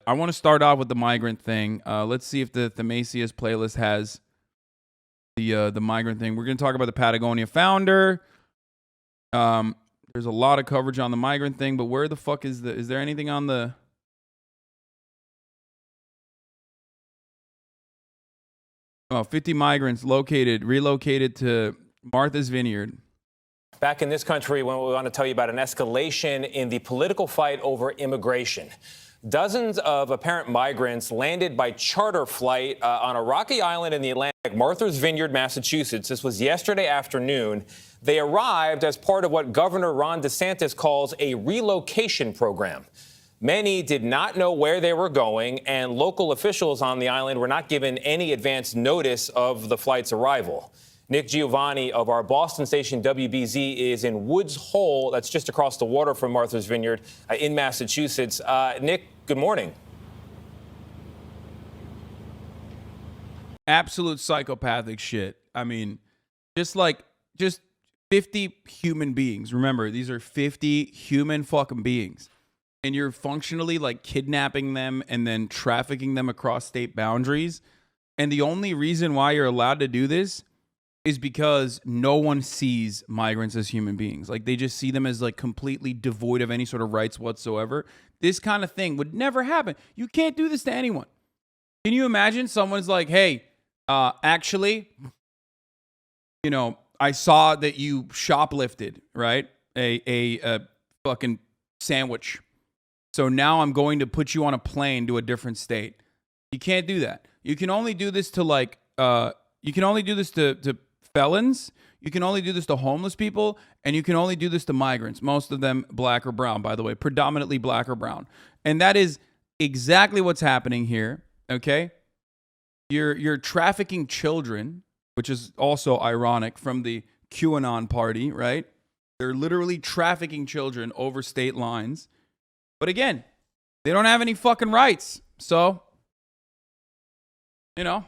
I want to start off with the migrant thing. Let's see if the Themasius playlist has the migrant thing. We're going to talk about the Patagonia founder. There's a lot of coverage on the migrant thing, but where the fuck is there anything on the... Oh, 50 migrants relocated to Martha's Vineyard. Back in this country, when we want to tell you about an escalation in the political fight over immigration. Dozens of apparent migrants landed by charter flight on a rocky island in the Atlantic, Martha's Vineyard, Massachusetts. This was yesterday afternoon. They arrived as part of what Governor Ron DeSantis calls a relocation program. Many did not know where they were going, and local officials on the island were not given any advance notice of the flight's arrival. Nick Giovanni of our Boston station WBZ is in Woods Hole, that's just across the water from Martha's Vineyard in Massachusetts. Nick, good morning. Absolute psychopathic shit. I mean, just 50 human beings. Remember, these are 50 human fucking beings. And you're functionally like kidnapping them and then trafficking them across state boundaries. And the only reason why you're allowed to do this is because no one sees migrants as human beings. Like, they just see them as like completely devoid of any sort of rights whatsoever. This kind of thing would never happen. You can't do this to anyone. Can you imagine someone's like, hey, actually, you know, I saw that you shoplifted, right? A fucking sandwich. So now I'm going to put you on a plane to a different state. You can't do that. You can only do this to to felons. You can only do this to homeless people, and you can only do this to migrants. Most of them black or brown, by the way, predominantly black or brown. And that is exactly what's happening here. Okay, you're trafficking children, which is also ironic from the QAnon party, right? They're literally trafficking children over state lines. But again, they don't have any fucking rights. So, you know,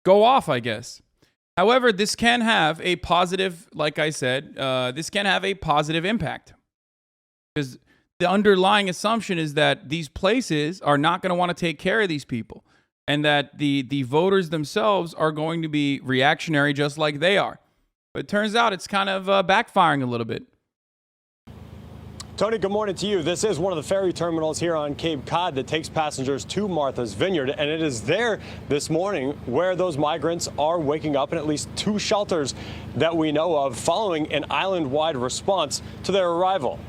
go off, I guess. However, this can have a positive, like I said, this can have a positive impact. Because the underlying assumption is that these places are not going to want to take care of these people. And that the voters themselves are going to be reactionary just like they are. But it turns out it's kind of backfiring a little bit. Tony, good morning to you. This is one of the ferry terminals here on Cape Cod that takes passengers to Martha's Vineyard, and it is there this morning where those migrants are waking up in at least 2 shelters that we know of following an island-wide response to their arrival.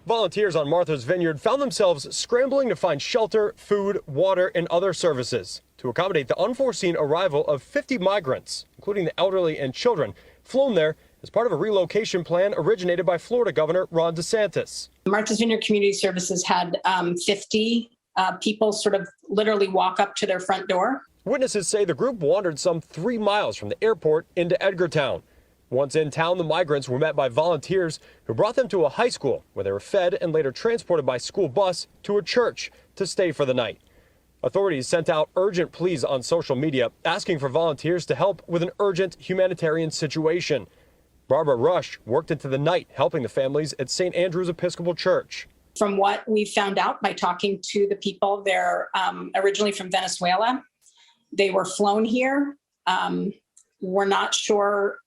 Volunteers on Martha's Vineyard found themselves scrambling to find shelter, food, water, and other services to accommodate the unforeseen arrival of 50 migrants, including the elderly and children, flown there as part of a relocation plan originated by Florida Governor Ron DeSantis. Martha's Vineyard Community Services had 50 people sort of literally walk up to their front door. Witnesses say the group wandered some 3 miles from the airport into Edgartown. Once in town, the migrants were met by volunteers who brought them to a high school where they were fed and later transported by school bus to a church to stay for the night. Authorities sent out urgent pleas on social media asking for volunteers to help with an urgent humanitarian situation. Barbara Rush worked into the night helping the families at St. Andrew's Episcopal Church. From what we found out by talking to the people, they're originally from Venezuela. They were flown here. We're not sure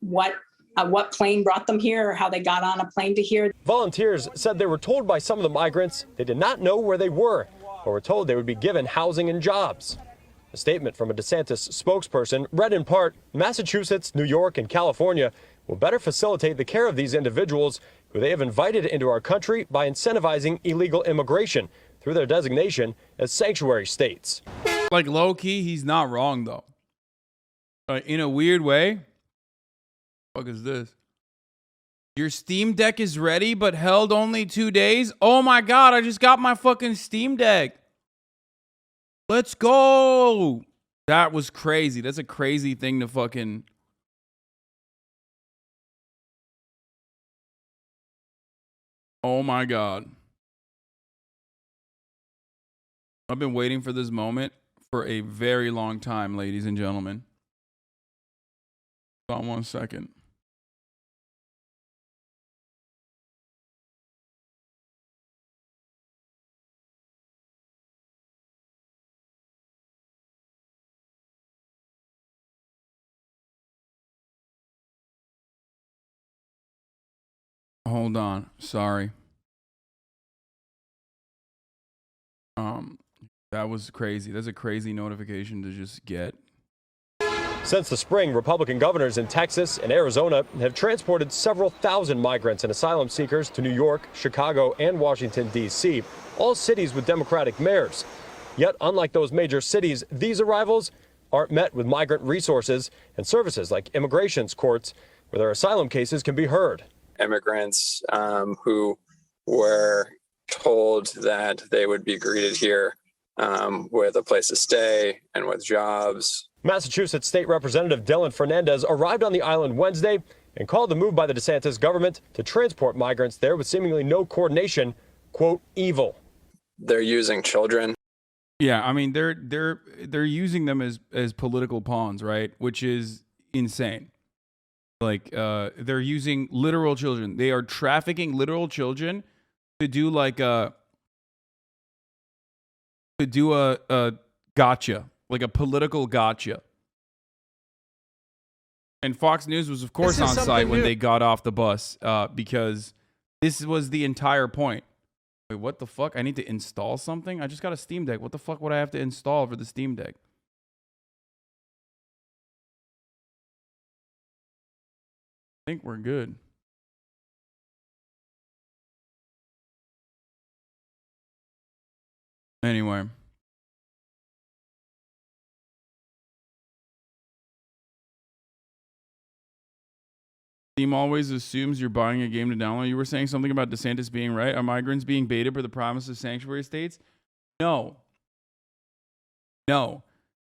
what plane brought them here or how they got on a plane to here. Volunteers said they were told by some of the migrants they did not know where they were, but were told they would be given housing and jobs. A statement from a DeSantis spokesperson read in part, Massachusetts, New York, and California will better facilitate the care of these individuals who they have invited into our country by incentivizing illegal immigration through their designation as sanctuary states. Like, low-key, he's not wrong, though. In a weird way. What the fuck is this? Your Steam Deck is ready, but held only 2 days? Oh my God, I just got my fucking Steam Deck. Let's go. That was crazy. That's a crazy thing to fucking... Oh my God. I've been waiting for this moment for a very long time, ladies and gentlemen. Hold on 1 second. Hold on. Sorry. That was crazy. That's a crazy notification to just get. Since the spring, Republican governors in Texas and Arizona have transported several thousand migrants and asylum seekers to New York, Chicago, and Washington, D.C., all cities with Democratic mayors. Yet, unlike those major cities, these arrivals aren't met with migrant resources and services like immigration's courts, where their asylum cases can be heard. Immigrants who were told that they would be greeted here with a place to stay and with jobs. Massachusetts State Representative Dylan Fernandez arrived on the island Wednesday and called the move by the DeSantis government to transport migrants there with seemingly no coordination, quote, evil. They're using children. Yeah, I mean they're using them as political pawns, right? Which is insane. Like they're using literal children. They are trafficking literal children to do like a gotcha, like a political gotcha. And Fox News was, of course, on site when they got off the bus because this was the entire point. Wait, what the fuck? I need to install something? I just got a Steam Deck. What the fuck would I have to install for the Steam Deck? I think we're good. Anyway. Steam always assumes you're buying a game to download. You were saying something about DeSantis being right. Are migrants being baited for the promise of sanctuary states? No. No.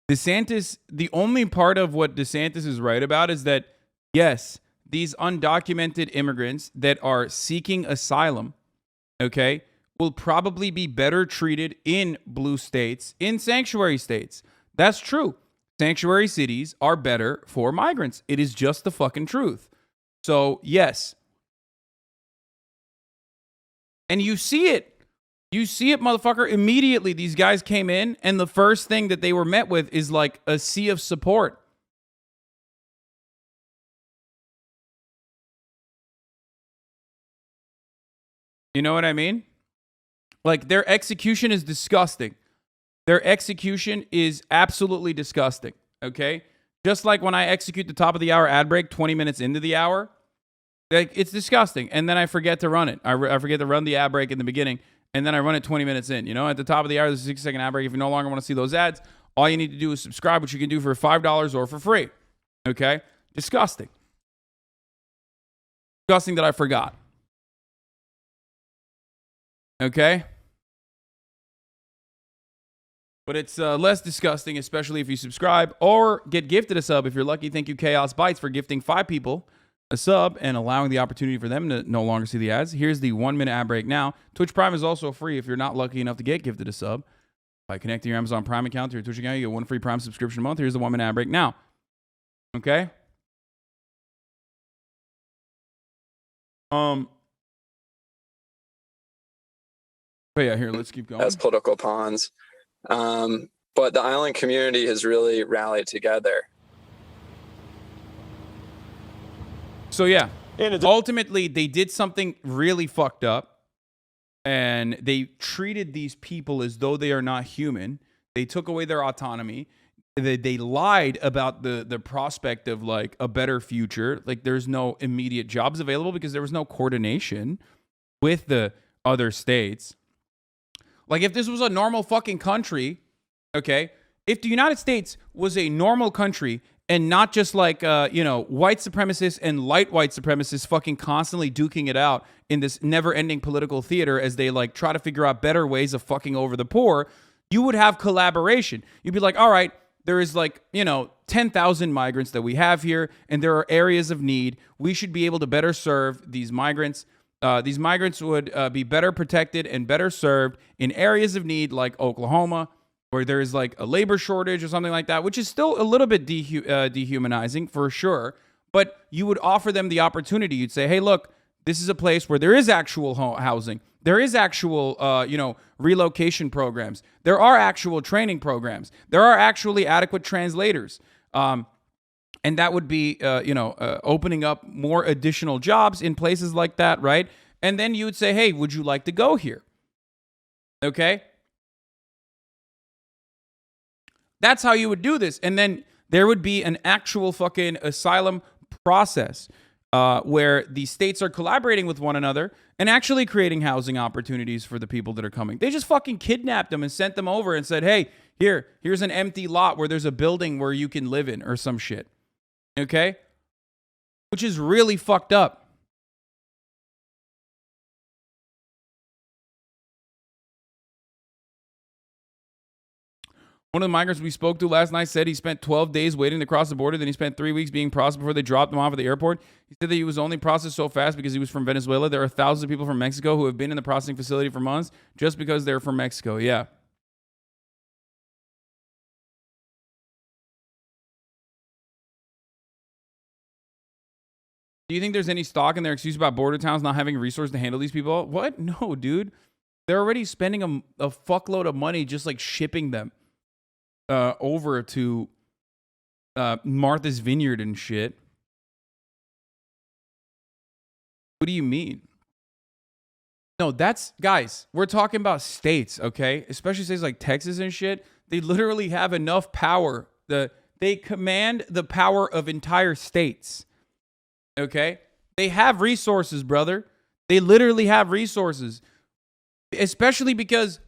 DeSantis, the only part of what DeSantis is right about is that, yes, these undocumented immigrants that are seeking asylum, okay, will probably be better treated in blue states, in sanctuary states. That's true. Sanctuary cities are better for migrants. It is just the fucking truth. So, yes. And you see it. You see it, motherfucker. Immediately, these guys came in, and the first thing that they were met with is like a sea of support. You know what I mean? Like, their execution is disgusting. Their execution is absolutely disgusting, okay? Just like when I execute the top of the hour ad break 20 minutes into the hour, like, it's disgusting. And then I forget to run it. I forget to run the ad break in the beginning, and then I run it 20 minutes in. You know, at the top of the hour, there's a 6-second ad break. If you no longer want to see those ads, all you need to do is subscribe, which you can do for $5 or for free. Okay? Disgusting. Disgusting that I forgot. Okay? But it's less disgusting, especially if you subscribe or get gifted a sub. If you're lucky, thank you, Chaos Bites, for gifting 5 people a sub and allowing the opportunity for them to no longer see the ads. Here's the 1-minute ad break now. Twitch Prime is also free if you're not lucky enough to get gifted a sub. By connecting your Amazon Prime account to your Twitch account, you get 1 free Prime subscription a month. Here's the 1-minute ad break now. Okay? But yeah, here, let's keep going. As political pawns. But the island community has really rallied together. So yeah, ultimately they did something really fucked up, and they treated these people as though they are not human. They took away their autonomy. They lied about the prospect of like a better future. Like there's no immediate jobs available because there was no coordination with the other states. Like if this was a normal fucking country, okay, if the United States was a normal country and not just like, white supremacists and light white supremacists fucking constantly duking it out in this never-ending political theater as they like try to figure out better ways of fucking over the poor, you would have collaboration. You'd be like, all right, there is like, 10,000 migrants that we have here, and there are areas of need. We should be able to better serve these migrants. These migrants would be better protected and better served in areas of need like Oklahoma, where there is like a labor shortage or something like that, which is still a little bit dehumanizing for sure. But you would offer them the opportunity. You'd say, hey, look, this is a place where there is actual housing. There is actual, relocation programs. There are actual training programs. There are actually adequate translators. And that would be, opening up more additional jobs in places like that, right? And then you would say, hey, would you like to go here? Okay? That's how you would do this. And then there would be an actual fucking asylum process where the states are collaborating with one another and actually creating housing opportunities for the people that are coming. They just fucking kidnapped them and sent them over and said, hey, here's an empty lot where there's a building where you can live in or some shit. Okay? Which is really fucked up. One of the migrants we spoke to last night said he spent 12 days waiting to cross the border. Then he spent 3 weeks being processed before they dropped him off at the airport. He said that he was only processed so fast because he was from Venezuela. There are thousands of people from Mexico who have been in the processing facility for months just because they're from Mexico. Yeah. Do you think there's any stock in their excuse about border towns not having resources to handle these people? What? No, dude. They're already spending a fuckload of money just like shipping them over to Martha's Vineyard and shit. What do you mean? No, that's, guys, we're talking about states, okay? Especially states like Texas and shit. They literally have enough power. They command the power of entire states, okay? They have resources, brother. They literally have resources, especially because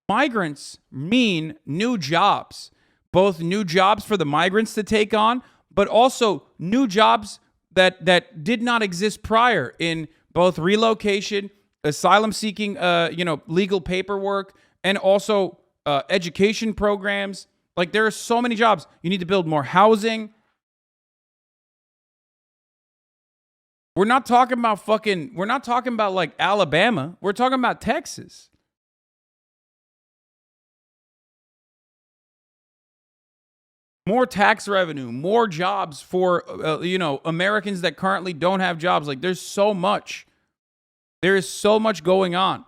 migrants mean new jobs, both new jobs for the migrants to take on, but also new jobs that did not exist prior in both relocation, asylum seeking, legal paperwork, and also education programs. Like, there are so many jobs. You need to build more housing. We're not talking about like Alabama. We're talking about Texas. More tax revenue, more jobs for, Americans that currently don't have jobs. Like, there's so much. There is so much going on.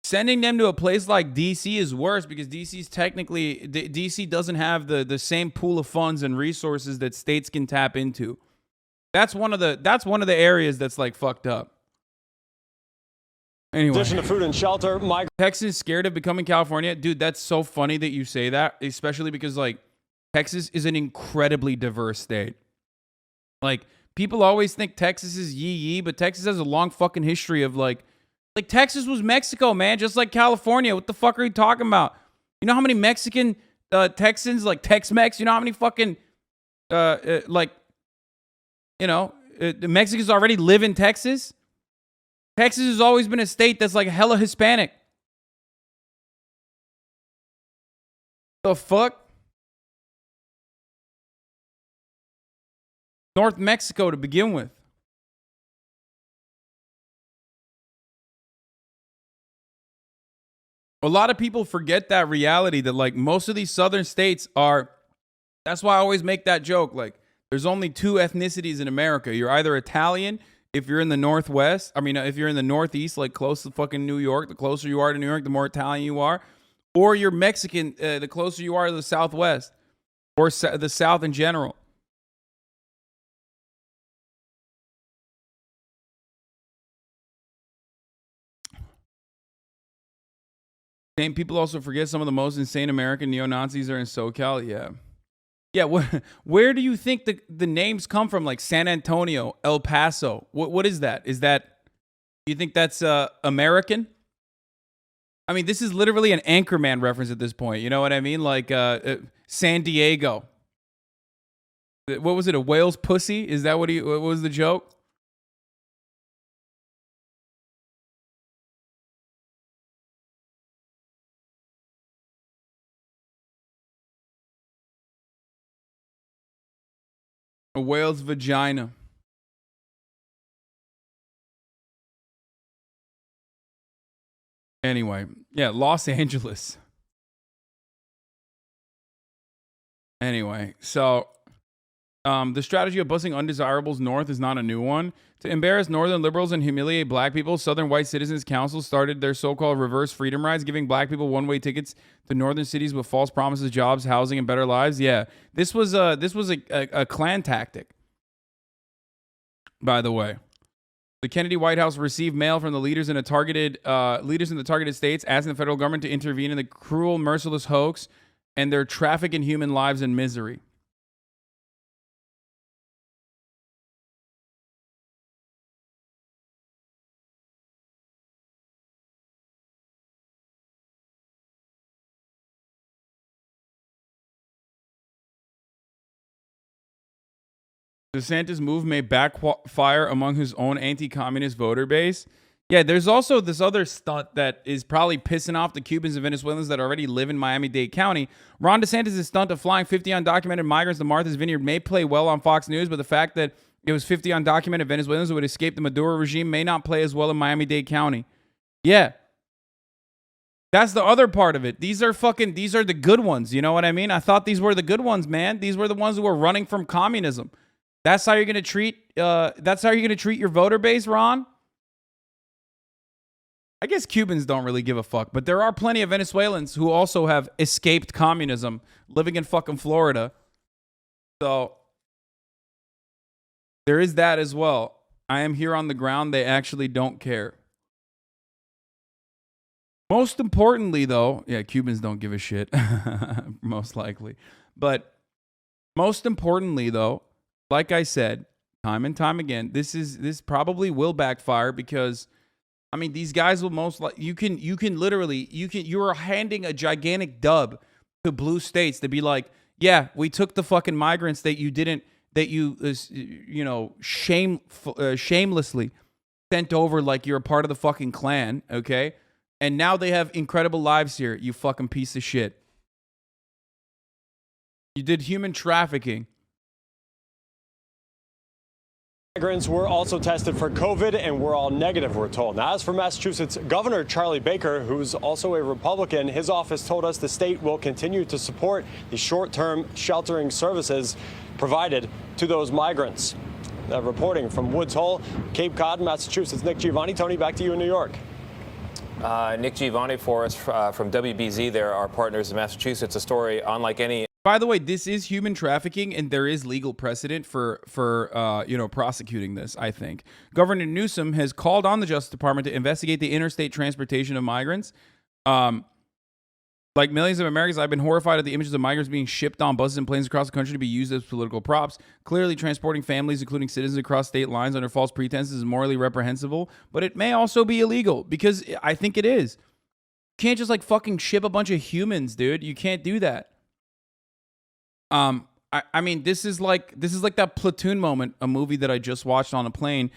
Sending them to a place like DC is worse because DC doesn't have the same pool of funds and resources that states can tap into. That's one of the areas that's like fucked up. Anyway, In addition to food and shelter, Texas scared of becoming California. Dude, that's so funny that you say that, especially because like Texas is an incredibly diverse state. Like, people always think Texas is yee, but Texas has a long fucking history of like Texas was Mexico, man, just like California. What the fuck are you talking about? You know how many Mexican Texans, like Tex-Mex, you know how many fucking the Mexicans already live in Texas? Texas has always been a state that's like hella Hispanic. The fuck? North Mexico to begin with. A lot of people forget that reality that like most of these southern states are, that's why I always make that joke. Like, there's only two ethnicities in America. You're either Italian if you're in the Northwest. I mean, if you're in the Northeast, like close to fucking New York, the closer you are to New York, the more Italian you are. Or you're Mexican, the closer you are to the Southwest or the South in general. Same people also forget some of the most insane American neo-Nazis are in SoCal. Yeah. Yeah, where do you think the names come from? Like San Antonio, El Paso. What is that? You think that's American? I mean, this is literally an Anchorman reference at this point. You know what I mean? Like San Diego. What was it? A whale's pussy? Is that what was the joke? A whale's vagina. Anyway, yeah, Los Angeles. Anyway, so The strategy of busing undesirables north is not a new one. To embarrass northern liberals and humiliate black people, Southern White Citizens Council started their so-called reverse freedom rides, giving black people one-way tickets to northern cities with false promises, jobs, housing, and better lives. Yeah, this was a Klan tactic, by the way. The Kennedy White House received mail from the leaders in the targeted states, asking the federal government to intervene in the cruel, merciless hoax and their traffic in human lives and misery. DeSantis' move may backfire among his own anti-communist voter base. Yeah, there's also this other stunt that is probably pissing off the Cubans and Venezuelans that already live in Miami-Dade County. Ron DeSantis' stunt of flying 50 undocumented migrants to Martha's Vineyard may play well on Fox News, but the fact that it was 50 undocumented Venezuelans who would escape the Maduro regime may not play as well in Miami-Dade County. Yeah. That's the other part of it. These are the good ones. You know what I mean? I thought these were the good ones, man. These were the ones who were running from communism. That's how you're gonna treat your voter base, Ron? I guess Cubans don't really give a fuck, but there are plenty of Venezuelans who also have escaped communism living in fucking Florida. So there is that as well. I am here on the ground. They actually don't care. Most importantly, though, yeah, Cubans don't give a shit, most likely. But most importantly, though, like I said, time and time again, this probably will backfire because, I mean, these guys will most like you are handing a gigantic dub to blue states to be like, yeah, we took the fucking migrants that you shamelessly sent over like you're a part of the fucking Klan, okay? And now they have incredible lives here, you fucking piece of shit. You did human trafficking. Migrants were also tested for COVID and were all negative, we're told. Now, as for Massachusetts Governor Charlie Baker, who's also a Republican, his office told us the state will continue to support the short-term sheltering services provided to those migrants. Reporting from Woods Hole, Cape Cod, Massachusetts, Nick Giovanni. Tony, back to you in New York. Nick Giovanni for us from WBZ. There, our partners in Massachusetts. A story unlike any. By the way, this is human trafficking, and there is legal precedent for prosecuting this, I think. Governor Newsom has called on the Justice Department to investigate the interstate transportation of migrants. Like millions of Americans, I've been horrified at the images of migrants being shipped on buses and planes across the country to be used as political props. Clearly, transporting families, including citizens, across state lines under false pretenses is morally reprehensible, but it may also be illegal, because I think it is. You can't just, like, fucking ship a bunch of humans, dude. You can't do that. I mean, this is like that Platoon moment, a movie that I just watched on a plane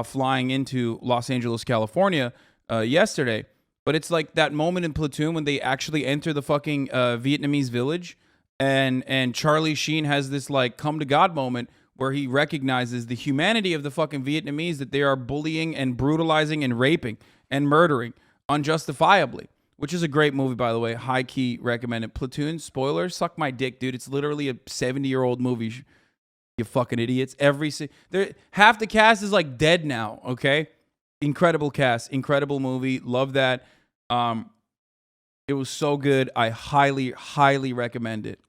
flying into Los Angeles, California yesterday. But it's like that moment in Platoon when they actually enter the fucking Vietnamese village, and Charlie Sheen has this like come to God moment where he recognizes the humanity of the fucking Vietnamese, that they are bullying and brutalizing and raping and murdering unjustifiably. Which is a great movie, by the way. High key recommended. Platoon, spoiler, suck my dick, dude. It's literally a 70-year-old movie. You fucking idiots. Half the cast is like dead now, okay? Incredible cast, incredible movie. Love that. It was so good. I highly, highly recommend it.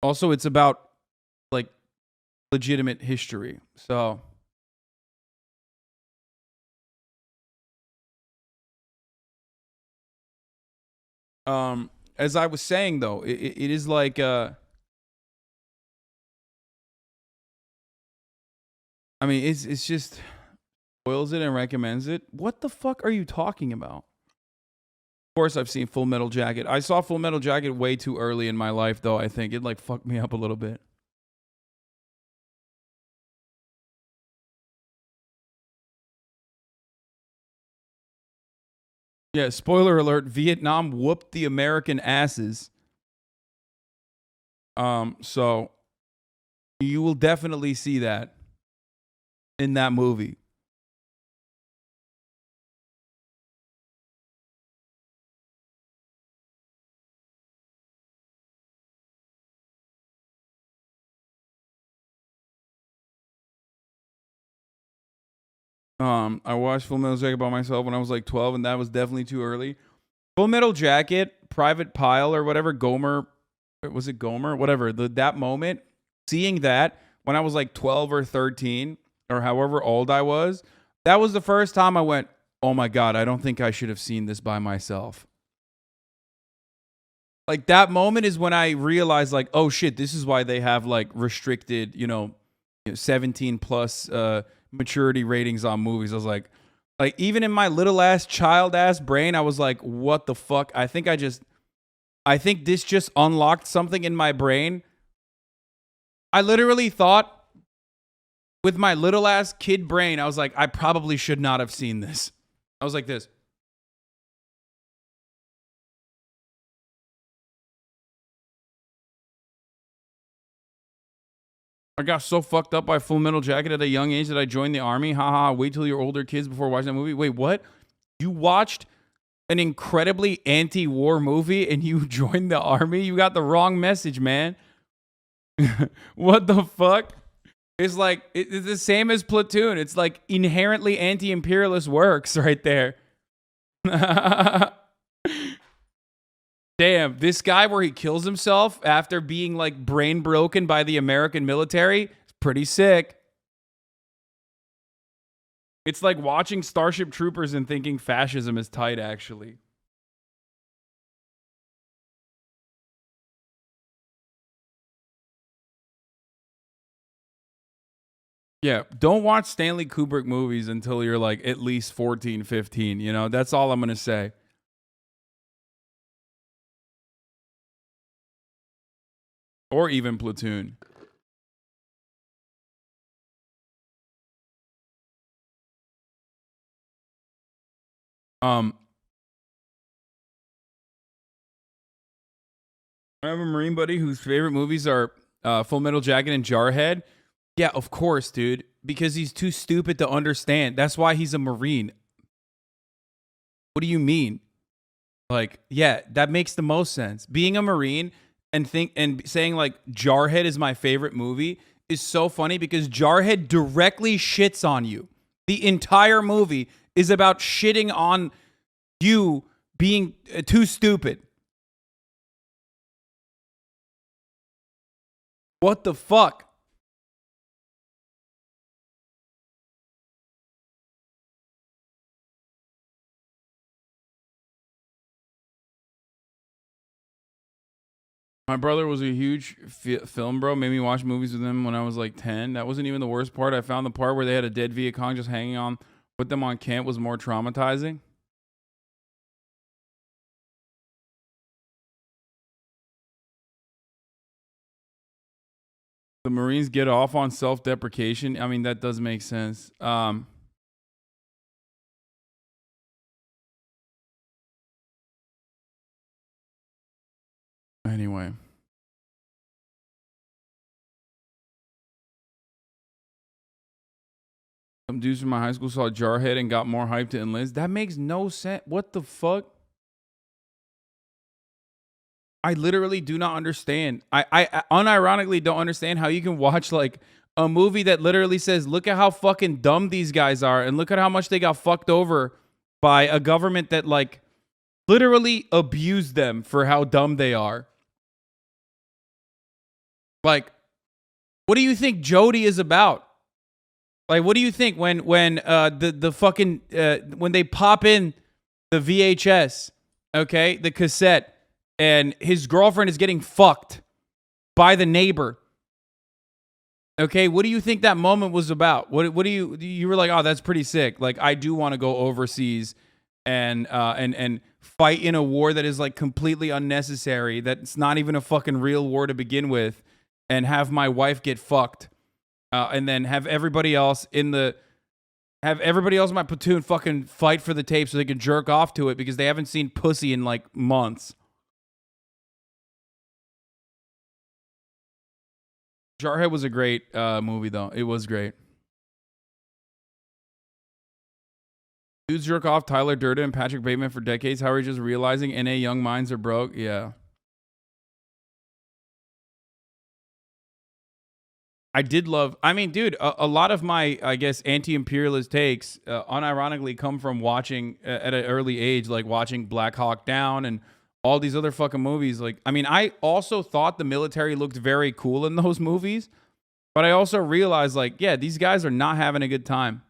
Also, it's about like legitimate history. So as I was saying, though, it is like I mean, it's just spoils it and recommends it. What the fuck are you talking about? Of course, I've seen Full Metal Jacket. I saw Full Metal Jacket way too early in my life, though. I think it like fucked me up a little bit. Yeah, spoiler alert, Vietnam whooped the American asses. So you will definitely see that in that movie. I watched Full Metal Jacket by myself when I was like 12, and that was definitely too early. Full Metal Jacket, Private Pile or whatever, Gomer, was it Gomer? Whatever. That moment, seeing that when I was like 12 or 13 or however old I was, that was the first time I went, oh my God, I don't think I should have seen this by myself. Like that moment is when I realized like, oh shit, this is why they have like restricted, 17 plus maturity ratings on movies. I was like even in my little ass child ass brain, I was like, what the fuck? I think this just unlocked something in my brain. I literally thought with my little ass kid brain, I was like, I probably should not have seen this. I was like this. I got so fucked up by Full Metal Jacket at a young age that I joined the army. Haha, wait till you're older kids before watching that movie. Wait, what? You watched an incredibly anti-war movie and you joined the army? You got the wrong message, man. What the fuck? It's like, it's the same as Platoon. It's like inherently anti-imperialist works right there. Damn, this guy where he kills himself after being like brain broken by the American military is pretty sick. It's like watching Starship Troopers and thinking fascism is tight, actually. Yeah, don't watch Stanley Kubrick movies until you're like at least 14, 15, That's all I'm going to say. Or even Platoon. I have a Marine buddy whose favorite movies are Full Metal Jacket and Jarhead. Yeah, of course, dude. Because he's too stupid to understand. That's why he's a Marine. What do you mean? Like, yeah, that makes the most sense. Being a Marine and saying like Jarhead is my favorite movie is so funny because Jarhead directly shits on you. The entire movie is about shitting on you being too stupid. What the fuck? My brother was a huge film bro. Made me watch movies with him when I was like 10. That wasn't even the worst part. I found the part where they had a dead Viet Cong just hanging on with them on camp was more traumatizing. The Marines get off on self-deprecation. I mean, that does make sense. Anyway. Some dudes from my high school saw Jarhead and got more hyped to enlist. That makes no sense. What the fuck? I literally do not understand. I unironically don't understand how you can watch like a movie that literally says, look at how fucking dumb these guys are and look at how much they got fucked over by a government that like literally abused them for how dumb they are. Like, what do you think Jody is about? Like, what do you think when the fucking when they pop in the VHS, okay, the cassette, and his girlfriend is getting fucked by the neighbor? Okay, what do you think that moment was about? What do you were like, oh, that's pretty sick. Like, I do want to go overseas and fight in a war that is like completely unnecessary. That's not even a fucking real war to begin with, and have my wife get fucked. And then have everybody else in my platoon fucking fight for the tape so they can jerk off to it because they haven't seen pussy in like months. Jarhead was a great movie though. It was great. Dudes jerk off Tyler Durden and Patrick Bateman for decades. How are you just realizing NA young minds are broke? Yeah. I did love, I mean, dude, a lot of my, I guess, anti-imperialist takes unironically come from watching at an early age, like watching Black Hawk Down and all these other fucking movies. Like, I mean, I also thought the military looked very cool in those movies, but I also realized, like, yeah, these guys are not having a good time.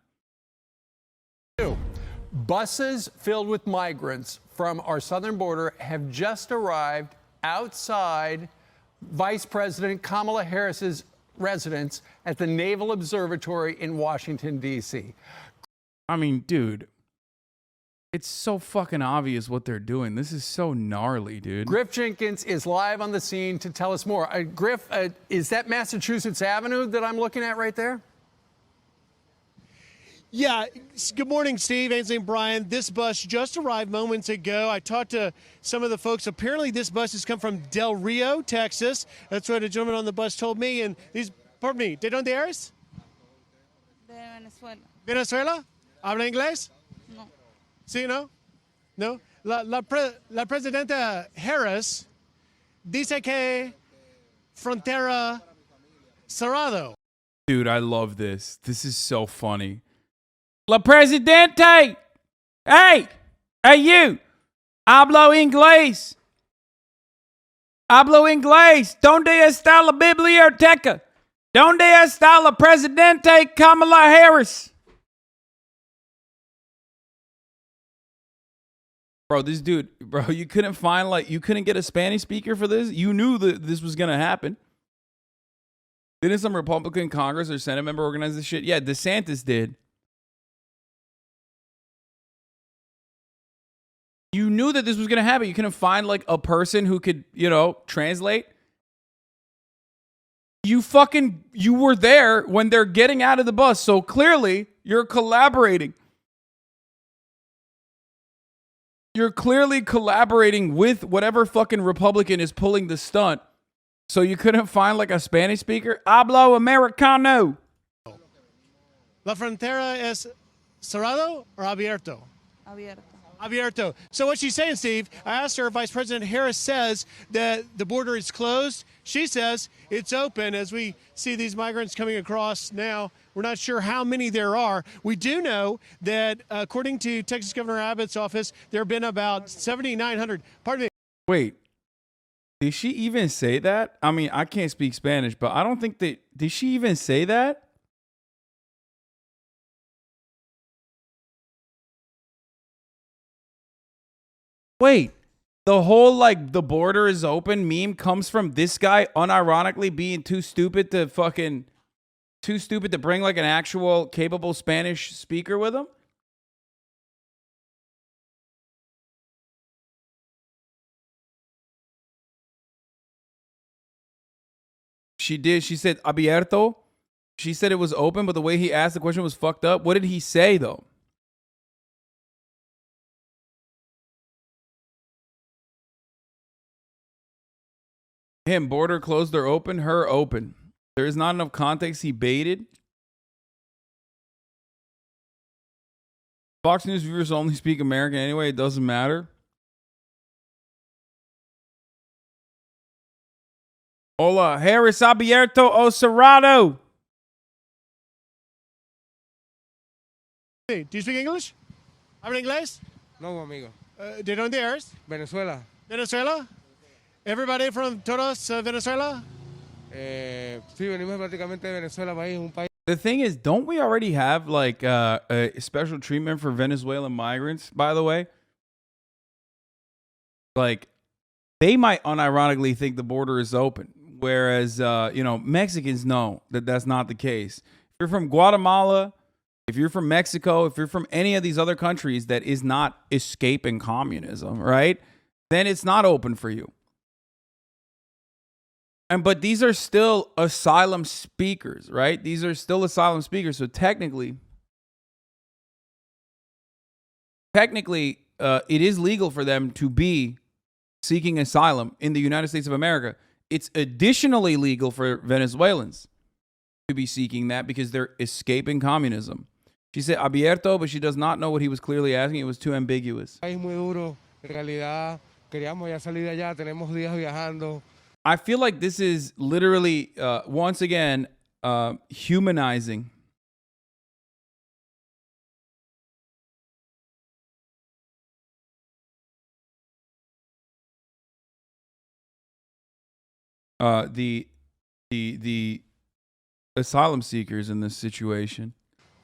Buses filled with migrants from our southern border have just arrived outside Vice President Kamala Harris's residence at the Naval Observatory in Washington, D.C. I mean, dude, it's so fucking obvious what they're doing. This is so gnarly, dude. Griff Jenkins is live on the scene to tell us more. Griff, is that Massachusetts Avenue that I'm looking at right there? Yeah. Good morning, Steve, Ainsley, and Brian. This bus just arrived moments ago. I talked to some of the folks. Apparently, this bus has come from Del Rio, Texas. That's what a gentleman on the bus told me. And these, pardon me, ¿de dónde eres? De Venezuela. Venezuela? ¿Habla inglés? No. Sí, no? No? La presidenta Harris dice que frontera cerrado. Dude, I love this. This is so funny. La Presidente! Hey! Hey, you! Hablo inglés! Hablo inglés! ¿Dónde está la biblioteca? ¿Dónde está la Presidente Kamala Harris? Bro, this dude, bro, you couldn't find, like, you couldn't get a Spanish speaker for this? You knew that this was gonna happen. Didn't some Republican Congress or Senate member organize this shit? Yeah, DeSantis did. You knew that this was going to happen. You couldn't find like a person who could, you know, translate. You were there when they're getting out of the bus. So clearly you're collaborating. You're clearly collaborating with whatever fucking Republican is pulling the stunt. So you couldn't find like a Spanish speaker? Hablo Americano. La frontera es cerrado or abierto? Abierto. Abierto. So what she's saying, Steve, I asked her, Vice President Harris says that the border is closed. She says it's open as we see these migrants coming across now. We're not sure how many there are. We do know that according to Texas Governor Abbott's office, there have been about 7,900. Pardon me. Wait. Did she even say that? I mean, I can't speak Spanish, but I don't think that... Did she even say that? Wait. The whole, like, the border is open meme comes from this guy unironically being too stupid to fucking... Too stupid to bring, like, an actual capable Spanish speaker with him? She did. She said abierto. She said it was open, but the way he asked the question was fucked up. What did he say, though? Him, border closed or open? Her, open. There is not enough context. He baited. Fox News viewers only speak American anyway. It doesn't matter. Hola, Harris abierto o cerrado? Do you speak English? ¿Habla inglés? No, amigo. ¿De dónde eres? Venezuela. Venezuela? Everybody from todos Venezuela? Sí, venimos prácticamente de Venezuela, país, un país. The thing is, don't we already have like a special treatment for Venezuelan migrants, by the way? Like, they might unironically think the border is open, whereas, you know, Mexicans know that that's not the case. If you're from Guatemala, if you're from Mexico, if you're from any of these other countries that is not escaping communism, right? Then it's not open for you. But these are still asylum speakers, right? These are still asylum speakers. So technically, it is legal for them to be seeking asylum in the United States of America. It's additionally legal for Venezuelans to be seeking that because they're escaping communism. She said abierto, but she does not know what he was clearly asking. It was too ambiguous. País muy duro. En realidad, queríamos ya salir de allá. Tenemos días viajando. I feel like this is literally, once again, humanizing. The asylum seekers in this situation.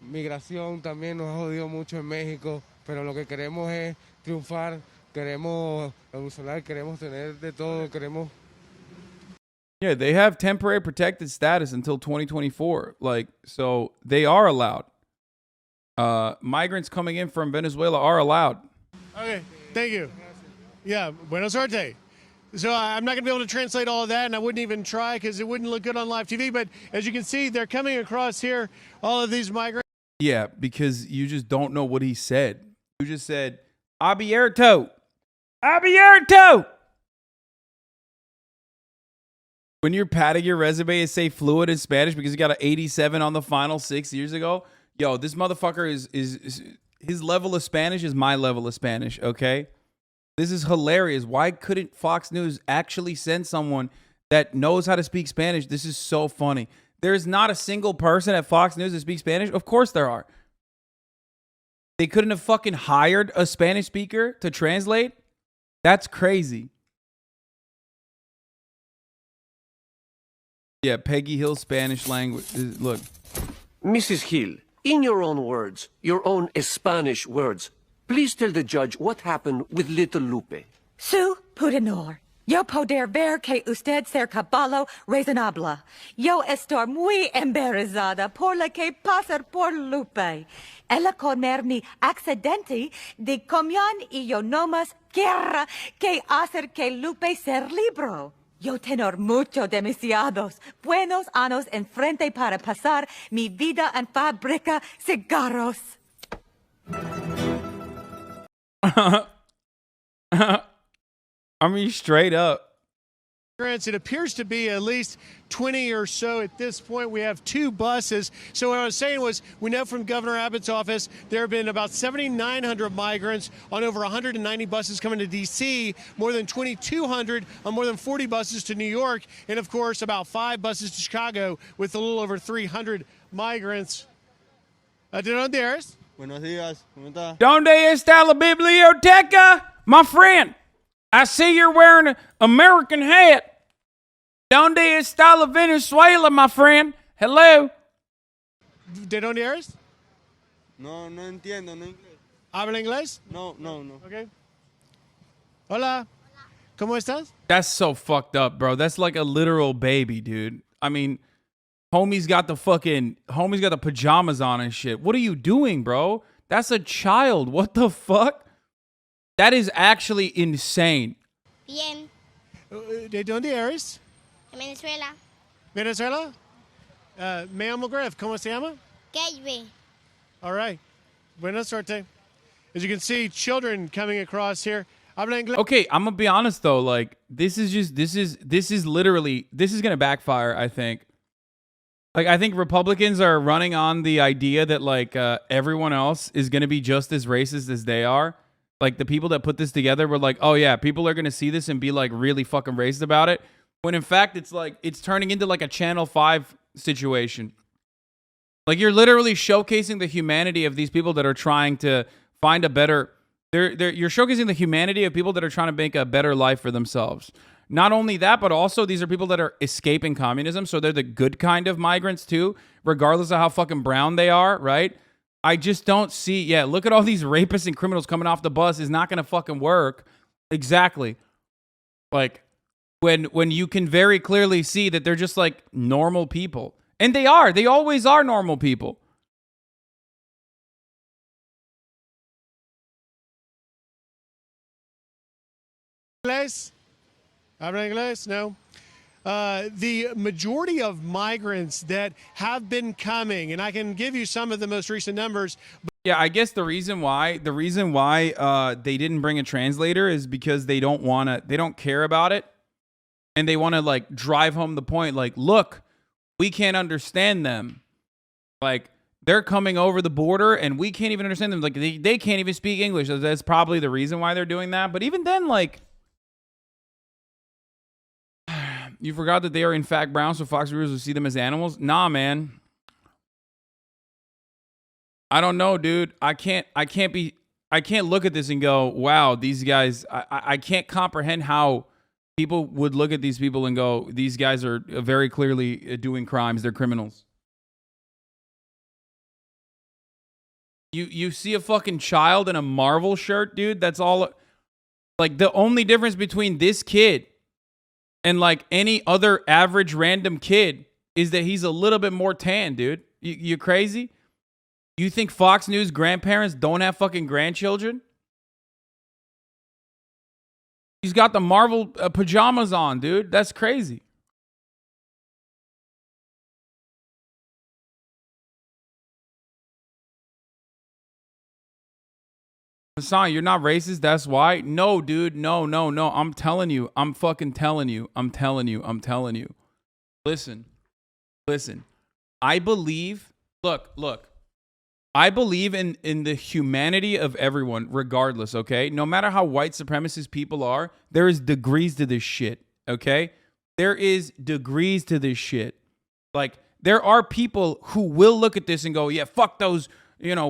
Migración también nos ha jodido mucho en México, pero lo que queremos es triunfar, queremos evolucionar, queremos tener de todo, queremos. Yeah, they have temporary protected status until 2024. Like, so they are allowed. Migrants coming in from Venezuela are allowed. Okay, thank you. Yeah, buena suerte. So I'm not going to be able to translate all of that, and I wouldn't even try because it wouldn't look good on live TV. But as you can see, they're coming across here, all of these migrants. Yeah, because you just don't know what he said. You just said, abierto. Abierto. When you're padding your resume and say fluent in Spanish because you got an 87 on the final 6 years ago, yo, this motherfucker is his level of Spanish is my level of Spanish, okay? This is hilarious. Why couldn't Fox News actually send someone that knows how to speak Spanish? This is so funny. There's not a single person at Fox News that speaks Spanish. Of course there are. They couldn't have fucking hired a Spanish speaker to translate? That's crazy. Yeah, Peggy Hill Spanish language. Look. Mrs. Hill, in your own words, your own Spanish words, please tell the judge what happened with little Lupe. Su Pudenor. Yo poder ver que usted ser caballo razonable. Yo estoy muy embarazada por lo que pasa por Lupe. Ella comer mi accidente de comión y yo no más quiero que hacer que Lupe ser libre. Yo tengo mucho demasiados buenos años enfrente para pasar mi vida en fábrica cigarros. I mean, straight up. It appears to be at least 20 or so at this point. We have 2 buses. So what I was saying was, we know from Governor Abbott's office, there have been about 7,900 migrants on over 190 buses coming to D.C., more than 2,200 on more than 40 buses to New York, and of course, about 5 buses to Chicago with a little over 300 migrants. ¿De dónde eres? Buenos días, ¿cómo está? ¿Dónde está la biblioteca? My friend, I see you're wearing an American hat. ¿Dónde está la Venezuela, my friend? Hello? ¿De dónde eres? No, no entiendo, no inglés. ¿Habla inglés? No, no, no. Okay. Hola. ¿Cómo estás? That's so fucked up, bro. That's like a literal baby, dude. I mean, homie's got the pajamas on and shit. What are you doing, bro? That's a child. What the fuck? That is actually insane. Bien. ¿De dónde eres? Venezuela. Venezuela? Me llamo Griff. ¿Cómo se llama? Gateway. All right. Buena suerte. As you can see, children coming across here. Habla inglés. Okay, I'm gonna be honest though. Like, this is gonna backfire, I think. Like, I think Republicans are running on the idea that like everyone else is gonna be just as racist as they are. Like, the people that put this together were like, oh yeah, people are going to see this and be like really fucking racist about it. When in fact, it's like, it's turning into like a Channel 5 situation. Like, you're literally showcasing the humanity of these people that are trying to find a better, you're showcasing the humanity of people that are trying to make a better life for themselves. Not only that, but also these are people that are escaping communism. So they're the good kind of migrants too, regardless of how fucking brown they are, right? I just don't see. Yeah, look at all these rapists and criminals coming off the bus is not going to fucking work. Exactly. Like, when you can very clearly see that they're just like normal people. And they are. They always are normal people. Inglés? Habla inglés? No. The majority of migrants that have been coming, and I can give you some of the most recent numbers. Yeah, I guess the reason why they didn't bring a translator is because they don't care about it, and they want to like drive home the point. Like, look, we can't understand them. Like, they're coming over the border, and we can't even understand them. Like, they can't even speak English. That's probably the reason why they're doing that. But even then, like, You forgot that they are in fact brown, so Fox viewers will see them as animals? Nah, man. I don't know, dude. I can't look at this and go, wow, these guys, I can't comprehend how people would look at these people and go, these guys are very clearly doing crimes. They're criminals. You see a fucking child in a Marvel shirt, dude? That's all. Like, the only difference between this kid and like any other average random kid is that he's a little bit more tan, dude. You crazy? You think Fox News grandparents don't have fucking grandchildren? He's got the Marvel pajamas on, dude. That's crazy. Hasan, you're not racist. That's why. No, dude. No. I'm telling you. I'm fucking telling you. I'm telling you. Listen. I believe. Look. I believe in the humanity of everyone, regardless, okay? No matter how white supremacist people are, there is degrees to this shit, okay? There is degrees to this shit. Like, there are people who will look at this and go, yeah, fuck those,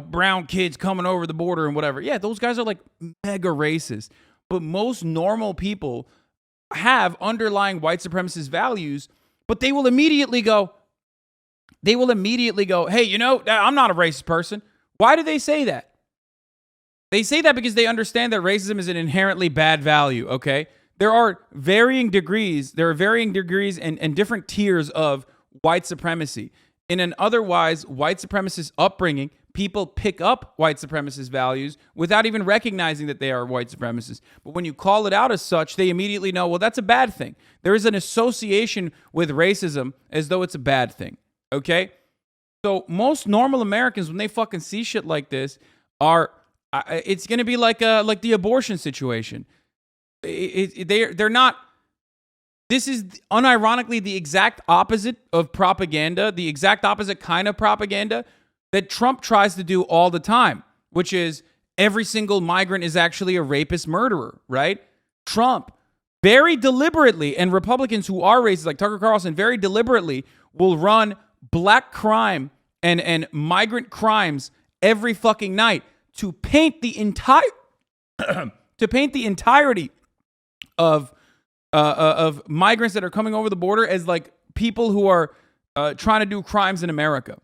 brown kids coming over the border and whatever. Yeah, those guys are like mega racist. But most normal people have underlying white supremacist values, but they will immediately go, hey, I'm not a racist person. Why do they say that? They say that because they understand that racism is an inherently bad value, okay? There are varying degrees and different tiers of white supremacy. In an otherwise white supremacist upbringing, people pick up white supremacist values without even recognizing that they are white supremacists. But when you call it out as such, they immediately know, well, that's a bad thing. There is an association with racism as though it's a bad thing. Okay, so most normal Americans, when they fucking see shit like this, it's gonna be like the abortion situation. They're not. This is unironically the exact opposite of propaganda, the exact opposite kind of propaganda that Trump tries to do all the time, which is every single migrant is actually a rapist murderer, right? Trump very deliberately, and Republicans who are racist, like Tucker Carlson, very deliberately will run black crime and migrant crimes every fucking night to paint the entirety of migrants that are coming over the border as like people who are trying to do crimes in America.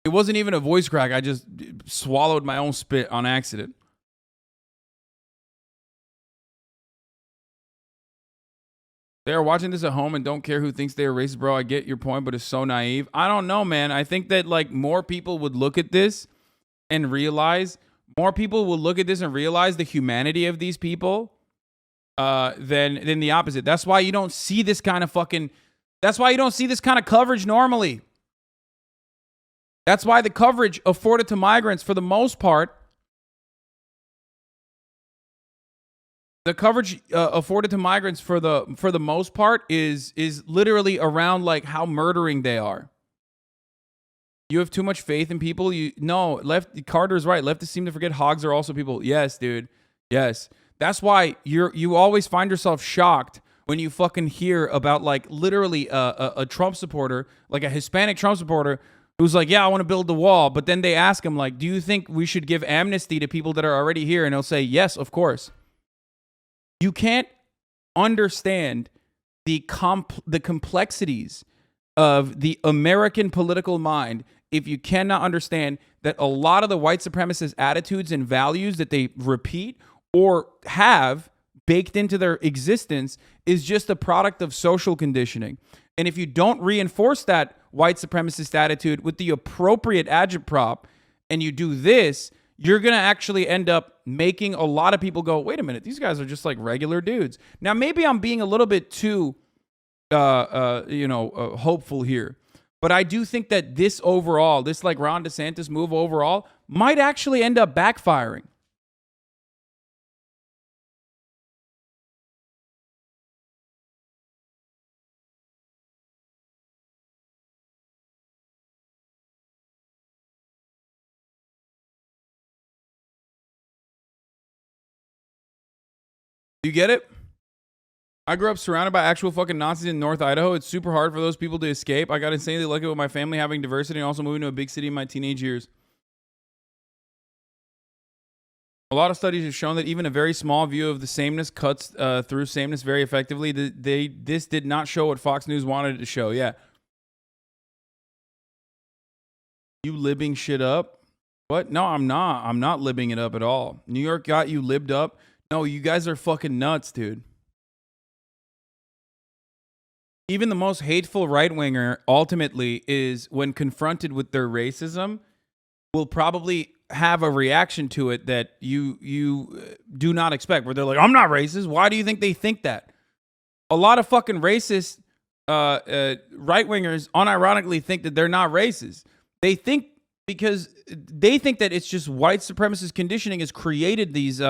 It wasn't even a voice crack. I just swallowed my own spit on accident. They are watching this at home and don't care who thinks they are racist, bro. I get your point, but it's so naive. I don't know, man. I think that like more people would look at this and realize the humanity of these people than the opposite. That's why you don't see this kind of coverage normally. That's why the coverage afforded to migrants for the most part, is literally around like how murdering they are. You have too much faith in people. Carter's right. Leftists seem to forget hogs are also people. Yes, dude. Yes. That's why you always find yourself shocked when you fucking hear about like literally a Trump supporter, like a Hispanic Trump supporter who's like, yeah, I want to build the wall. But then they ask him like, do you think we should give amnesty to people that are already here? And he'll say, yes, of course. You can't understand the complexities of the American political mind if you cannot understand that a lot of the white supremacist attitudes and values that they repeat or have baked into their existence is just a product of social conditioning. And if you don't reinforce that white supremacist attitude with the appropriate agitprop and you do this, you're going to actually end up making a lot of people go, wait a minute, these guys are just like regular dudes. Now, maybe I'm being a little bit too, hopeful here. But I do think that this overall, this like Ron DeSantis move overall, might actually end up backfiring. You get it? I grew up surrounded by actual fucking Nazis in North Idaho. It's super hard for those people to escape. I got insanely lucky with my family having diversity and also moving to a big city in my teenage years. A lot of studies have shown that even a very small view of the sameness cuts through sameness very effectively. This did not show what Fox News wanted it to show. Yeah. You libbing shit up? What? No, I'm not. I'm not libbing it up at all. New York got you libbed up. No, you guys are fucking nuts, dude. Even the most hateful right-winger ultimately is, when confronted with their racism, will probably have a reaction to it that you do not expect, where they're like, I'm not racist. Why do you think they think that? A lot of fucking racist right-wingers unironically think that they're not racist. They think, because they think that it's just white supremacist conditioning has created these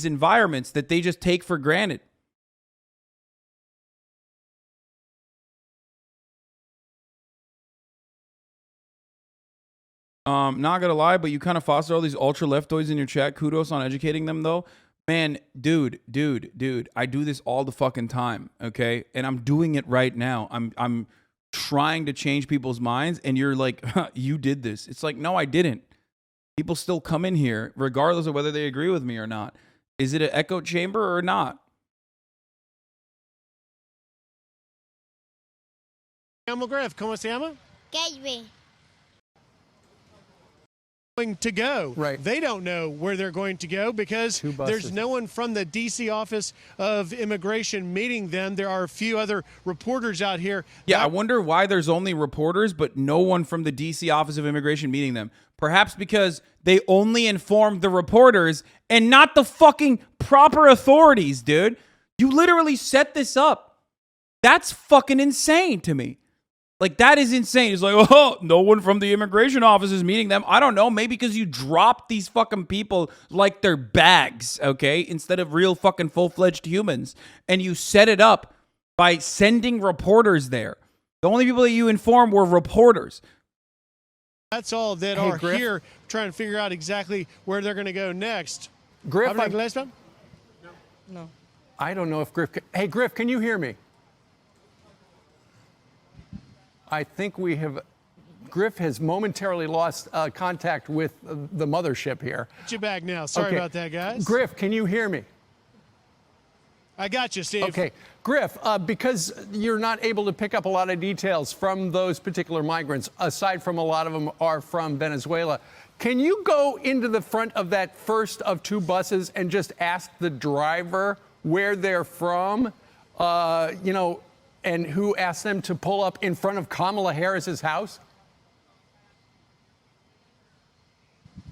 environments that they just take for granted. Not gonna lie, but you kind of foster all these ultra leftoids in your chat. Kudos on educating them, though. Man, dude, I do this all the fucking time, okay? And I'm doing it right now. I'm trying to change people's minds, and you're like, you did this. It's like, no, I didn't. People still come in here, regardless of whether they agree with me or not. Is it an echo chamber or not? Griff, ¿cómo se llama? Gateway. Going to go. Right. They don't know where they're going to go because there's no one from the D.C. Office of Immigration meeting them. There are a few other reporters out here. Yeah, I wonder why there's only reporters, but no one from the D.C. Office of Immigration meeting them. Perhaps because they only informed the reporters and not the fucking proper authorities, dude. You literally set this up. That's fucking insane to me. Like, that is insane. It's like, oh, no one from the immigration office is meeting them. I don't know. Maybe because you dropped these fucking people like they're bags, okay? Instead of real fucking full-fledged humans. And you set it up by sending reporters there. The only people that you informed were reporters. That's all that are Griff, here trying to figure out exactly where they're going to go next. Griff, No. I don't know if Griff... Hey, Griff, can you hear me? I think we have... Griff has momentarily lost contact with the mothership here. Get you back now. Sorry about that, guys. Griff, can you hear me? I got you, Steve. Okay. Griff, because you're not able to pick up a lot of details from those particular migrants, aside from a lot of them are from Venezuela, can you go into the front of that first of two buses and just ask the driver where they're from, and who asked them to pull up in front of Kamala Harris's house?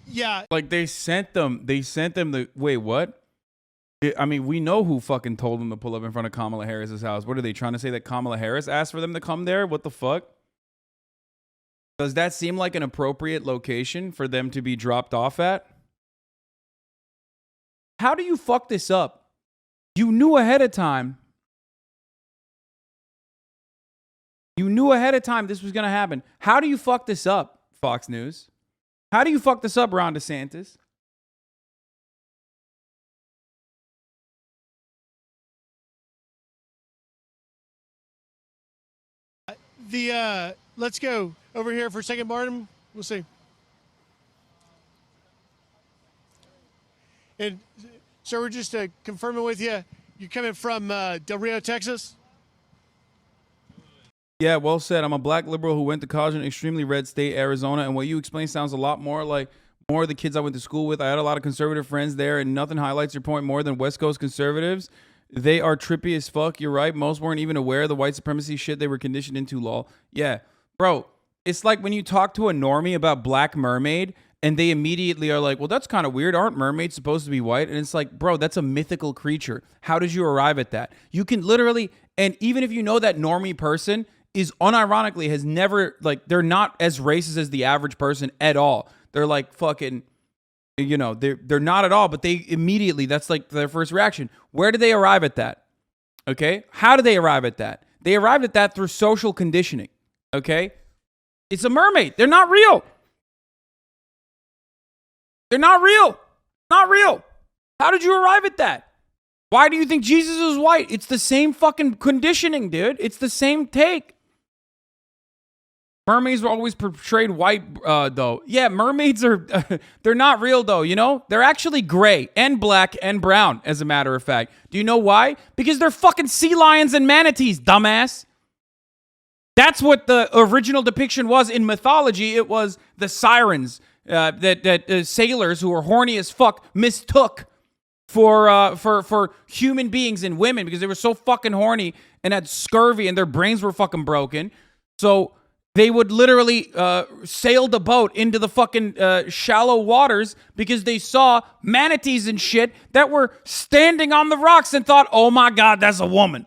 Yeah. Like, they sent them the... Wait, what? I mean, we know who fucking told them to pull up in front of Kamala Harris's house. What are they trying to say, that Kamala Harris asked for them to come there? What the fuck? Does that seem like an appropriate location for them to be dropped off at? How do you fuck this up? You knew ahead of time. You knew ahead of time this was going to happen. How do you fuck this up, Fox News? How do you fuck this up, Ron DeSantis? Let's go over here for a second, Martin. We'll see. And so we're just confirming with you, you're coming from Del Rio, Texas? Yeah, well said. I'm a black liberal who went to college in an extremely red state, Arizona, and what you explained sounds a lot more like more of the kids I went to school with. I had a lot of conservative friends there, and nothing highlights your point more than West Coast conservatives. They are trippy as fuck. You're right. Most weren't even aware of the white supremacy shit they were conditioned into, lol. Yeah, bro, it's like when you talk to a normie about Black Mermaid, and they immediately are like, well, that's kind of weird. Aren't mermaids supposed to be white? And it's like, bro, that's a mythical creature. How did you arrive at that? You can literally, and even if you know that normie person is unironically has never, like, they're not as racist as the average person at all. They're like fucking, you know, they're not at all, but they immediately, that's like their first reaction. Where did they arrive at that? Okay. How did they arrive at that? They arrived at that through social conditioning. Okay. It's a mermaid. They're not real. They're not real. Not real. How did you arrive at that? Why do you think Jesus is white? It's the same fucking conditioning, dude. It's the same take. Mermaids were always portrayed white, though. Yeah, mermaids are, they're not real, though, you know? They're actually gray and black and brown, as a matter of fact. Do you know why? Because they're fucking sea lions and manatees, dumbass. That's what the original depiction was in mythology. It was the sirens that sailors who were horny as fuck mistook for human beings and women because they were so fucking horny and had scurvy and their brains were fucking broken. So they would literally sail the boat into the fucking shallow waters because they saw manatees and shit that were standing on the rocks and thought, oh my God, that's a woman.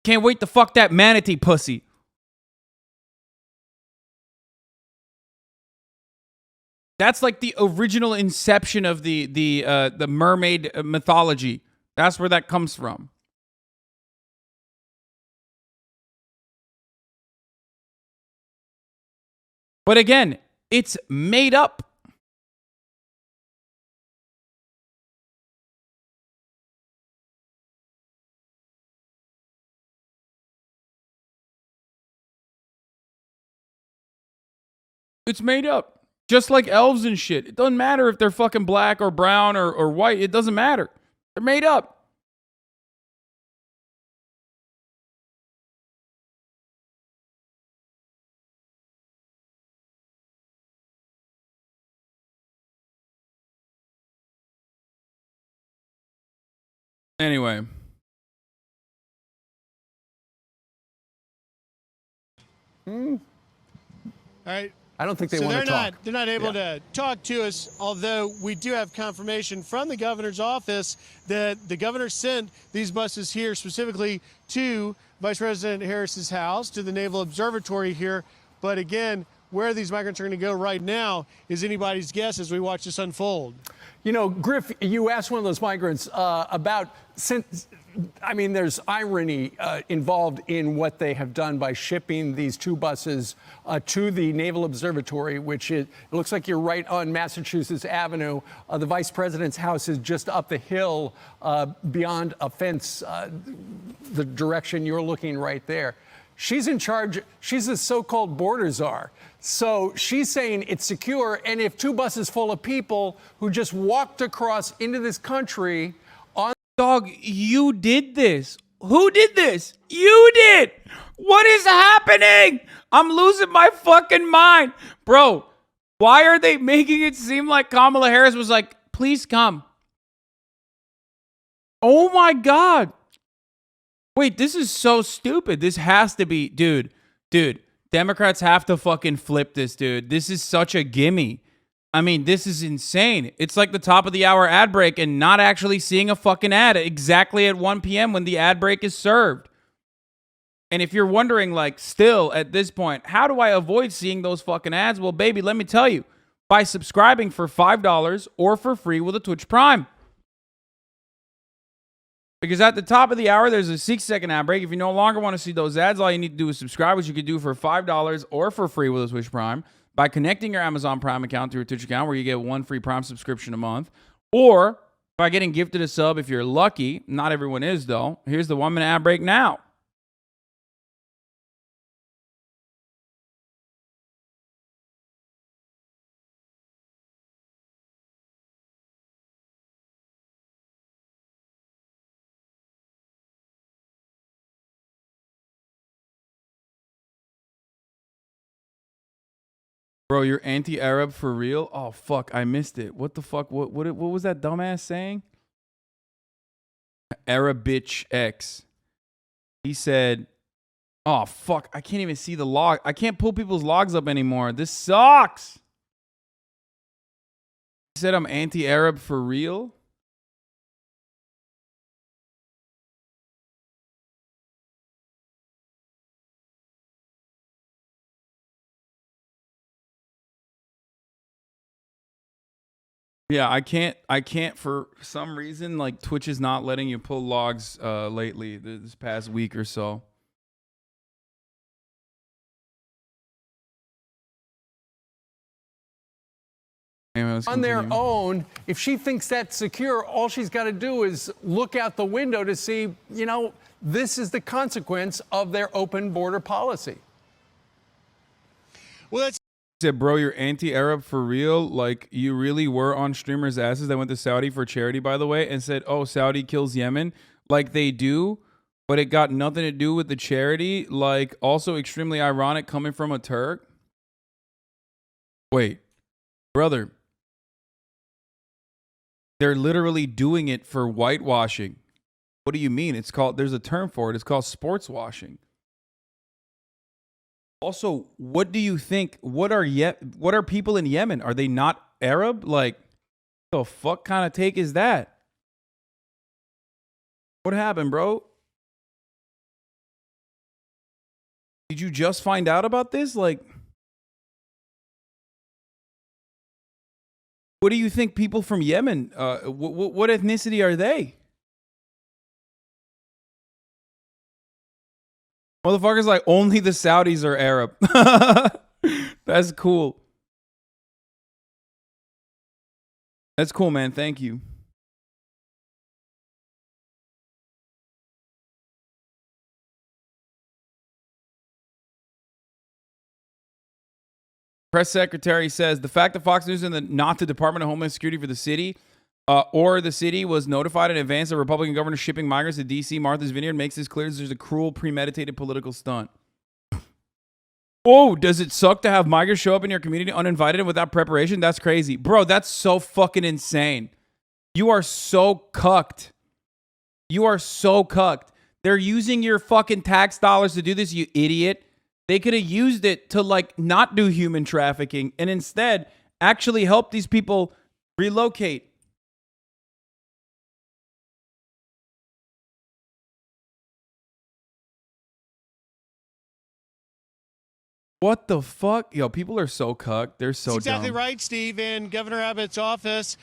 Can't wait to fuck that manatee pussy. That's like the original inception of the mermaid mythology. That's where that comes from. But again, it's made up. It's made up. Just like elves and shit. It doesn't matter if they're fucking black or brown or white. It doesn't matter. They're made up. Anyway. All right. I don't think they want to talk. They're not able to talk to us, although we do have confirmation from the governor's office that the governor sent these buses here specifically to Vice President Harris's house, to the Naval Observatory here. But again, where these migrants are going to go right now is anybody's guess as we watch this unfold. You know, Griff, you asked one of those migrants about, I mean, there's irony involved in what they have done by shipping these two buses to the Naval Observatory, which it looks like you're right on Massachusetts Avenue. The vice president's house is just up the hill beyond a fence, the direction you're looking right there. She's in charge. She's the so-called border czar. So she's saying it's secure. And if two buses full of people who just walked across into this country on... Dog, you did this. Who did this? You did. What is happening? I'm losing my fucking mind. Bro, why are they making it seem like Kamala Harris was like, please come? Oh my God. Wait, this is so stupid. This has to be, dude, Democrats have to fucking flip this, dude. This is such a gimme. I mean, this is insane. It's like the top of the hour ad break and not actually seeing a fucking ad exactly at 1 p.m. when the ad break is served. And if you're wondering, like, still at this point, how do I avoid seeing those fucking ads? Well, baby, let me tell you. By subscribing for $5 or for free with a Twitch Prime. Because at the top of the hour, there's a 6-second ad break. If you no longer want to see those ads, all you need to do is subscribe, which you can do for $5 or for free with a Twitch Prime by connecting your Amazon Prime account to your Twitch account, where you get one free Prime subscription a month, or by getting gifted a sub if you're lucky. Not everyone is, though. Here's the 1-minute ad break now. Bro, you're anti-Arab for real? Oh, fuck. I missed it. What the fuck? What was that dumbass saying? Arab bitch X. He said, oh, fuck. I can't even see the log. I can't pull people's logs up anymore. This sucks. He said I'm anti-Arab for real? Yeah, I can't for some reason, like Twitch is not letting you pull logs lately, this past week or so. on their own. If she thinks that's secure, all she's got to do is look out the window to see, you know, this is the consequence of their open border policy. Well, that's said, bro, you're anti-Arab for real? Like, you really were on streamers' asses that went to Saudi for charity, by the way, and said, oh, Saudi kills Yemen. Like, they do, but it got nothing to do with the charity. Like, also extremely ironic coming from a Turk. Wait, brother. They're literally doing it for whitewashing. What do you mean? It's called, there's a term for it. It's called sports washing. Also, what do you think? What are people in Yemen? Are they not Arab? Like, the fuck kind of take is that? What happened, bro? Did you just find out about this? Like, what do you think people from Yemen, what ethnicity are they? Motherfuckers like, only the Saudis are Arab. That's cool. That's cool, man. Thank you. Press secretary says the fact that Fox News and not the Department of Homeland Security for the city or the city was notified in advance of Republican governor shipping migrants to D.C. Martha's Vineyard makes this clear there's a cruel, premeditated political stunt. Oh, does it suck to have migrants show up in your community uninvited and without preparation? That's crazy. Bro, that's so fucking insane. You are so cucked. You are so cucked. They're using your fucking tax dollars to do this, you idiot. They could have used it to, like, not do human trafficking and instead actually help these people relocate. What the fuck? Yo, people are so cucked. They're so That's exactly dumb. right, Steve. And Governor Abbott's office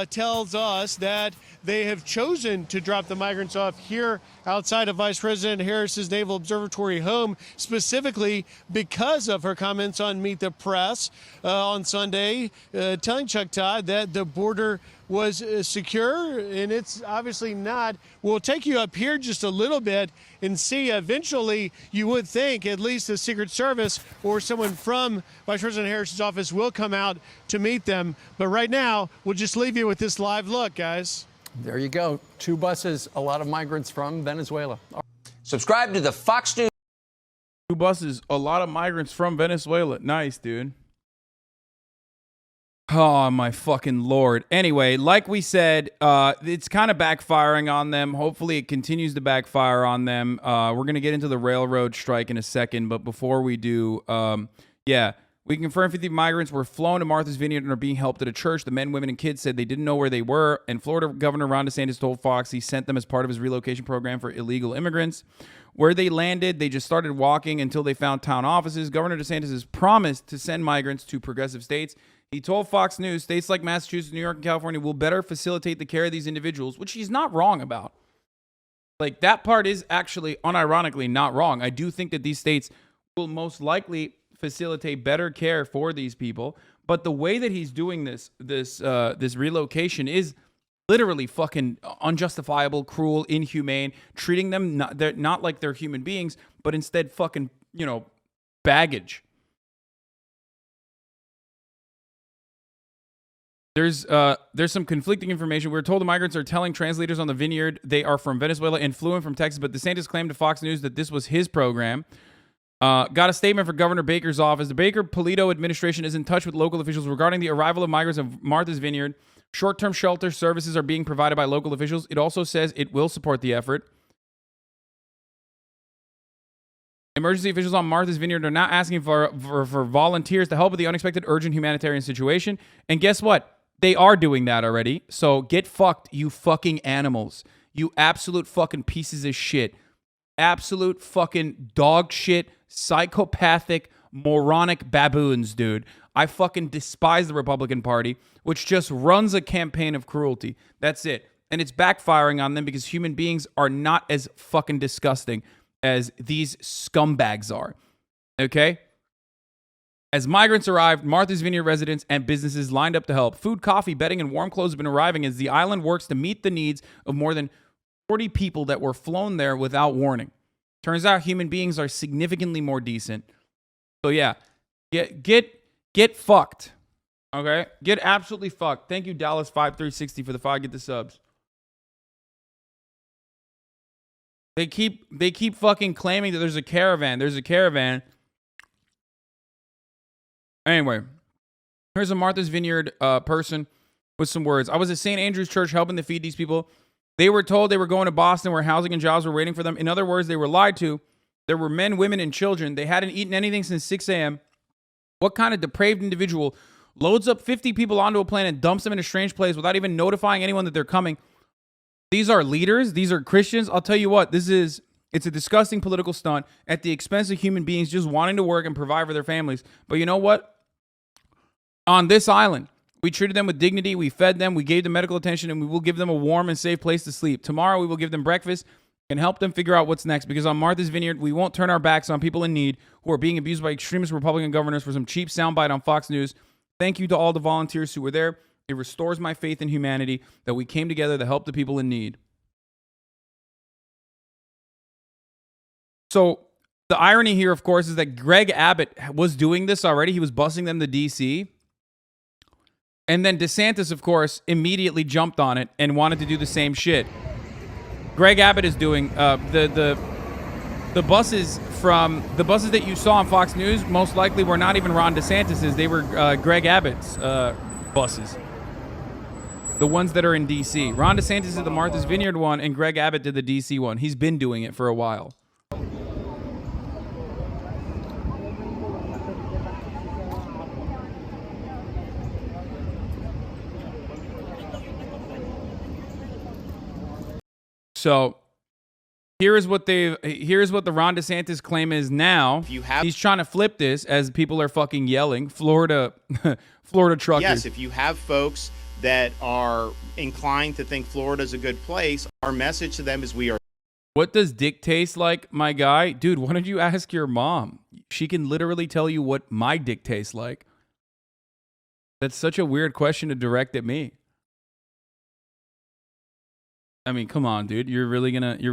tells us that they have chosen to drop the migrants off here outside of Vice President Harris's Naval Observatory home, specifically because of her comments on Meet the Press on Sunday, telling Chuck Todd that the border was secure, and it's obviously not. We'll take you up here just a little bit and see. Eventually, you would think at least the Secret Service or someone from Vice President Harris's office will come out to meet them. But right now, we'll just leave you with this live look, guys. There you go. 2 buses, a lot of migrants from Venezuela. Subscribe to the Fox News. 2 buses, a lot of migrants from Venezuela. Nice, dude. Oh, my fucking Lord. Anyway, like we said, it's kind of backfiring on them. Hopefully it continues to backfire on them. We're going to get into the railroad strike in a second, but before we do, we confirm 50 migrants were flown to Martha's Vineyard and are being helped at a church. The men, women, and kids said they didn't know where they were, and Florida Governor Ron DeSantis told Fox he sent them as part of his relocation program for illegal immigrants. Where they landed, they just started walking until they found town offices. Governor DeSantis has promised to send migrants to progressive states. He told Fox News states like Massachusetts, New York, and California will better facilitate the care of these individuals, which he's not wrong about. Like, that part is actually unironically not wrong. I do think that these states will most likely facilitate better care for these people, but the way that he's doing this relocation is literally fucking unjustifiable, cruel, inhumane, treating them not like they're human beings, but instead fucking, baggage. There's some conflicting information. We're told the migrants are telling translators on the vineyard they are from Venezuela and flew in from Texas, but DeSantis claimed to Fox News that this was his program. Got a statement from Governor Baker's office. The Baker-Polito administration is in touch with local officials regarding the arrival of migrants of Martha's Vineyard. Short-term shelter services are being provided by local officials. It also says it will support the effort. Emergency officials on Martha's Vineyard are now asking for volunteers to help with the unexpected urgent humanitarian situation. And guess what? They are doing that already. So get fucked, you fucking animals. You absolute fucking pieces of shit. Absolute fucking dog shit, psychopathic, moronic baboons, dude. I fucking despise the Republican Party, which just runs a campaign of cruelty. That's it. And it's backfiring on them because human beings are not as fucking disgusting as these scumbags are. Okay? As migrants arrived, Martha's Vineyard residents and businesses lined up to help. Food, coffee, bedding, and warm clothes have been arriving as the island works to meet the needs of more than 40 people that were flown there without warning. Turns out human beings are significantly more decent. So yeah, get fucked. Okay? Get absolutely fucked. Thank you, Dallas5360 for the 5 get the subs. They keep fucking claiming that there's a caravan. There's a caravan. Anyway, here's a Martha's Vineyard person with some words. I was at St. Andrew's Church helping to feed these people. They were told they were going to Boston where housing and jobs were waiting for them. In other words, they were lied to. There were men, women, and children. They hadn't eaten anything since 6 a.m. What kind of depraved individual loads up 50 people onto a plane and dumps them in a strange place without even notifying anyone that they're coming? These are leaders. These are Christians. I'll tell you what, it's a disgusting political stunt at the expense of human beings just wanting to work and provide for their families. But you know what? On this island, we treated them with dignity, we fed them, we gave them medical attention, and we will give them a warm and safe place to sleep. Tomorrow, we will give them breakfast and help them figure out what's next, because on Martha's Vineyard, we won't turn our backs on people in need who are being abused by extremist Republican governors for some cheap soundbite on Fox News. Thank you to all the volunteers who were there. It restores my faith in humanity that we came together to help the people in need. So the irony here, of course, is that Greg Abbott was doing this already. He was busing them to D.C., and then DeSantis, of course, immediately jumped on it and wanted to do the same shit. Greg Abbott is doing the buses that you saw on Fox News most likely were not even Ron DeSantis's. They were Greg Abbott's buses. The ones that are in D.C. Ron DeSantis did the Martha's Vineyard one, and Greg Abbott did the D.C. one. He's been doing it for a while. So here's what the Ron DeSantis claim is now. He's trying to flip this as people are fucking yelling. Florida truckers. Yes, if you have folks that are inclined to think Florida's a good place, our message to them is we are. What does dick taste like, my guy? Dude, why don't you ask your mom? She can literally tell you what my dick tastes like. That's such a weird question to direct at me. I mean, come on, dude. You're really gonna give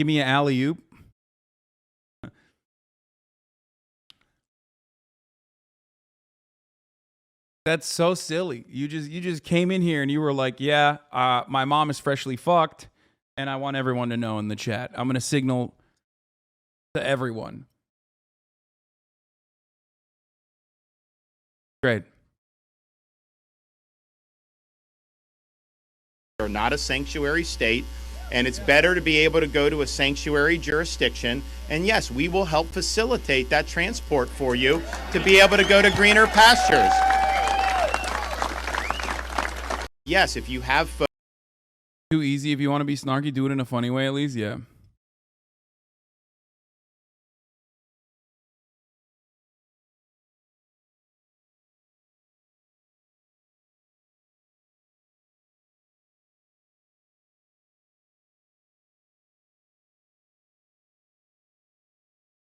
me an alley-oop? That's so silly. You just came in here and you were like, yeah, my mom is freshly fucked, and I want everyone to know in the chat. I'm gonna signal to everyone. Great. Are not a sanctuary state, and it's better to be able to go to a sanctuary jurisdiction. And yes, we will help facilitate that transport for you to be able to go to greener pastures. Yes, if you have too easy. If you want to be snarky, do it in a funny way at least. Yeah.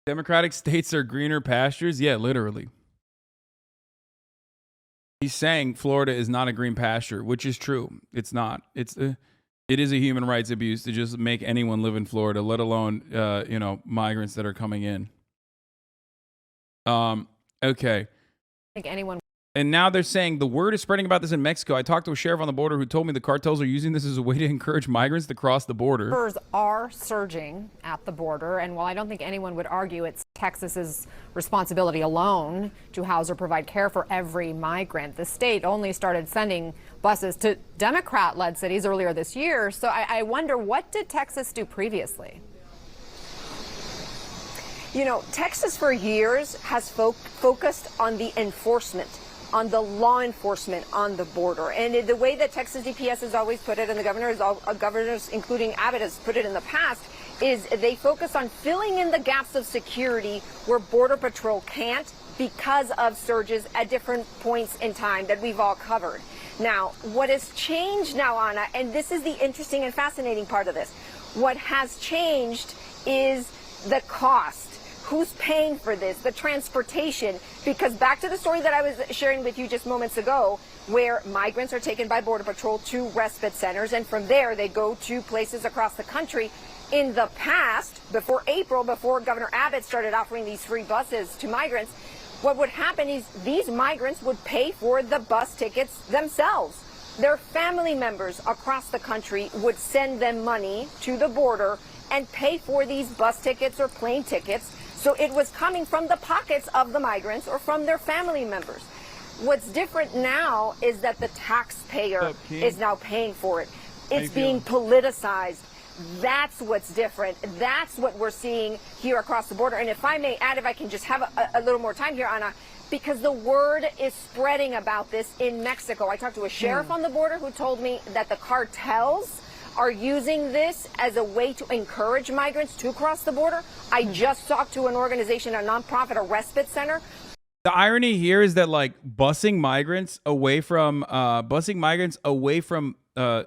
Democratic states are greener pastures? Yeah, literally. He's saying Florida is not a green pasture, which is true. It's not. It is a human rights abuse to just make anyone live in Florida, let alone migrants that are coming in. Okay. I think anyone. And now they're saying the word is spreading about this in Mexico. I talked to a sheriff on the border who told me the cartels are using this as a way to encourage migrants to cross the border. Numbers are surging at the border, and while I don't think anyone would argue it's Texas's responsibility alone to house or provide care for every migrant, the state only started sending buses to Democrat-led cities earlier this year. So I wonder, what did Texas do previously? You know, Texas for years has focused on the enforcement, on the law enforcement on the border. And the way that Texas DPS has always put it, and the governors, including Abbott, has put it in the past, is they focus on filling in the gaps of security where Border Patrol can't because of surges at different points in time that we've all covered. Now, what has changed now, Anna, and this is the interesting and fascinating part of this, what has changed is the cost. Who's paying for this? The transportation? Because back to the story that I was sharing with you just moments ago, where migrants are taken by Border Patrol to respite centers, and from there they go to places across the country. In the past, before April, before Governor Abbott started offering these free buses to migrants, what would happen is these migrants would pay for the bus tickets themselves. Their family members across the country would send them money to the border and pay for these bus tickets or plane tickets. So it was coming from the pockets of the migrants or from their family members. What's different now is that the taxpayer is now paying for it. It's being politicized. That's what's different. That's what we're seeing here across the border. And if I may add, if I can just have a little more time here, Anna, because the word is spreading about this in Mexico. I talked to a sheriff on the border who told me that the cartels are using this as a way to encourage migrants to cross the border. I just talked to an organization, a nonprofit, a respite center. The irony here is that like busing migrants away from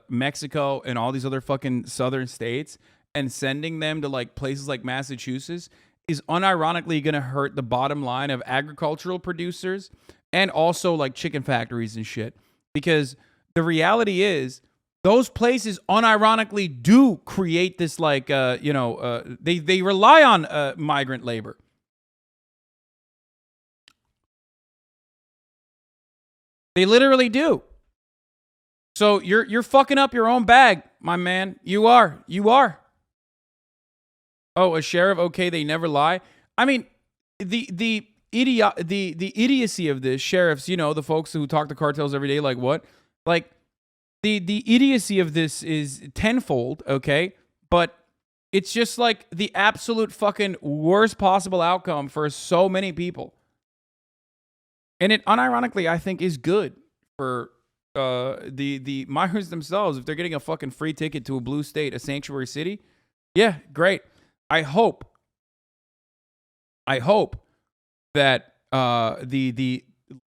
Mexico and all these other fucking southern states and sending them to like places like Massachusetts is unironically going to hurt the bottom line of agricultural producers and also like chicken factories and shit. Because the reality is those places unironically do create this like, they rely on migrant labor. They literally do. So you're fucking up your own bag, my man. You are. Oh, a sheriff? Okay, they never lie. I mean, the idiocy of this, sheriffs, the folks who talk to cartels every day, like what? Like the idiocy of this is tenfold, okay? But it's just like the absolute fucking worst possible outcome for so many people. And it unironically, I think, is good for the migrants themselves. If they're getting a fucking free ticket to a blue state, a sanctuary city, yeah, great. I hope that the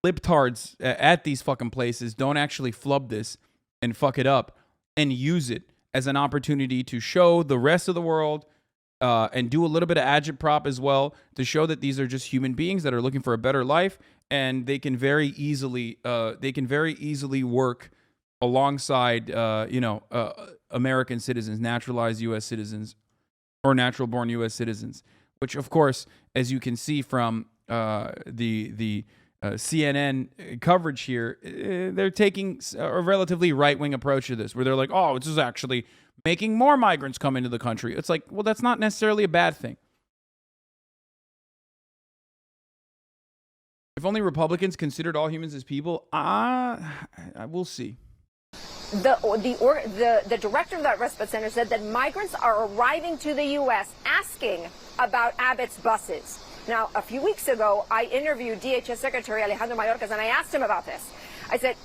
libtards at these fucking places don't actually flub this and fuck it up and use it as an opportunity to show the rest of the world and do a little bit of agitprop as well to show that these are just human beings that are looking for a better life, and they can very easily work alongside American citizens, naturalized U.S. citizens, or natural-born U.S. citizens, which, of course, as you can see from the CNN coverage here, they're taking a relatively right-wing approach to this, where they're like, oh, this is actually making more migrants come into the country. It's like, well, that's not necessarily a bad thing. If only Republicans considered all humans as people, we'll see. The director of that respite center said that migrants are arriving to the U.S. asking about Abbott's buses. Now, a few weeks ago, I interviewed DHS Secretary Alejandro Mayorkas, and I asked him about this. I said,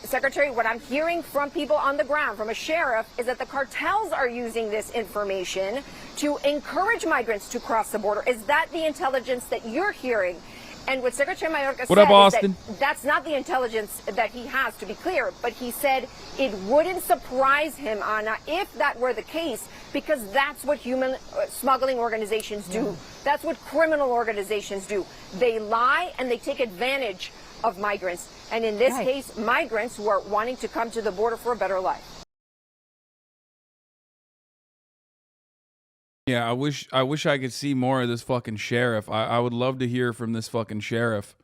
Secretary, what I'm hearing from people on the ground, from a sheriff, is that the cartels are using this information to encourage migrants to cross the border. Is that the intelligence that you're hearing? And what Secretary Mayorkas said is that that's not the intelligence that he has, to be clear, but he said it wouldn't surprise him, Anna, if that were the case, because that's what human smuggling organizations do. Yeah. That's what criminal organizations do. They lie and they take advantage of migrants. And in this case, migrants who are wanting to come to the border for a better life. Yeah, I wish I could see more of this fucking sheriff. I would love to hear from this fucking sheriff.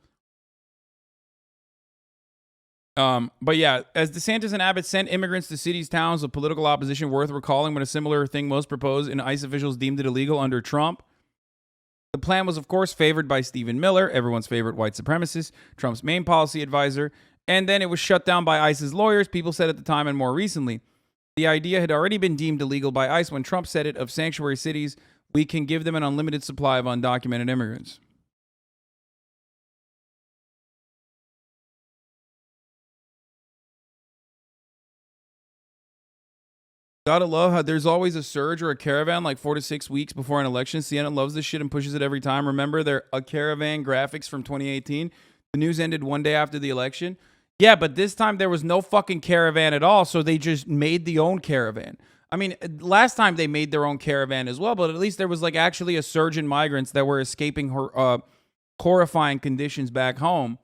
But yeah, as DeSantis and Abbott sent immigrants to cities, towns of political opposition worth recalling when a similar thing was proposed and ICE officials deemed it illegal under Trump. The plan was, of course, favored by Stephen Miller, everyone's favorite white supremacist, Trump's main policy advisor, and then it was shut down by ICE's lawyers, people said at the time and more recently. The idea had already been deemed illegal by ICE when Trump said it of sanctuary cities, we can give them an unlimited supply of undocumented immigrants. Gotta love how there's always a surge or a caravan like 4 to 6 weeks before an election. CNN loves this shit and pushes it every time. Remember their a caravan graphics from 2018? The news ended one day after the election. Yeah, but this time there was no fucking caravan at all, so they just made the own caravan. I mean, last time they made their own caravan as well, but at least there was like actually a surge in migrants that were escaping horrifying conditions back home,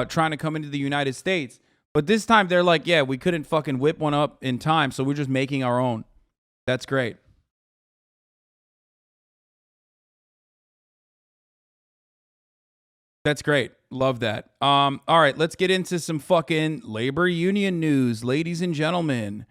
trying to come into the United States. But this time they're like, yeah, we couldn't fucking whip one up in time, so we're just making our own. That's great. That's great. Love that. All right, let's get into some fucking labor union news, ladies and gentlemen.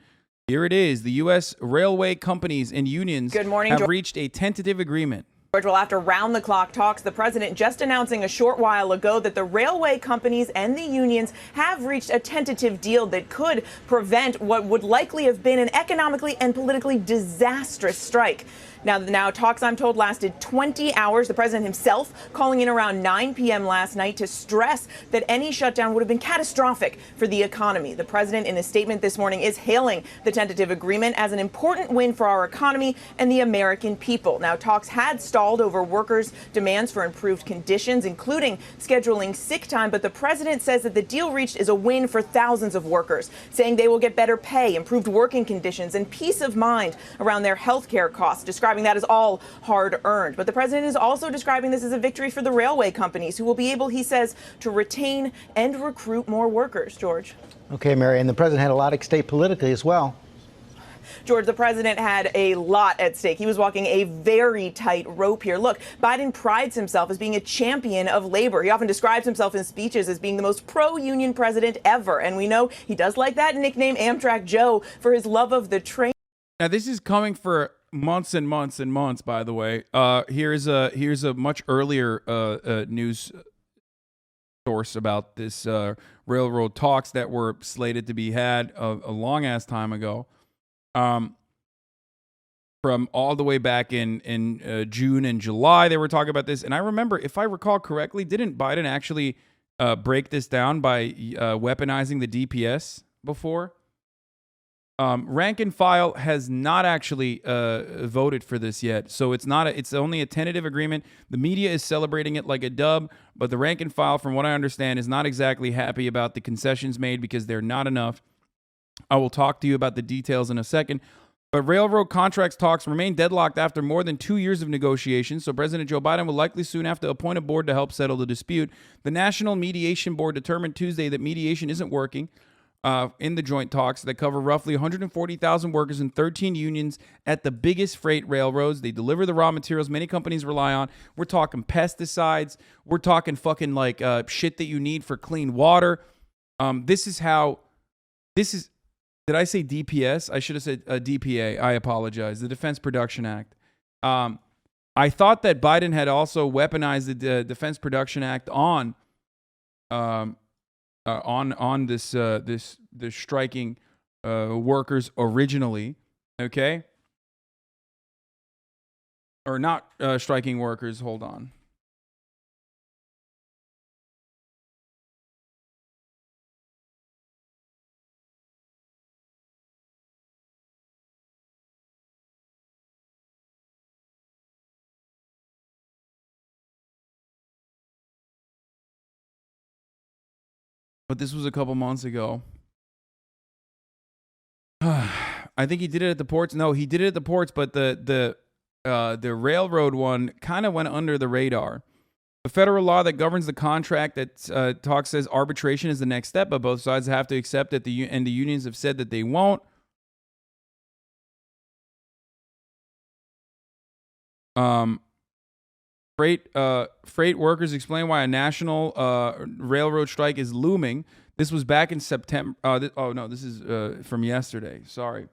Here it is. The U.S. railway companies and unions have reached a tentative agreement. George, well, after round-the-clock talks, the president just announcing a short while ago that the railway companies and the unions have reached a tentative deal that could prevent what would likely have been an economically and politically disastrous strike. Now, talks, I'm told, lasted 20 hours. The president himself calling in around 9 p.m. last night to stress that any shutdown would have been catastrophic for the economy. The president, in a statement this morning, is hailing the tentative agreement as an important win for our economy and the American people. Now, talks had stalled over workers' demands for improved conditions, including scheduling sick time, but the president says that the deal reached is a win for thousands of workers, saying they will get better pay, improved working conditions, and peace of mind around their health care costs, describing that as all hard-earned. But the president is also describing this as a victory for the railway companies, who will be able, he says, to retain and recruit more workers. George. Okay, Mary, and the president had a lot at stake politically as well. George, the president had a lot at stake. He was walking a very tight rope here. Look, Biden prides himself as being a champion of labor. He often describes himself in speeches as being the most pro-union president ever. And we know he does like that nickname, Amtrak Joe, for his love of the train. Now, this is coming for months and months and months, by the way. Here's a much earlier news source about this railroad talks that were slated to be had a long-ass time ago. From all the way back in June and July, they were talking about this. And I remember, if I recall correctly, didn't Biden actually break this down by weaponizing the DPS before? Rank and file has not actually voted for this yet, so it's only a tentative agreement. The media is celebrating it like a dub, but the rank and file, from what I understand, is not exactly happy about the concessions made because they're not enough. I will talk to you about the details in a second. But railroad contracts talks remain deadlocked after more than 2 years of negotiations, so President Joe Biden will likely soon have to appoint a board to help settle the dispute. The National Mediation Board determined Tuesday that mediation isn't working in the joint talks that cover roughly 140,000 workers and 13 unions at the biggest freight railroads. They deliver the raw materials many companies rely on. We're talking pesticides. We're talking fucking like shit that you need for clean water. This is. Did I say DPS? I should have said DPA. I apologize. The Defense Production Act. I thought that Biden had also weaponized the Defense Production Act on this striking workers originally, okay? Or not striking workers. Hold on. But this was a couple months ago. I think he did it at the ports. No, he did it at the ports, but the railroad one kind of went under the radar. The federal law that governs the contract that talks says arbitration is the next step, but both sides have to accept that the unions have said that they won't. Freight workers explain why a national railroad strike is looming. This was back in September. This is from yesterday. Sorry.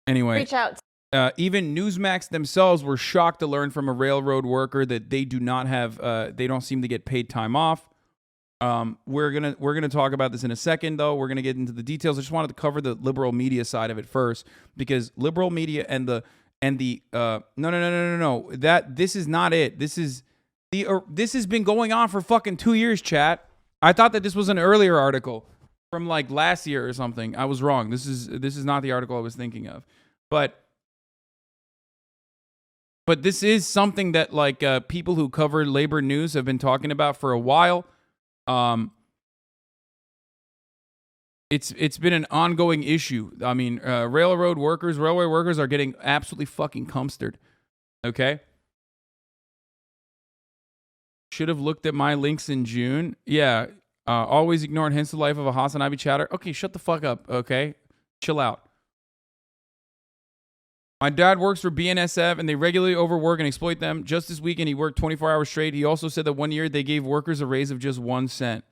Anyway, Reach out. Even Newsmax themselves were shocked to learn from a railroad worker that they do not have. They don't seem to get paid time off. We're gonna talk about this in a second, though. We're gonna get into the details. I just wanted to cover the liberal media side of it first, because liberal media and the no. This is not it. This has been going on for fucking 2 years, chat. I thought that this was an earlier article from like last year or something. I was wrong. This is not the article I was thinking of, but this is something that like people who cover labor news have been talking about for a while. It's been an ongoing issue. I mean, railway workers are getting absolutely fucking cumstered. Okay? Should have looked at my links in June. Yeah. Always ignored hints of life of a HasanAbi chatter. Okay, shut the fuck up, okay? Chill out. My dad works for BNSF, and they regularly overwork and exploit them. Just this weekend, he worked 24 hours straight. He also said that 1 year they gave workers a raise of just 1 cent.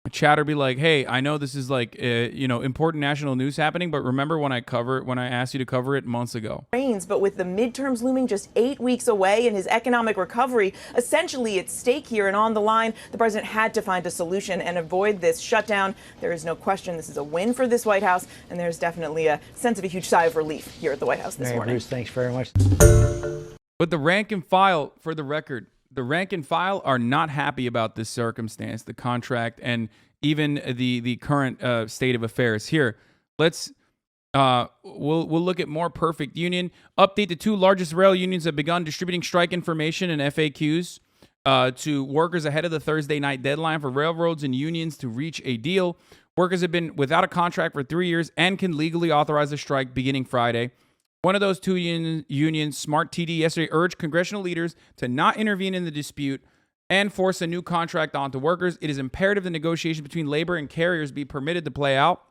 A chatter be like, hey, I know this is like, important national news happening, but remember when I asked you to cover it months ago. But with the midterms looming just 8 weeks away and his economic recovery essentially at stake here and on the line, the president had to find a solution and avoid this shutdown. There is no question this is a win for this White House, and there's definitely a sense of a huge sigh of relief here at the White House this morning. Bruce, thanks very much. But the rank and file, for the record, the rank and file are not happy about this circumstance, the contract, and even the current state of affairs. Here, let's we'll look at more perfect union. Update: the 2 largest rail unions have begun distributing strike information and FAQs to workers ahead of the Thursday night deadline for railroads and unions to reach a deal. Workers have been without a contract for 3 years and can legally authorize a strike beginning Friday. One of those 2 unions, Smart TD, yesterday urged congressional leaders to not intervene in the dispute and force a new contract onto workers. It is imperative the negotiation between labor and carriers be permitted to play out.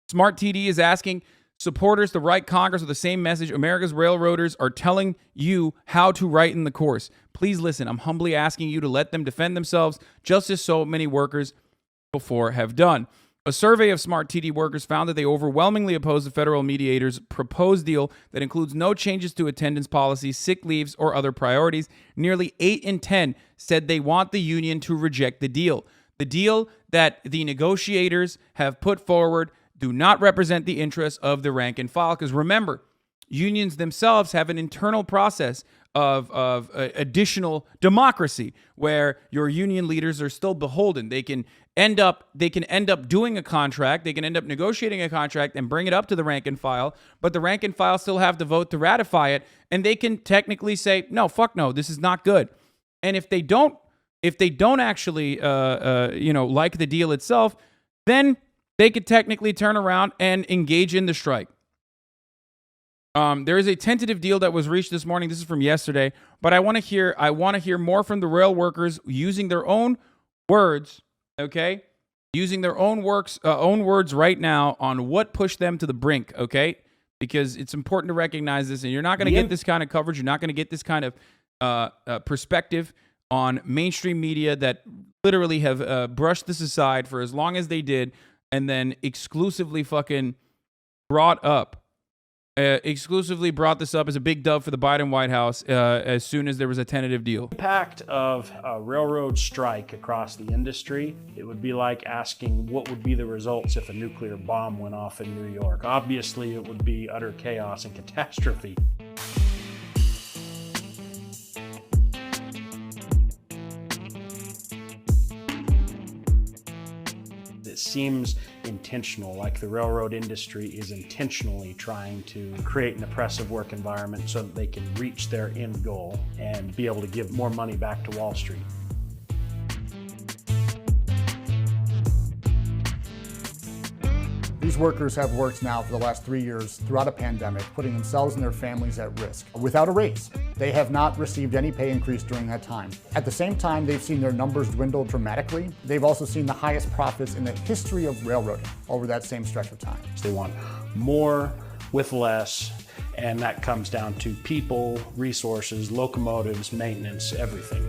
Smart TD is asking supporters to write Congress with the same message. America's railroaders are telling you how to write in the course. Please listen. I'm humbly asking you to let them defend themselves, just as so many workers before have done. A survey of Smart TD workers found that they overwhelmingly oppose the federal mediator's proposed deal that includes no changes to attendance policies, sick leaves, or other priorities. Nearly 8 in 10 said they want the union to reject the deal. The deal that the negotiators have put forward do not represent the interests of the rank and file. Because remember, unions themselves have an internal process of additional democracy where your union leaders are still beholden. They can end up doing a contract. They can end up negotiating a contract and bring it up to the rank and file, but the rank and file still have to vote to ratify it. And they can technically say, no, fuck no, this is not good. And if they don't actually, like the deal itself, then they could technically turn around and engage in the strike. There is a tentative deal that was reached this morning. This is from yesterday, but I want to hear more from the rail workers using their own words. Okay, using their own words right now on what pushed them to the brink. Okay, because it's important to recognize this, and you're not going to get this kind of coverage. You're not going to get this kind of perspective on mainstream media that literally have brushed this aside for as long as they did, and then exclusively brought this up as a big dub for the Biden White House as soon as there was a tentative deal. Impact of a railroad strike across the industry, it would be like asking what would be the results if a nuclear bomb went off in New York. Obviously, it would be utter chaos and catastrophe. It seems intentional, like the railroad industry is intentionally trying to create an oppressive work environment so that they can reach their end goal and be able to give more money back to Wall Street. These workers have worked now for the last 3 years throughout a pandemic, putting themselves and their families at risk without a raise. They have not received any pay increase during that time. At the same time, they've seen their numbers dwindle dramatically. They've also seen the highest profits in the history of railroading over that same stretch of time. They want more with less, and that comes down to people, resources, locomotives, maintenance, everything.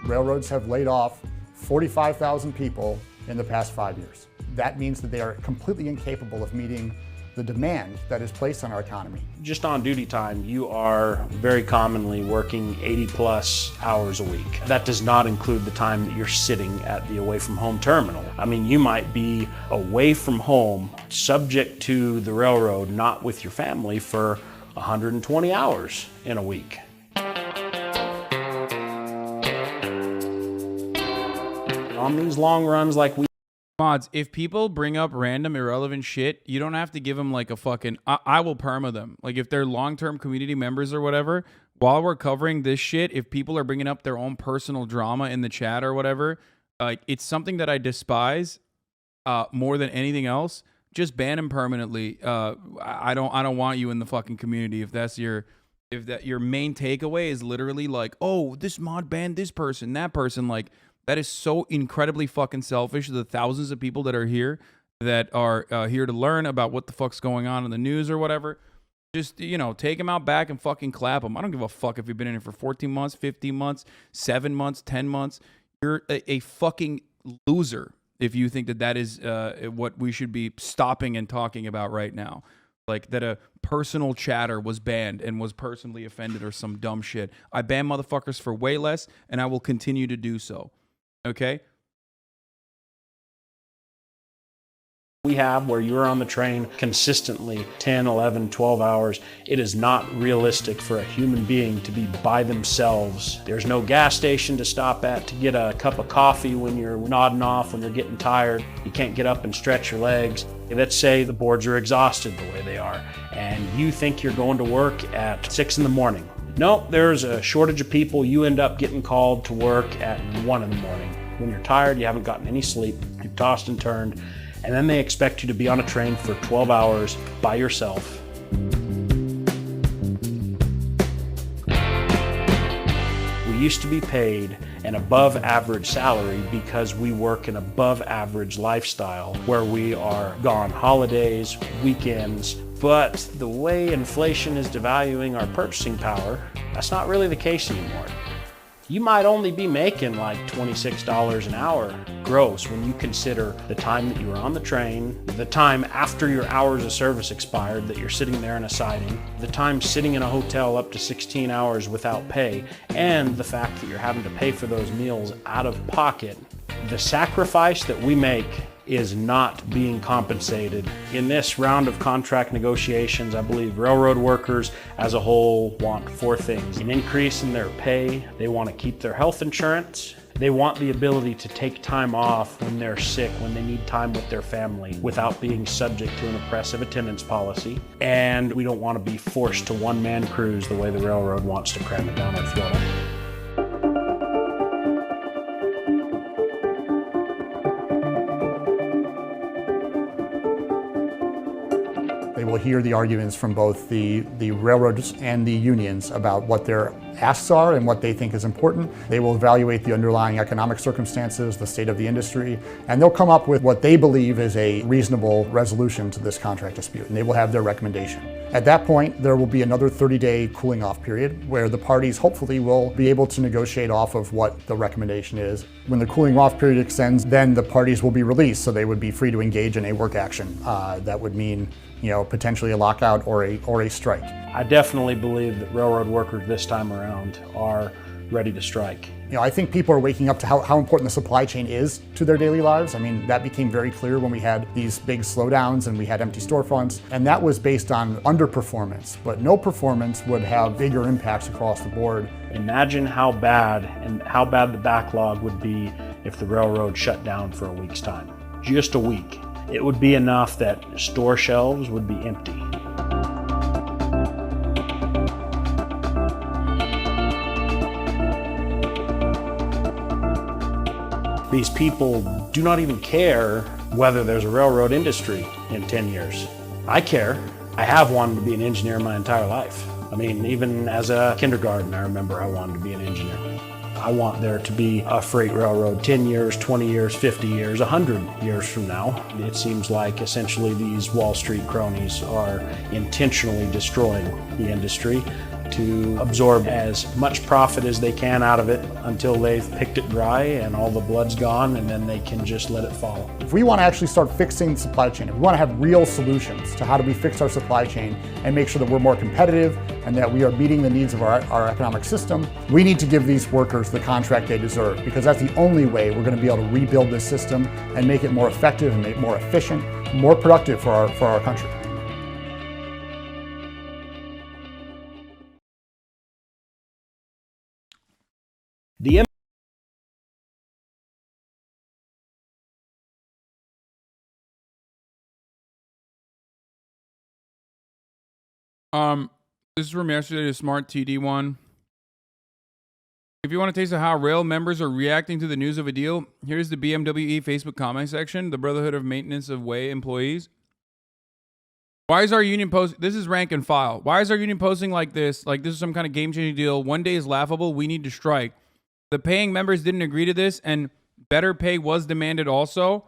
Railroads have laid off 45,000 people in the past 5 years. That means that they are completely incapable of meeting the demand that is placed on our economy. Just on duty time, you are very commonly working 80+ hours a week. That does not include the time that you're sitting at the away from home terminal. I mean, you might be away from home, subject to the railroad, not with your family, for 120 hours in a week. On these long runs like we Mods, if people bring up random irrelevant shit, you don't have to give them like a fucking, I will perma them. Like if they're long-term community members or whatever, while we're covering this shit, if people are bringing up their own personal drama in the chat or whatever, like it's something that I despise more than anything else. Just ban them permanently. I don't want you in the fucking community if that's your main takeaway is literally like, oh, this mod banned this person, that person, like that is so incredibly fucking selfish. The thousands of people that are here that are here to learn about what the fuck's going on in the news or whatever. Just, you know, take them out back and fucking clap them. I don't give a fuck if you've been in here for 14 months, 15 months, 7 months, 10 months. You're a fucking loser if you think that that is what we should be stopping and talking about right now. Like that a personal chatter was banned and was personally offended or some dumb shit. I ban motherfuckers for way less, and I will continue to do so. Okay? We have where you're on the train consistently 10, 11, 12 hours. It is not realistic for a human being to be by themselves. There's no gas station to stop at to get a cup of coffee when you're nodding off, when you're getting tired. You can't get up and stretch your legs. Let's say the boards are exhausted the way they are, and you think you're going to work at 6 in the morning. No, there's a shortage of people. You end up getting called to work at 1 in the morning. When you're tired, you haven't gotten any sleep, you've tossed and turned, and then they expect you to be on a train for 12 hours by yourself. We used to be paid an above average salary because we work an above average lifestyle where we are gone holidays, weekends, but the way inflation is devaluing our purchasing power, that's not really the case anymore. You might only be making like $26 an hour gross when you consider the time that you were on the train, the time after your hours of service expired that you're sitting there in a siding, the time sitting in a hotel up to 16 hours without pay, and the fact that you're having to pay for those meals out of pocket. The sacrifice that we make is not being compensated. In this round of contract negotiations, I believe railroad workers as a whole want 4 things. An increase in their pay, they want to keep their health insurance, they want the ability to take time off when they're sick, when they need time with their family without being subject to an oppressive attendance policy, and we don't want to be forced to one-man crews the way the railroad wants to cram it down our throat. They will hear the arguments from both the railroads and the unions about what their asks are and what they think is important. They will evaluate the underlying economic circumstances, the state of the industry, and they'll come up with what they believe is a reasonable resolution to this contract dispute, and they will have their recommendation. At that point, there will be another 30-day cooling off period where the parties hopefully will be able to negotiate off of what the recommendation is. When the cooling off period extends, then the parties will be released, so they would be free to engage in a work action. That would mean, you know, potentially a lockout or a strike. I definitely believe that railroad workers this time around are ready to strike. You know, I think people are waking up to how important the supply chain is to their daily lives. I mean, that became very clear when we had these big slowdowns and we had empty storefronts, and that was based on underperformance, but no performance would have bigger impacts across the board. Imagine how bad the backlog would be if the railroad shut down for a week's time. Just a week. It would be enough that store shelves would be empty. These people do not even care whether there's a railroad industry in 10 years. I care. I have wanted to be an engineer my entire life. I mean, even as a kindergarten, I remember I wanted to be an engineer. I want there to be a freight railroad 10 years, 20 years, 50 years, 100 years from now. It seems like essentially these Wall Street cronies are intentionally destroying the industry to absorb as much profit as they can out of it until they've picked it dry and all the blood's gone, and then they can just let it fall. If we want to actually start fixing the supply chain, if we want to have real solutions to how do we fix our supply chain and make sure that we're more competitive and that we are meeting the needs of our economic system, we need to give these workers the contract they deserve, because that's the only way we're going to be able to rebuild this system and make it more effective and make it more efficient, more productive for our country. The This is from yesterday, the Smart TD one. If you want to taste of how rail members are reacting to the news of a deal, here's the BMWE Facebook comment section, the Brotherhood of Maintenance of Way employees. Why is our union post? This is rank and file. Why is our union posting like this? Like this is some kind of game-changing deal. One day is laughable. We need to strike. The paying members didn't agree to this, and better pay was demanded also.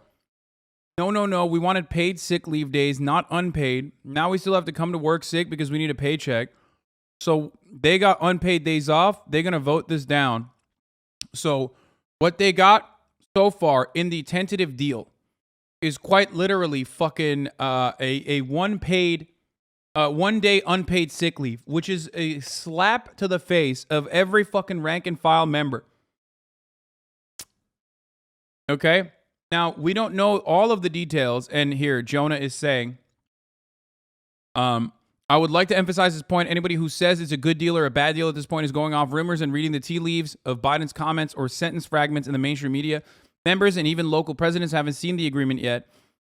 No. We wanted paid sick leave days, not unpaid. Now we still have to come to work sick because we need a paycheck. So they got unpaid days off. They're going to vote this down. So what they got so far in the tentative deal is quite literally fucking a one day unpaid sick leave, which is a slap to the face of every fucking rank and file member. Okay? Now, we don't know all of the details, and here, Jonah is saying, I would like to emphasize this point. Anybody who says it's a good deal or a bad deal at this point is going off rumors and reading the tea leaves of Biden's comments or sentence fragments in the mainstream media. Members and even local presidents haven't seen the agreement yet.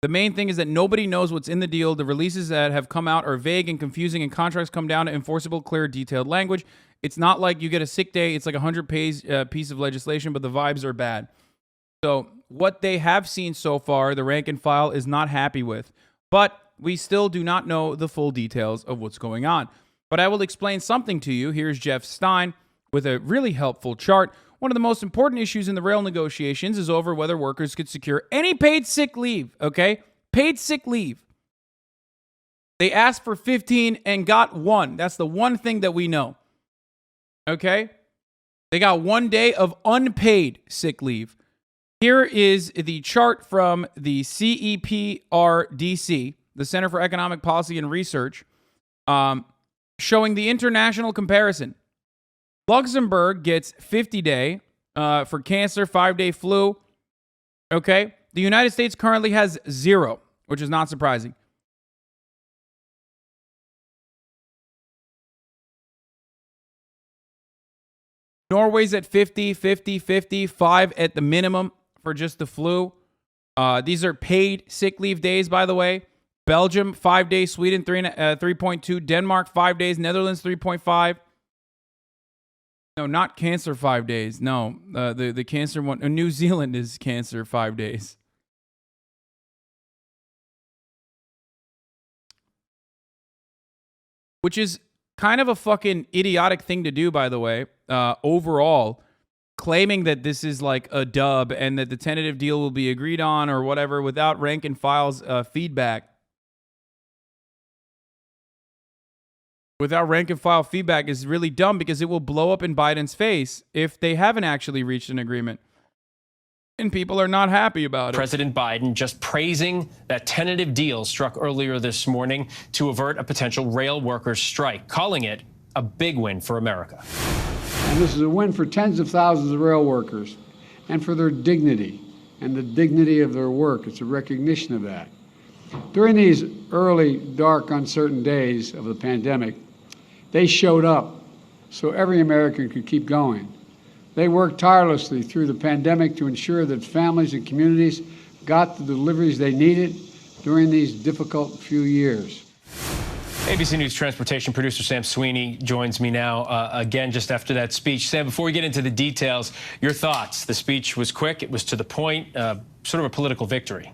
The main thing is that nobody knows what's in the deal. The releases that have come out are vague and confusing, and contracts come down to enforceable, clear, detailed language. It's not like you get a sick day. It's like a 100-page piece of legislation, but the vibes are bad. So what they have seen so far, the rank and file is not happy with. But we still do not know the full details of what's going on. But I will explain something to you. Here's Jeff Stein with a really helpful chart. One of the most important issues in the rail negotiations is over whether workers could secure any paid sick leave, okay? Paid sick leave. They asked for 15 and got 1. That's the one thing that we know, okay? They got 1 day of unpaid sick leave. Here is the chart from the CEPRDC, the Center for Economic Policy and Research, showing the international comparison. Luxembourg gets 50-day for cancer, 5-day flu. Okay? The United States currently has 0, which is not surprising. Norway's at 50, 50, 50, 5 at the minimum for just the flu. These are paid sick leave days, by the way. Belgium, 5 days. Sweden, 3.2. Denmark, 5 days. Netherlands, 3.5. No, not cancer 5 days. No, the cancer one. New Zealand is cancer 5 days. Which is kind of a fucking idiotic thing to do, by the way, overall. Claiming that this is like a dub and that the tentative deal will be agreed on or whatever without rank and file's feedback. Without rank and file feedback is really dumb because it will blow up in Biden's face if they haven't actually reached an agreement. And people are not happy about it. President Biden just praising that tentative deal struck earlier this morning to avert a potential rail workers' strike, calling it a big win for America. And this is a win for tens of thousands of rail workers and for their dignity and the dignity of their work. It's a recognition of that. During these early, dark, uncertain days of the pandemic, they showed up so every American could keep going. They worked tirelessly through the pandemic to ensure that families and communities got the deliveries they needed during these difficult few years. ABC News transportation producer Sam Sweeney joins me now again just after that speech. Sam, before we get into the details, your thoughts. The speech was quick. It was to the point, sort of a political victory.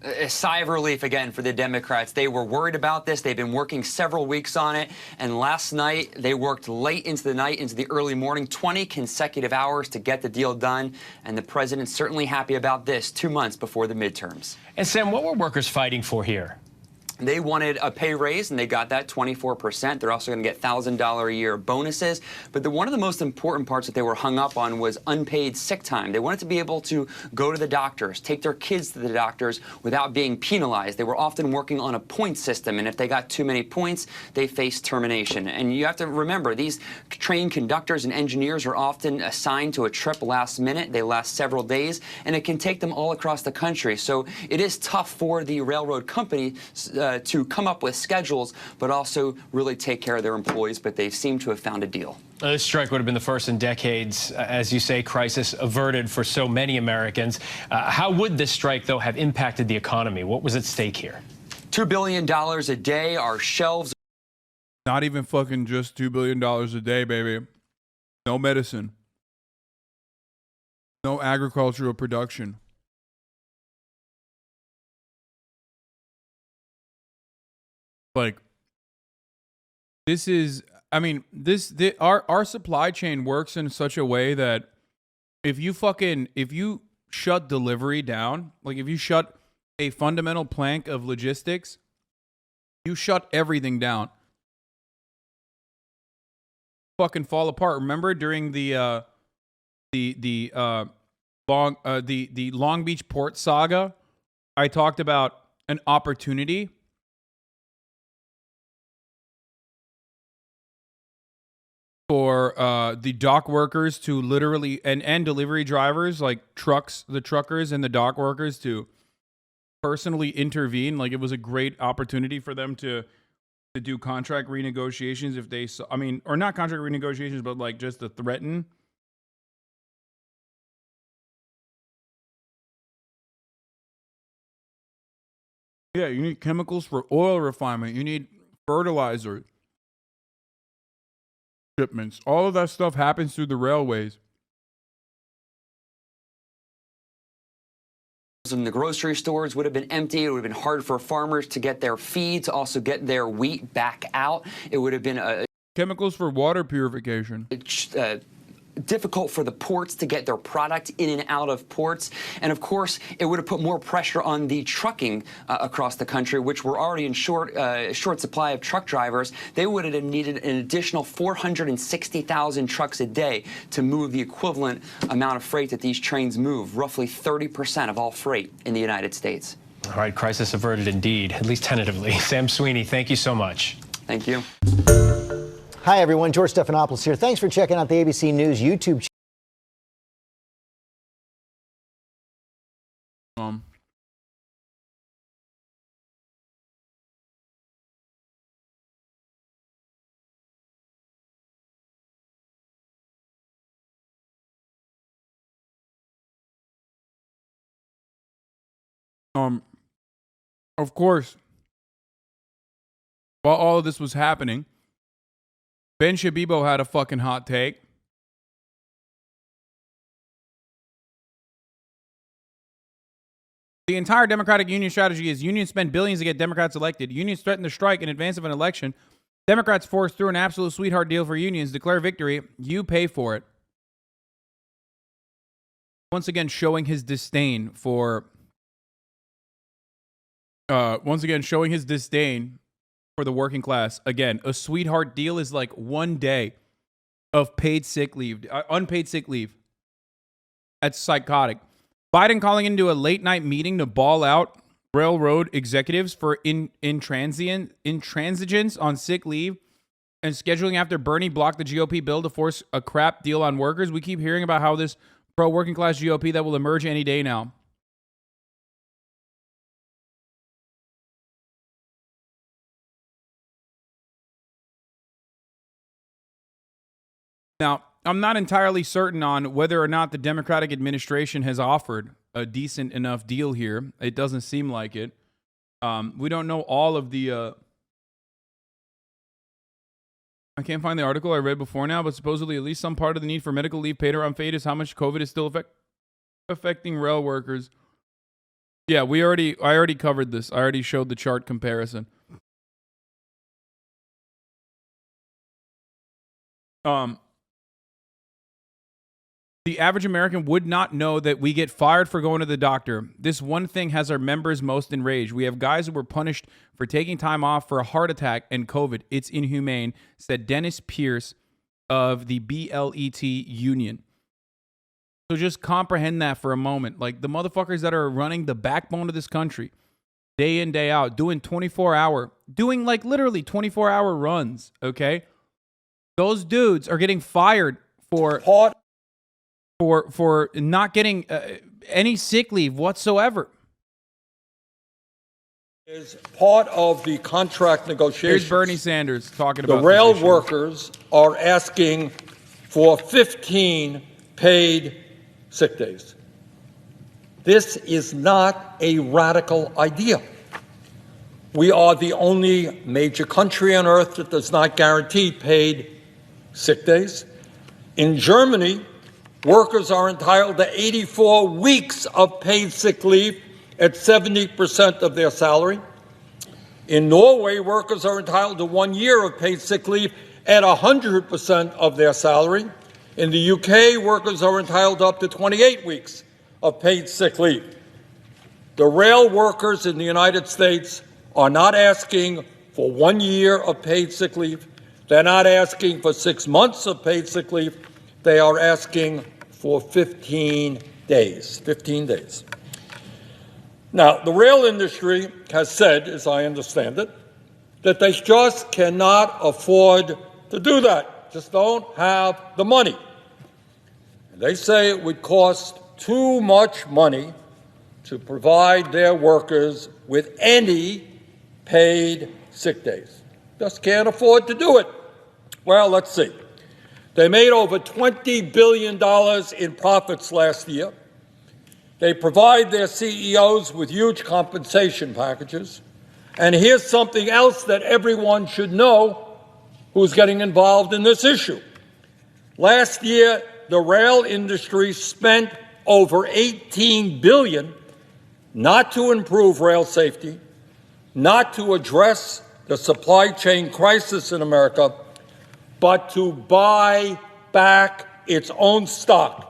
A sigh of relief again for the Democrats. They were worried about this. They've been working several weeks on it. And last night, they worked late into the night, into the early morning, 20 consecutive hours to get the deal done. And the president's certainly happy about this 2 months before the midterms. And Sam, what were workers fighting for here? They wanted a pay raise, and they got that, 24%. They're also going to get $1,000 a year bonuses. But one of the most important parts that they were hung up on was unpaid sick time. They wanted to be able to go to the doctors, take their kids to the doctors without being penalized. They were often working on a point system, and if they got too many points, they faced termination. And you have to remember, these trained conductors and engineers are often assigned to a trip last minute. They last several days, and it can take them all across the country. So it is tough for the railroad company to come up with schedules, but also really take care of their employees. But they seem to have found a deal. This strike would have been the first in decades, as you say, crisis averted for so many Americans. How would this strike, though, have impacted the economy? What was at stake here? $2 billion a day. Our shelves Not even fucking just $2 billion a day, baby. No medicine. No agricultural production. Like, this is, I mean, our supply chain works in such a way that if you shut delivery down, like if you shut a fundamental plank of logistics, you shut everything down. Fucking fall apart. Remember during the Long Beach port saga, I talked about an opportunity for the dock workers to literally and delivery drivers, like the truckers and the dock workers, to personally intervene. Like, it was a great opportunity for them to do contract renegotiations if they saw, I mean, or not contract renegotiations, but like just to threaten. Yeah, you need chemicals for oil refinement. You need fertilizer shipments. All of that stuff happens through the railways. In the grocery stores would have been empty. It would have been hard for farmers to get their feed, to also get their wheat back out. It would have been chemicals for water purification. Difficult for the ports to get their product in and out of ports. And of course, it would have put more pressure on the trucking across the country, which were already in short supply of truck drivers. They would have needed an additional 460,000 trucks a day to move the equivalent amount of freight that these trains move, roughly 30% of all freight in the United States. All right, crisis averted indeed, at least tentatively. Sam Sweeney, thank you so much. Thank you. Hi, everyone. George Stephanopoulos here. Thanks for checking out the ABC News YouTube channel. Of course, while all of this was happening, Ben Shabibo had a fucking hot take. The entire Democratic union strategy is unions spend billions to get Democrats elected. Unions threaten to strike in advance of an election. Democrats force through an absolute sweetheart deal for unions. Declare victory. You pay for it. Once again, showing his disdain for... for the working class. Again, a sweetheart deal is like 1 day of paid sick leave, unpaid sick leave. That's psychotic. Biden calling into a late night meeting to ball out railroad executives for intransigence on sick leave and scheduling after Bernie blocked the GOP bill to force a crap deal on workers. We keep hearing about how this pro-working class GOP that will emerge any day now. Now, I'm not entirely certain on whether or not the Democratic administration has offered a decent enough deal here. It doesn't seem like it. We don't know all of the... I can't find the article I read before now, but supposedly at least some part of the need for medical leave paid or unpaid is how much COVID is still affecting rail workers. Yeah, I already covered this. I already showed the chart comparison. The average American would not know that we get fired for going to the doctor. This one thing has our members most enraged. We have guys who were punished for taking time off for a heart attack and COVID. It's inhumane, said Dennis Pierce of the BLET union. So just comprehend that for a moment. Like, the motherfuckers that are running the backbone of this country, day in, day out, doing like literally 24-hour runs, okay? Those dudes are getting fired for not getting any sick leave whatsoever. Is part of the contract negotiations. Here's Bernie Sanders talking about the rail workers are asking for 15 paid sick days. This is not a radical idea. We are the only major country on earth that does not guarantee paid sick days. In Germany, workers are entitled to 84 weeks of paid sick leave at 70% of their salary. In Norway, workers are entitled to 1 year of paid sick leave at 100% of their salary. In the UK, workers are entitled to up to 28 weeks of paid sick leave. The rail workers in the United States are not asking for 1 year of paid sick leave. They're not asking for 6 months of paid sick leave. They are asking for 15 days. 15 days. Now, the rail industry has said, as I understand it, that they just cannot afford to do that, just don't have the money. And they say it would cost too much money to provide their workers with any paid sick days. Just can't afford to do it. Well, let's see. They made over $20 billion in profits last year. They provide their CEOs with huge compensation packages. And here's something else that everyone should know who's getting involved in this issue. Last year, the rail industry spent over $18 billion not to improve rail safety, not to address the supply chain crisis in America, but to buy back its own stock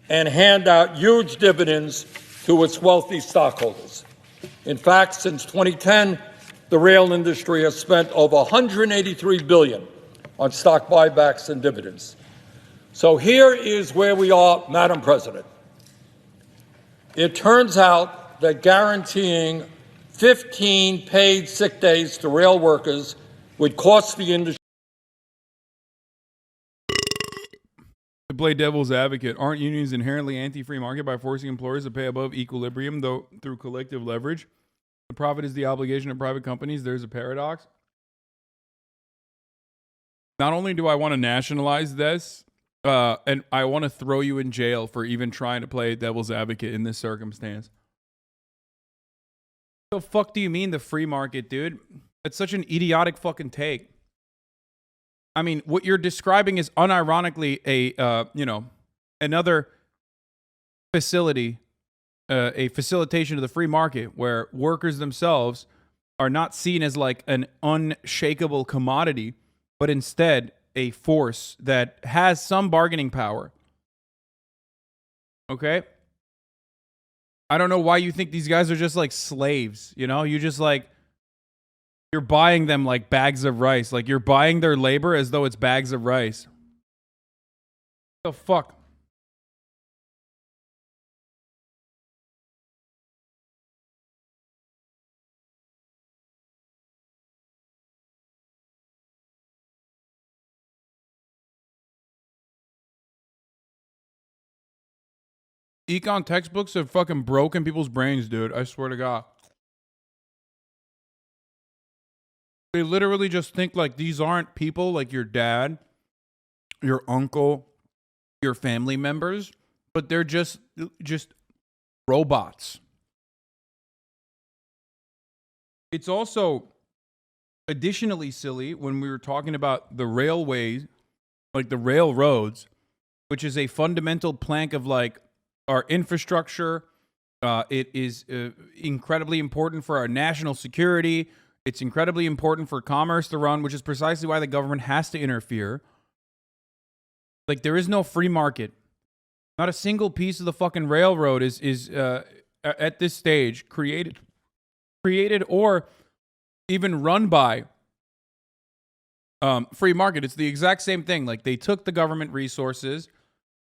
and hand out huge dividends to its wealthy stockholders. In fact, since 2010, the rail industry has spent over $183 billion on stock buybacks and dividends. So here is where we are, Madam President. It turns out that guaranteeing 15 paid sick days to rail workers would cost the industry. To play devil's advocate, aren't unions inherently anti-free market by forcing employers to pay above equilibrium, though through collective leverage? The profit is the obligation of private companies. There's a paradox. Not only do I want to nationalize this, and I want to throw you in jail for even trying to play devil's advocate in this circumstance. What the fuck do you mean the free market, dude? That's such an idiotic fucking take. I mean, what you're describing is unironically another facility, a facilitation of the free market where workers themselves are not seen as like an unshakable commodity, but instead a force that has some bargaining power. Okay? I don't know why you think these guys are just like slaves, you know? You just like... You're buying them like bags of rice. Like you're buying their labor as though it's bags of rice. What the fuck? Econ textbooks have fucking broken people's brains, dude. I swear to God. They literally just think like these aren't people like your dad, your uncle, your family members, but they're just robots. It's also additionally silly when we were talking about the railways, like the railroads, which is a fundamental plank of like our infrastructure. It is incredibly important for our national security. It's incredibly important for commerce to run, which is precisely why the government has to interfere. Like, there is no free market. Not a single piece of the fucking railroad is at this stage created or even run by free market. It's the exact same thing. Like, they took the government resources,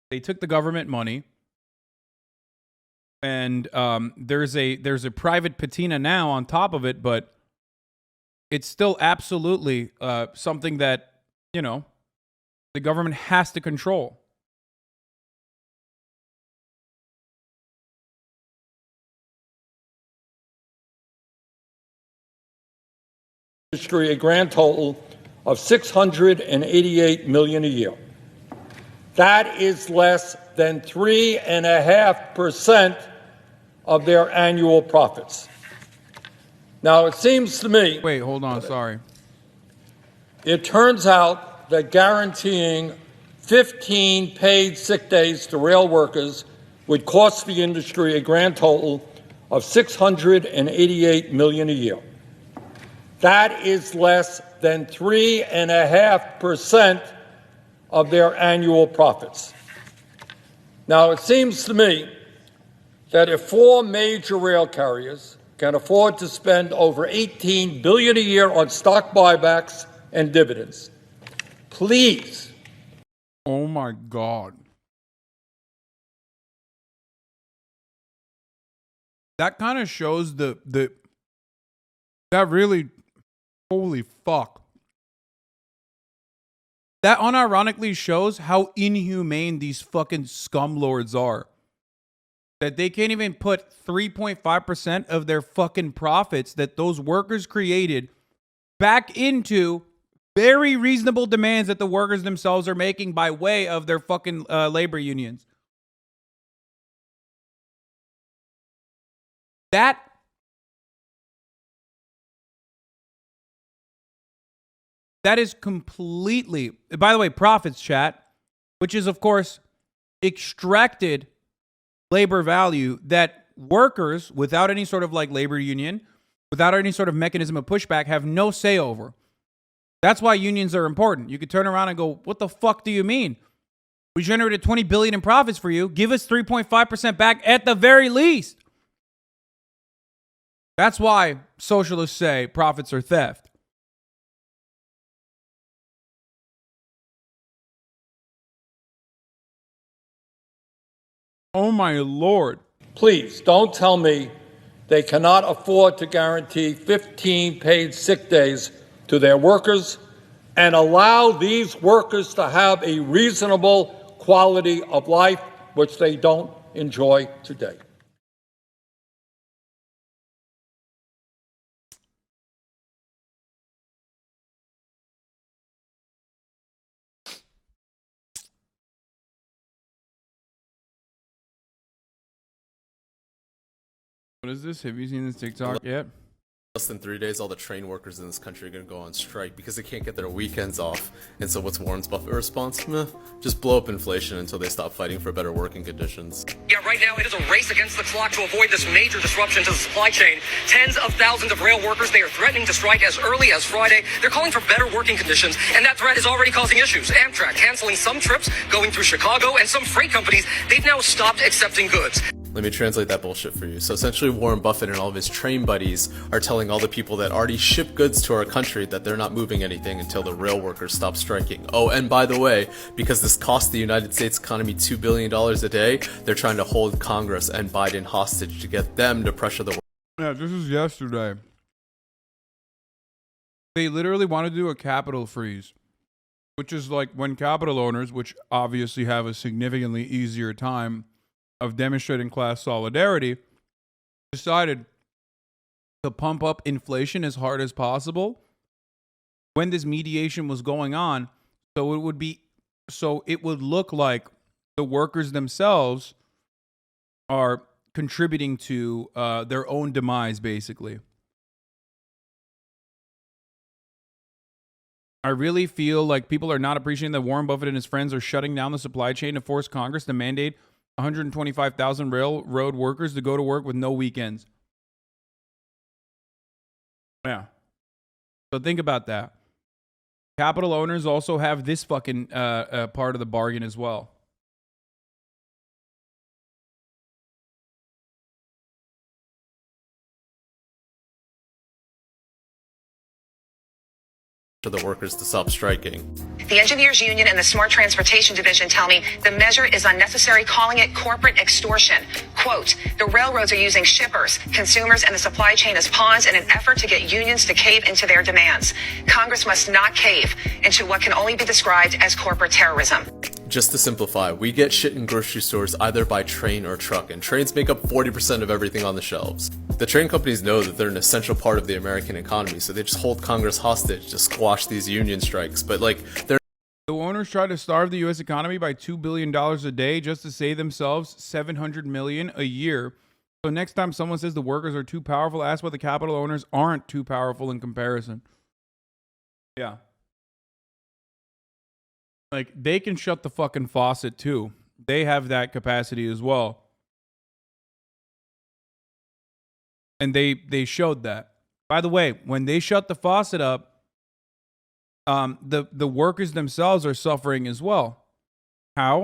they took the government money, and there's a private patina now on top of it, but it's still absolutely something that, you know, the government has to control. Industry a grand total of $688 million a year. That is less than 3.5% of their annual profits. Now, it seems to me... Wait, hold on, sorry. It turns out that guaranteeing 15 paid sick days to rail workers would cost the industry a grand total of $688 million a year. That is less than 3.5% of their annual profits. Now, it seems to me that if 4 major rail carriers can afford to spend over $18 billion a year on stock buybacks and dividends, please. Oh my God. That kind of shows that really, holy fuck. That unironically shows how inhumane these fucking scumlords are. That they can't even put 3.5% of their fucking profits that those workers created back into very reasonable demands that the workers themselves are making by way of their fucking labor unions. That is completely, by the way, profits, chat, which is, of course, extracted labor value that workers, without any sort of like labor union, without any sort of mechanism of pushback, have no say over. That's why unions are important. You could turn around and go, what the fuck do you mean? We generated $20 billion in profits for you. Give us 3.5% back at the very least. That's why socialists say profits are theft. Oh my Lord. Please don't tell me they cannot afford to guarantee 15 paid sick days to their workers and allow these workers to have a reasonable quality of life, which they don't enjoy today. What is this? Have you seen this TikTok yet? Less than 3 days, all the train workers in this country are going to go on strike because they can't get their weekends off. And so what's Warren Buffett's response? Meh, just blow up inflation until they stop fighting for better working conditions. Yeah, right now it is a race against the clock to avoid this major disruption to the supply chain. Tens of thousands of rail workers, they are threatening to strike as early as Friday. They're calling for better working conditions, and that threat is already causing issues. Amtrak canceling some trips going through Chicago, and some freight companies, they've now stopped accepting goods. Let me translate that bullshit for you. So essentially Warren Buffett and all of his train buddies are telling all the people that already ship goods to our country that they're not moving anything until the rail workers stop striking. Oh, and by the way, because this costs the United States economy $2 billion a day, they're trying to hold Congress and Biden hostage to get them to pressure the... Yeah, this is yesterday. They literally want to do a capital freeze, which is like when capital owners, which obviously have a significantly easier time of demonstrating class solidarity, decided to pump up inflation as hard as possible when this mediation was going on, so it would look like the workers themselves are contributing to their own demise, basically. I really feel like people are not appreciating that Warren Buffett and his friends are shutting down the supply chain to force Congress to mandate 125,000 railroad workers to go to work with no weekends. Yeah. So think about that. Capital owners also have this fucking part of the bargain as well. For the workers to stop striking. The Engineers Union and the Smart Transportation Division tell me the measure is unnecessary, calling it corporate extortion. Quote, the railroads are using shippers, consumers, and the supply chain as pawns in an effort to get unions to cave into their demands. Congress must not cave into what can only be described as corporate terrorism. Just to simplify, we get shit in grocery stores either by train or truck, and trains make up 40% of everything on the shelves. The train companies know that they're an essential part of the American economy, so they just hold Congress hostage to squash these union strikes. But they're... The owners try to starve the U.S. economy by $2 billion a day just to save themselves $700 million a year So next time someone says the workers are too powerful, ask why the capital owners aren't too powerful in comparison. Yeah. Like, they can shut the fucking faucet too. They have that capacity as well. And they showed that. By the way, when they shut the faucet up, the workers themselves are suffering as well. How?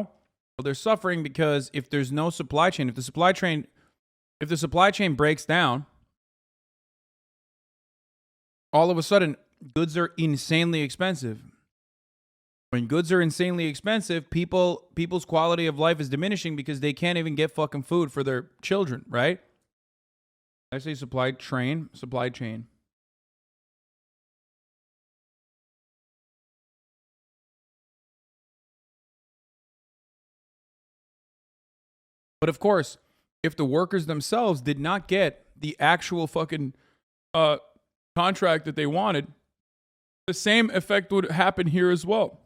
Well, they're suffering because if there's no supply chain, if the supply chain breaks down, all of a sudden goods are insanely expensive. When goods are insanely expensive, people's quality of life is diminishing because they can't even get fucking food for their children, right? I say supply chain. But of course, if the workers themselves did not get the actual fucking contract that they wanted, the same effect would happen here as well.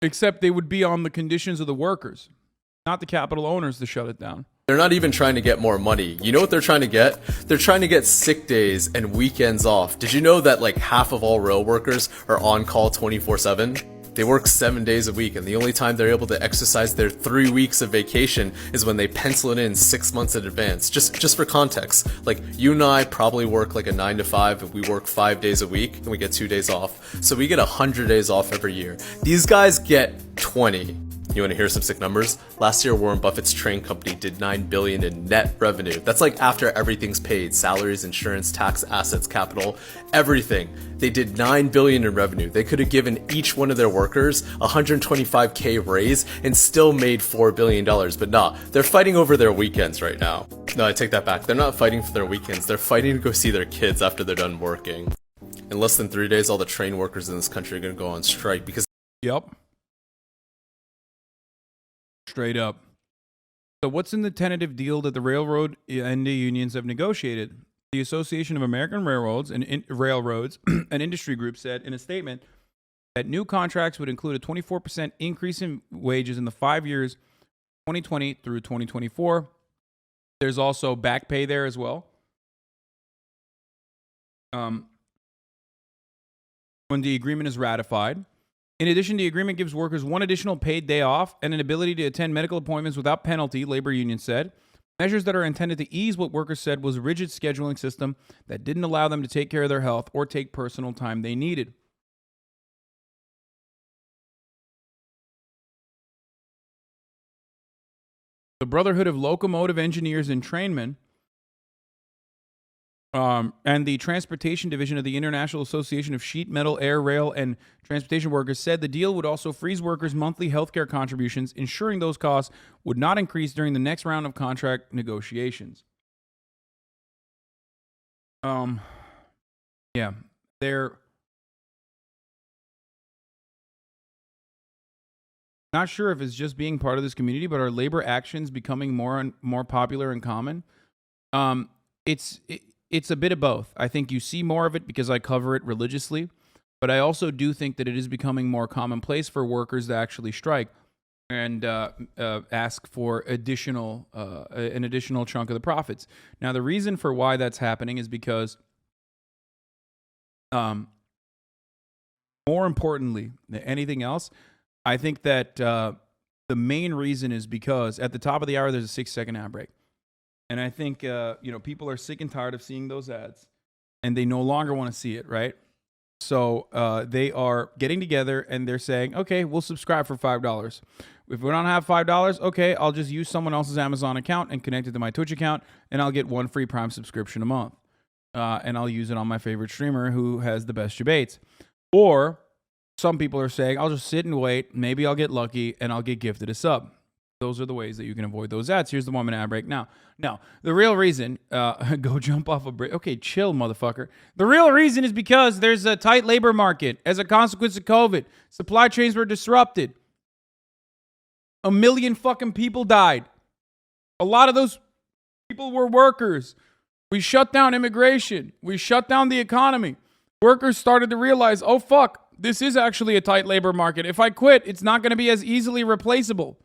Except they would be on the conditions of the workers, not the capital owners, to shut it down. They're not even trying to get more money. You know what they're trying to get? They're trying to get sick days and weekends off. Did you know that like half of all rail workers are on call 24/7? They work 7 days a week, and the only time they're able to exercise their 3 weeks of vacation is when they pencil it in 6 months in advance. Just for context, like you and I probably work like a 9 to 5, and we work 5 days a week, and we get 2 days off. So we get 100 days off every year. These guys get 20. You want to hear some sick numbers? Last year, Warren Buffett's train company did $9 billion in net revenue. That's like after everything's paid: salaries, insurance, tax, assets, capital, everything. They did $9 billion in revenue. They could have given each one of their workers a $125K raise and still made $4 billion. But nah, they're fighting over their weekends right now. No, I take that back. They're not fighting for their weekends. They're fighting to go see their kids after they're done working. In less than 3 days, all the train workers in this country are going to go on strike because... Yep. Straight up. So what's in the tentative deal that the railroad and the unions have negotiated? The Association of American Railroads and Railroads, an industry group, said in a statement that new contracts would include a 24% increase in wages in the 5 years 2020 through 2024. There's also back pay there as well. When the agreement is ratified. In addition, the agreement gives workers one additional paid day off and an ability to attend medical appointments without penalty, labor union said. Measures that are intended to ease what workers said was a rigid scheduling system that didn't allow them to take care of their health or take personal time they needed. The Brotherhood of Locomotive Engineers and Trainmen and the Transportation Division of the International Association of Sheet Metal, Air, Rail, and Transportation Workers said the deal would also freeze workers' monthly healthcare contributions, ensuring those costs would not increase during the next round of contract negotiations. Yeah, they're not sure if it's just being part of this community, but are labor actions becoming more and more popular and common? It's a bit of both. I think you see more of it because I cover it religiously, but I also do think that it is becoming more commonplace for workers to actually strike and ask for an additional chunk of the profits. Now, the reason for why that's happening is because, more importantly than anything else, I think that the main reason is because at the top of the hour, there's a 6-second ad break. And I think, people are sick and tired of seeing those ads, and they no longer want to see it, right? So they are getting together, and they're saying, okay, we'll subscribe for $5. If we don't have $5, okay, I'll just use someone else's Amazon account and connect it to my Twitch account, and I'll get one free Prime subscription a month. And I'll use it on my favorite streamer who has the best debates. Or some people are saying, I'll just sit and wait. Maybe I'll get lucky, and I'll get gifted a sub. Those are the ways that you can avoid those ads. Here's the 1 minute ad break now. No, the real reason, go jump off a bridge. Okay, chill, motherfucker. The real reason is because there's a tight labor market as a consequence of COVID. Supply chains were disrupted. 1 million fucking people died. A lot of those people were workers. We shut down immigration. We shut down the economy. Workers started to realize, oh, fuck, this is actually a tight labor market. If I quit, it's not going to be as easily replaceable.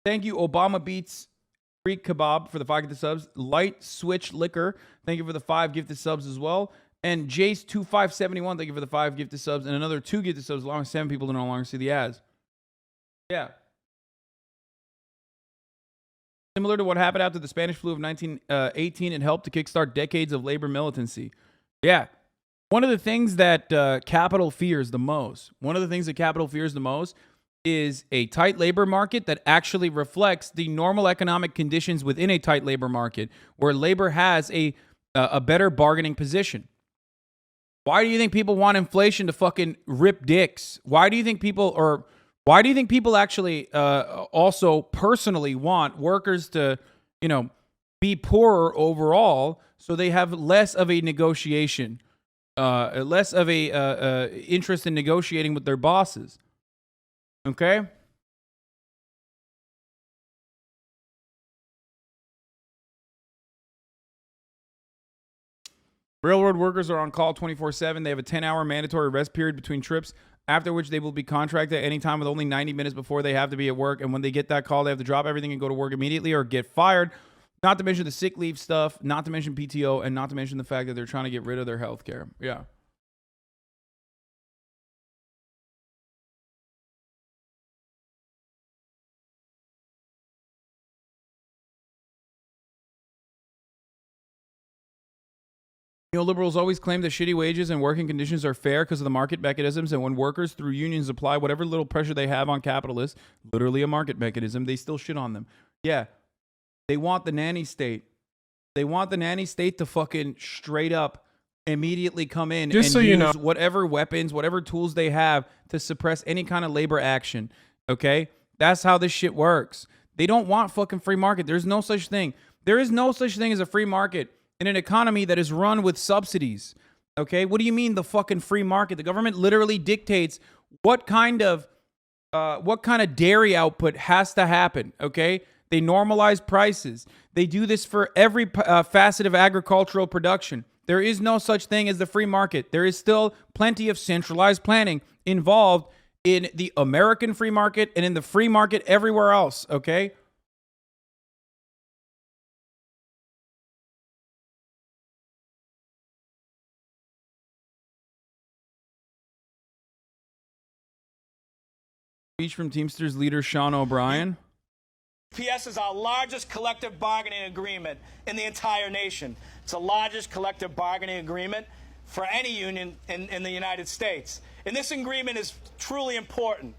Thank you, Obama Beats Freak Kebab for the 5 gifted subs. Light Switch Liquor, thank you for the 5 gifted subs as well. And Jace2571, thank you for the 5 gifted subs. And another 2 gifted subs, allowing 7 people to no longer see the ads. Yeah. Similar to what happened after the Spanish flu of 1918, it helped to kickstart decades of labor militancy. Yeah. One of the things that capital fears the most, is a tight labor market that actually reflects the normal economic conditions within a tight labor market, where labor has a better bargaining position. Why do you think people want inflation to fucking rip dicks? Why do you think people actually also personally want workers to, be poorer overall, so they have less of a negotiation, less of a interest in negotiating with their bosses? Okay? Railroad workers are on call 24/7. They have a 10-hour mandatory rest period between trips, after which they will be contracted at any time with only 90 minutes before they have to be at work. And when they get that call, they have to drop everything and go to work immediately or get fired. Not to mention the sick leave stuff, not to mention PTO, and not to mention the fact that they're trying to get rid of their health care. Yeah. Neoliberals always claim that shitty wages and working conditions are fair because of the market mechanisms, and when workers through unions apply whatever little pressure they have on capitalists, literally a market mechanism, they still shit on them. Yeah, they want the nanny state. They want the nanny state to fucking straight up immediately come in and use whatever weapons, whatever tools they have to suppress any kind of labor action. Okay? That's how this shit works. They don't want fucking free market. There's no such thing. There is no such thing as a free market in an economy that is run with subsidies. Okay? What do you mean the fucking free market? The government literally dictates what kind of dairy output has to happen. Okay? They normalize prices. They do this for every facet of agricultural production. There is no such thing as the free market. There is still plenty of centralized planning involved in the American free market and in the free market everywhere else. Okay? Speech from Teamsters leader Sean O'Brien. UPS is our largest collective bargaining agreement in the entire nation. It's the largest collective bargaining agreement for any union in the United States. And this agreement is truly important.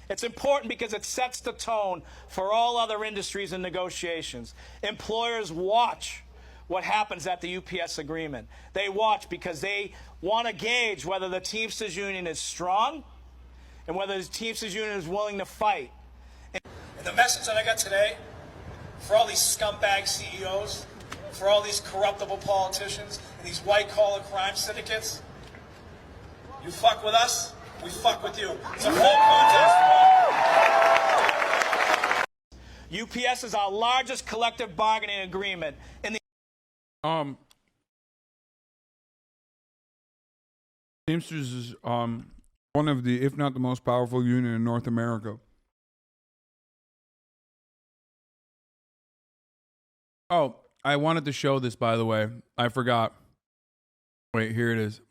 It's important because it sets the tone for all other industries and negotiations. Employers watch what happens at the UPS agreement. They watch because they want to gauge whether the Teamsters union is strong and whether the Teamsters union is willing to fight. And the message that I got today, for all these scumbag CEOs, for all these corruptible politicians, and these white-collar crime syndicates, you fuck with us, we fuck with you. It's a full contest. UPS is our largest collective bargaining agreement in the... Teamsters is one of the, if not the most powerful union in North America. Oh, I wanted to show this, by the way. I forgot. Wait, here it is.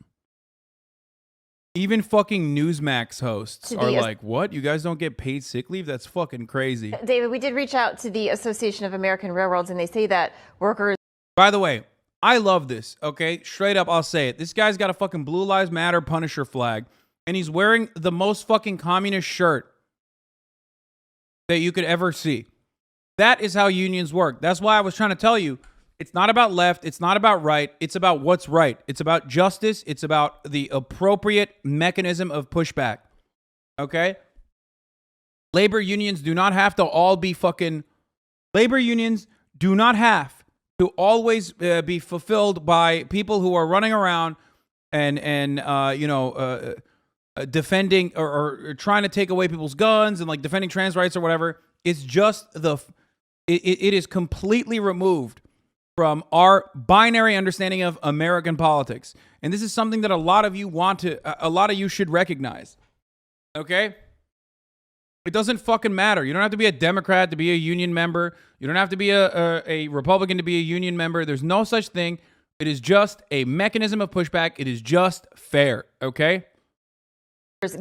Even fucking Newsmax hosts are like, what? You guys don't get paid sick leave? That's fucking crazy. David, we did reach out to the Association of American Railroads, and they say that workers... By the way, I love this, okay? Straight up, I'll say it. This guy's got a fucking Blue Lives Matter Punisher flag, and he's wearing the most fucking communist shirt that you could ever see. That is how unions work. That's why I was trying to tell you, it's not about left, it's not about right, it's about what's right. It's about justice, it's about the appropriate mechanism of pushback. Okay? Labor unions do not have to all be fucking... Labor unions do not have to always be fulfilled by people who are running around and defending or trying to take away people's guns and like defending trans rights or whatever. It's just it is completely removed from our binary understanding of American politics. And this is something that a lot of you should recognize. Okay? It doesn't fucking matter. You don't have to be a Democrat to be a union member. You don't have to be a Republican to be a union member. There's no such thing. It is just a mechanism of pushback. It is just fair, okay?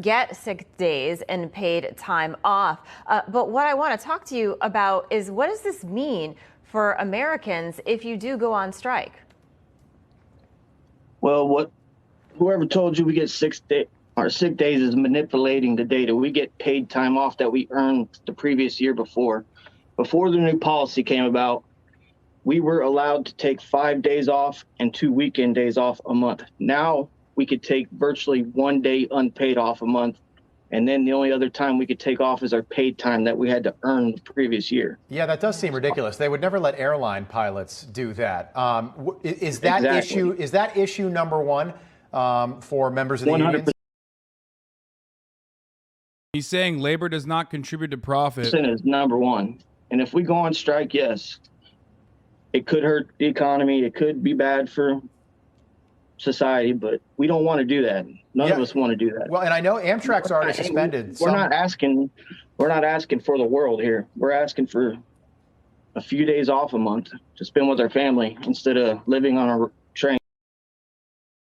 Get sick days and paid time off. But what I want to talk to you about is, what does this mean for Americans if you do go on strike? Well, whoever told you we get our sick days is manipulating the data. We get paid time off that we earned the previous year before. Before the new policy came about, we were allowed to take 5 days off and 2 weekend days off a month. Now we could take virtually 1 day unpaid off a month. And then the only other time we could take off is our paid time that we had to earn the previous year. Yeah, that does seem ridiculous. They would never let airline pilots do that. Is that issue number one for members of the 100%. Unions? He's saying labor does not contribute to profit. Is number one. And if we go on strike, yes, it could hurt the economy. It could be bad for society, but we don't want to do that. None of us want to do that. Well, and I know Amtrak's already suspended. We're not asking for the world here. We're asking for a few days off a month to spend with our family instead of living on a train.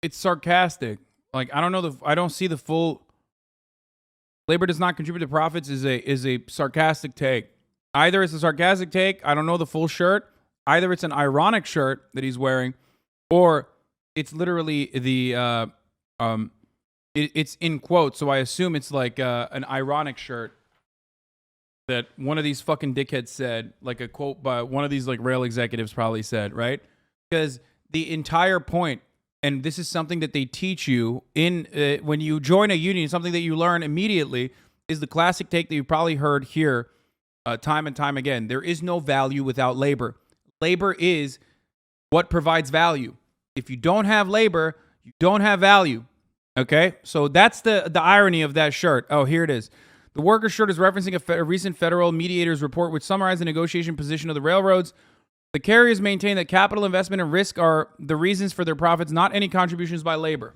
It's sarcastic. Like, I don't see the full. Labor does not contribute to profits is a sarcastic take. Either it's a sarcastic take, I don't know the full shirt. Either it's an ironic shirt that he's wearing, or it's literally the it's in quotes, so I assume it's like an ironic shirt that one of these fucking dickheads said, like a quote by one of these like rail executives probably said, right? Because the entire point, and this is something that they teach you in when you join a union, something that you learn immediately, is the classic take that you probably heard here time and time again. There is no value without labor. Labor is what provides value. If you don't have labor, you don't have value. Okay? So that's the irony of that shirt. Oh, here it is. The worker shirt is referencing a recent federal mediator's report which summarized the negotiation position of the railroads. The carriers maintain that capital investment and risk are the reasons for their profits, not any contributions by labor.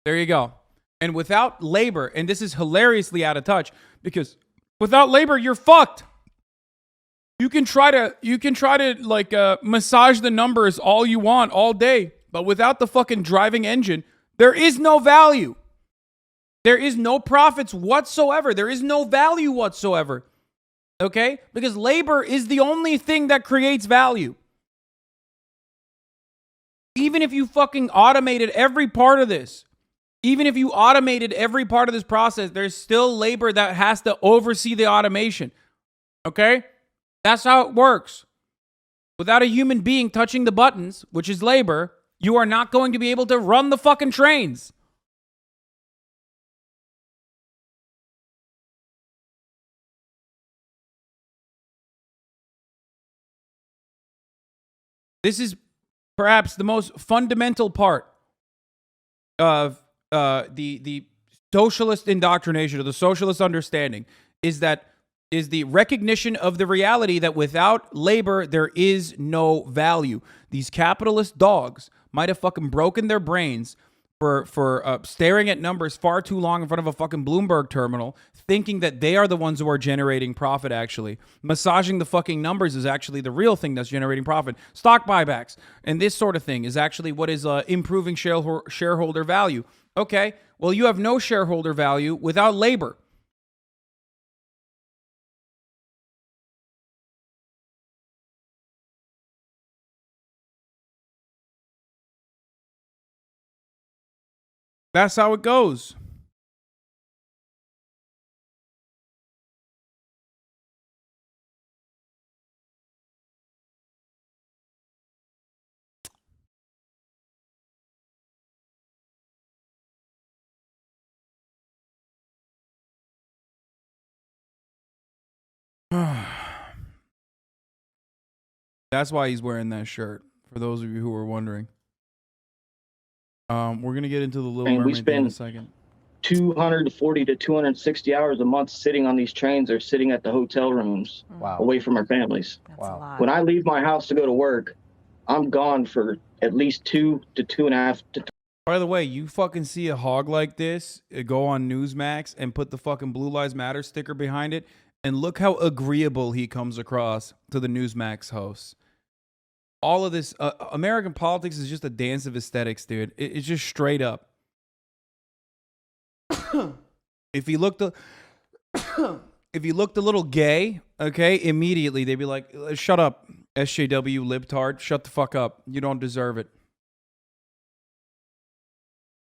There you go. And without labor, and this is hilariously out of touch, because without labor, you're fucked. You can try to like massage the numbers all you want all day, but without the fucking driving engine, there is no value. There is no profits whatsoever. There is no value whatsoever. Okay? Because labor is the only thing that creates value. Even if you fucking automated every part of this, even if you automated every part of this process, there's still labor that has to oversee the automation. Okay? That's how it works. Without a human being touching the buttons, which is labor, you are not going to be able to run the fucking trains. This is perhaps the most fundamental part of the socialist indoctrination or the socialist understanding is the recognition of the reality that without labor, there is no value. These capitalist dogs might have fucking broken their brains for staring at numbers far too long in front of a fucking Bloomberg terminal, thinking that they are the ones who are generating profit, actually. Massaging the fucking numbers is actually the real thing that's generating profit. Stock buybacks and this sort of thing is actually what is improving shareholder value. Okay, well, you have no shareholder value without labor. That's how it goes. That's why he's wearing that shirt, for those of you who were wondering. We're going to get into the Little Mermaid thing in a second. 240 to 260 hours a month sitting on these trains or sitting at the hotel rooms away from our families. That's a lot. When I leave my house to go to work, I'm gone for at least 2 to 2.5 to By the way, you fucking see a hog like this, go on Newsmax and put the fucking Blue Lives Matter sticker behind it, and look how agreeable he comes across to the Newsmax hosts. All of this, American politics is just a dance of aesthetics, dude. It's just straight up. If he looked a little gay, okay, immediately they'd be like, shut up, SJW libtard, shut the fuck up. You don't deserve it.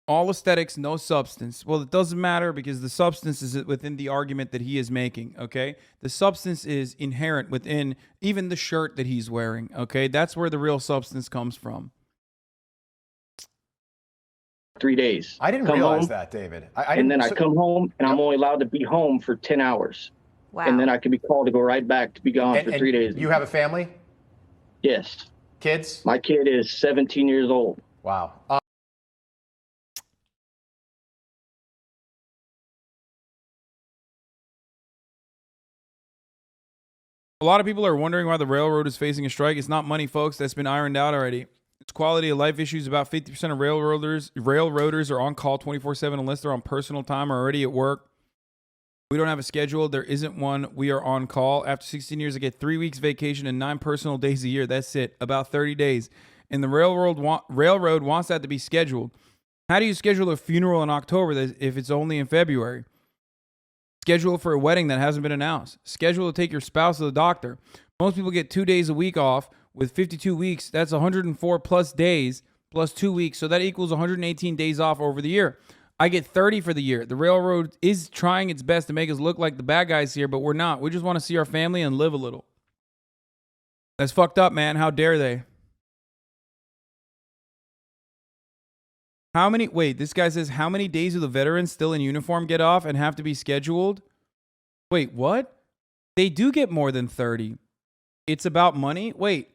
All aesthetics, no substance. Well, it doesn't matter because the substance is within the argument that he is making, okay? The substance is inherent within even the shirt that he's wearing, okay? That's where the real substance comes from. 3 days. I didn't realize that, David. And then I come home, and I'm only allowed to be home for 10 hours. Wow. And then I can be called to go right back to be gone for 3 days. You have a family? Yes. Kids? My kid is 17 years old. Wow. A lot of people are wondering why the railroad is facing a strike. It's not money, folks. That's been ironed out already. It's quality of life issues. About 50% of railroaders are on call 24/7 unless they're on personal time or already at work. We don't have a schedule. There isn't one. We are on call. After 16 years, I get 3 weeks vacation and 9 personal days a year. That's it. About 30 days. And the railroad wants that to be scheduled. How do you schedule a funeral in October if it's only in February? Schedule for a wedding that hasn't been announced. Schedule to take your spouse to the doctor. Most people get 2 days a week off. With 52 weeks, that's 104 plus days plus 2 weeks. So that equals 118 days off over the year. I get 30 for the year. The railroad is trying its best to make us look like the bad guys here, but we're not. We just want to see our family and live a little. That's fucked up, man. How dare they? This guy says, how many days do the veterans still in uniform get off and have to be scheduled? Wait, what? They do get more than 30. It's about money? Wait,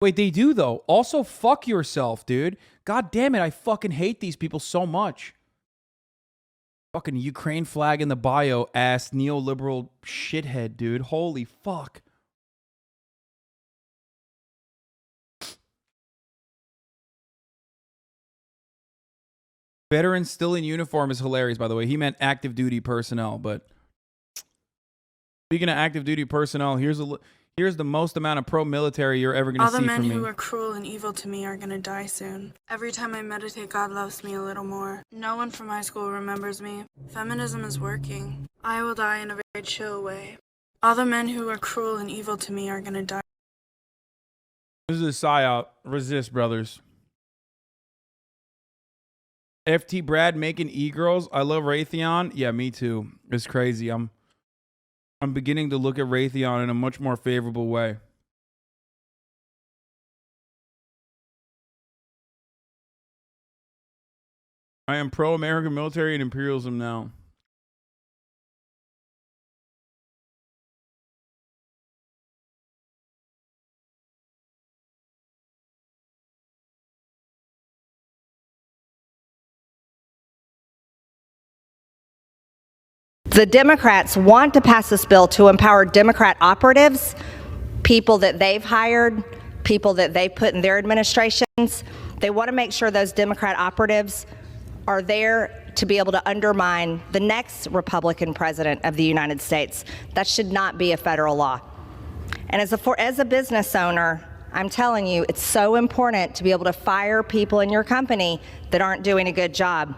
they do though. Also, fuck yourself, dude. God damn it, I fucking hate these people so much. Fucking Ukraine flag in the bio, ass neoliberal shithead, dude. Holy fuck. Veterans still in uniform is hilarious, by the way. He meant active duty personnel, but speaking of active duty personnel, here's the most amount of pro-military you're ever going to see from me. All the men who are cruel and evil to me are going to die soon. Every time I meditate, God loves me a little more. No one from high school remembers me. Feminism is working. I will die in a very chill way. All the men who are cruel and evil to me are going to die. This is a psyop. Resist, brothers. FT Brad making e-girls. I love Raytheon. Yeah, me too. It's crazy. I'm beginning to look at Raytheon in a much more favorable way. I am pro-American military and imperialism now. The Democrats want to pass this bill to empower Democrat operatives, people that they've hired, people that they put in their administrations. They want to make sure those Democrat operatives are there to be able to undermine the next Republican president of the United States. That should not be a federal law. And as a business owner, I'm telling you, it's so important to be able to fire people in your company that aren't doing a good job.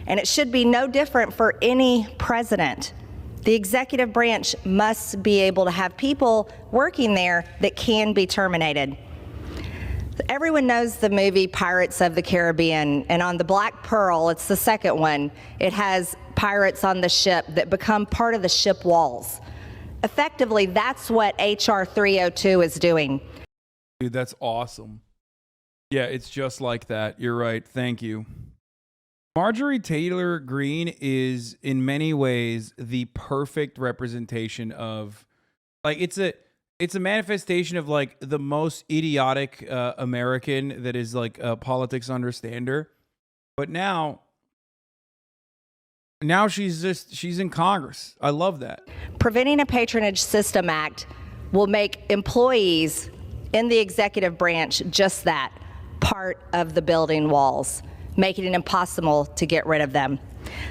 And it should be no different for any president. The executive branch must be able to have people working there that can be terminated. Everyone knows the movie Pirates of the Caribbean, and on the Black Pearl, it's the second one, it has pirates on the ship that become part of the ship walls. Effectively, that's what HR 302 is doing. Dude, that's awesome. Yeah, it's just like that. You're right. Thank you. Marjorie Taylor Greene is in many ways the perfect representation of, like, it's a manifestation of like the most idiotic American that is like a politics understander. But now she's in Congress. I love that. Preventing a Patronage System Act will make employees in the executive branch just that, part of the building walls. making it impossible to get rid of them.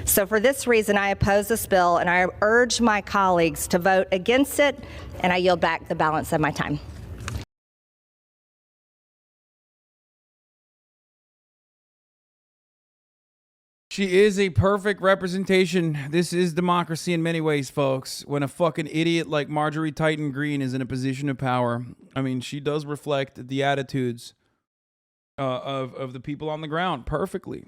So for this reason, I oppose this bill, and I urge my colleagues to vote against it, and I yield back the balance of my time. She is a perfect representation. This is democracy in many ways, folks. When a fucking idiot like Marjorie Titan Green is in a position of power, I mean, she does reflect the attitudes of the people on the ground perfectly.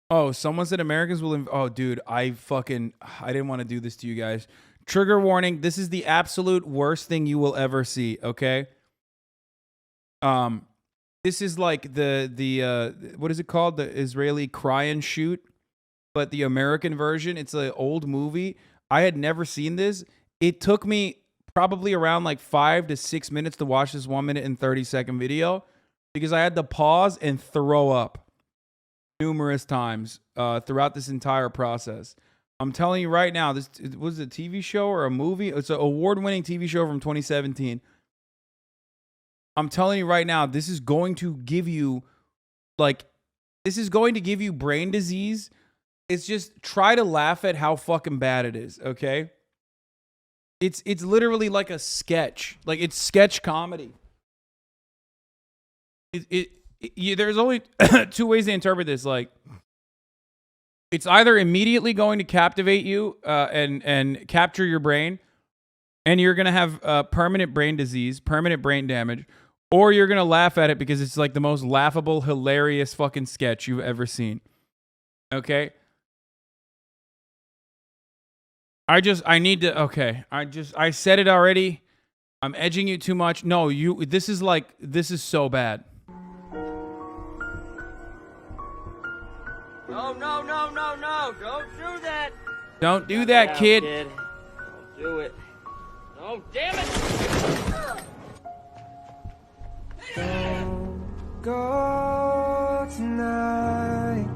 Oh, someone said Americans will. Oh, dude, I didn't want to do this to you guys. Trigger warning. This is the absolute worst thing you will ever see. Okay. This is like the what is it called? The Israeli Cry and Shoot, but the American version. It's an old movie. I had never seen this. It took me probably around like 5 to 6 minutes to watch this 1 minute and 30-second video because I had to pause and throw up numerous times throughout this entire process. I'm telling you right now, this was a TV show or a movie. It's an award-winning TV show from 2017. I'm telling you right now, this is going to give you brain disease. It's just try to laugh at how fucking bad it is, okay? It's literally like a sketch. Like it's sketch comedy. There's only two ways to interpret this. Like, it's either immediately going to captivate you and capture your brain, and you're going to have permanent brain disease, permanent brain damage, or you're going to laugh at it because it's like the most laughable, hilarious fucking sketch you've ever seen. Okay? I said it already. I'm edging you too much. No, this is so bad. No, don't do that. Don't do that, kid. Don't do it. Oh, damn it. Don't go tonight.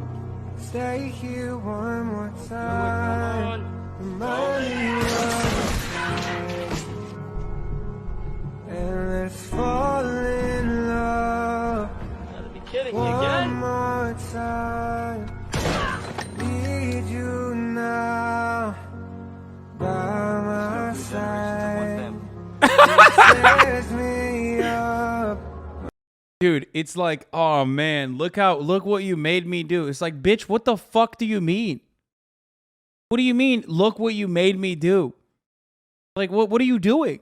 Stay here one more time. Remind me of the time. And let's fall in love. You gotta be kidding me One again. more time. Need you now by my side. Tears me up. Dude, it's like, oh man, look what you made me do. It's like, bitch, what the fuck do you mean? What do you mean, look what you made me do? Like, what are you doing?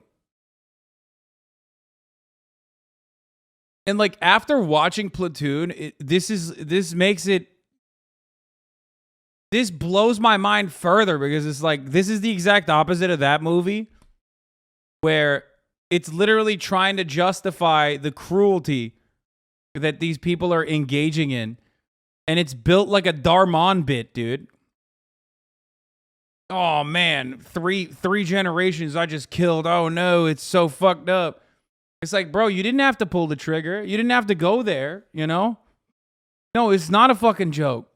And like, after watching Platoon, this blows my mind further because it's like, this is the exact opposite of that movie where it's literally trying to justify the cruelty that these people are engaging in. And it's built like a Darman bit, dude. Oh man, three generations I just killed. Oh no, it's so fucked up. It's like, bro, you didn't have to pull the trigger. You didn't have to go there, you know? No, it's not a fucking joke.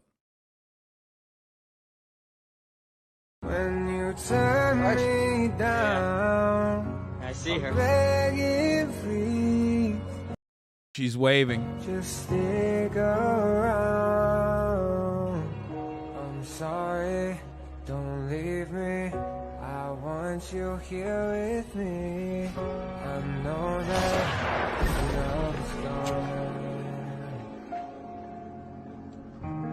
When you turn me down, I see her. I'm begging, please. She's waving. Just stick around. I'm sorry, don't leave me. I want you here with me. I know that love is gone.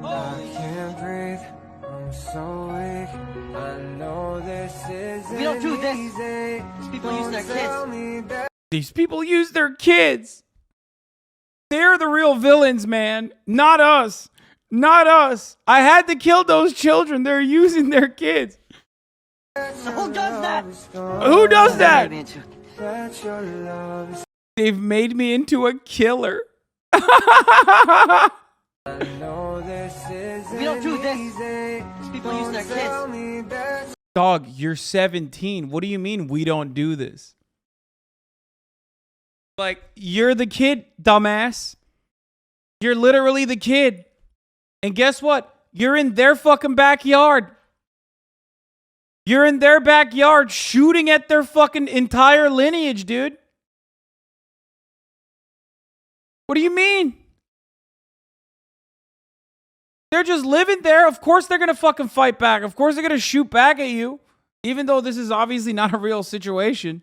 I can't breathe. I'm so weak. I know this isn't We don't do this. easy. These people use their kids. These people use their kids. They're the real villains, man. Not us. Not us. I had to kill those children. They're using their kids. So who does that? Who does that? They've made me into a killer. We don't do this. These people use their kids. Dog, you're 17. What do you mean we don't do this? Like, you're the kid, dumbass. You're literally the kid. And guess what? You're in their fucking backyard. You're in their backyard shooting at their fucking entire lineage, dude. What do you mean? They're just living there. Of course they're going to fucking fight back. Of course they're going to shoot back at you. Even though this is obviously not a real situation.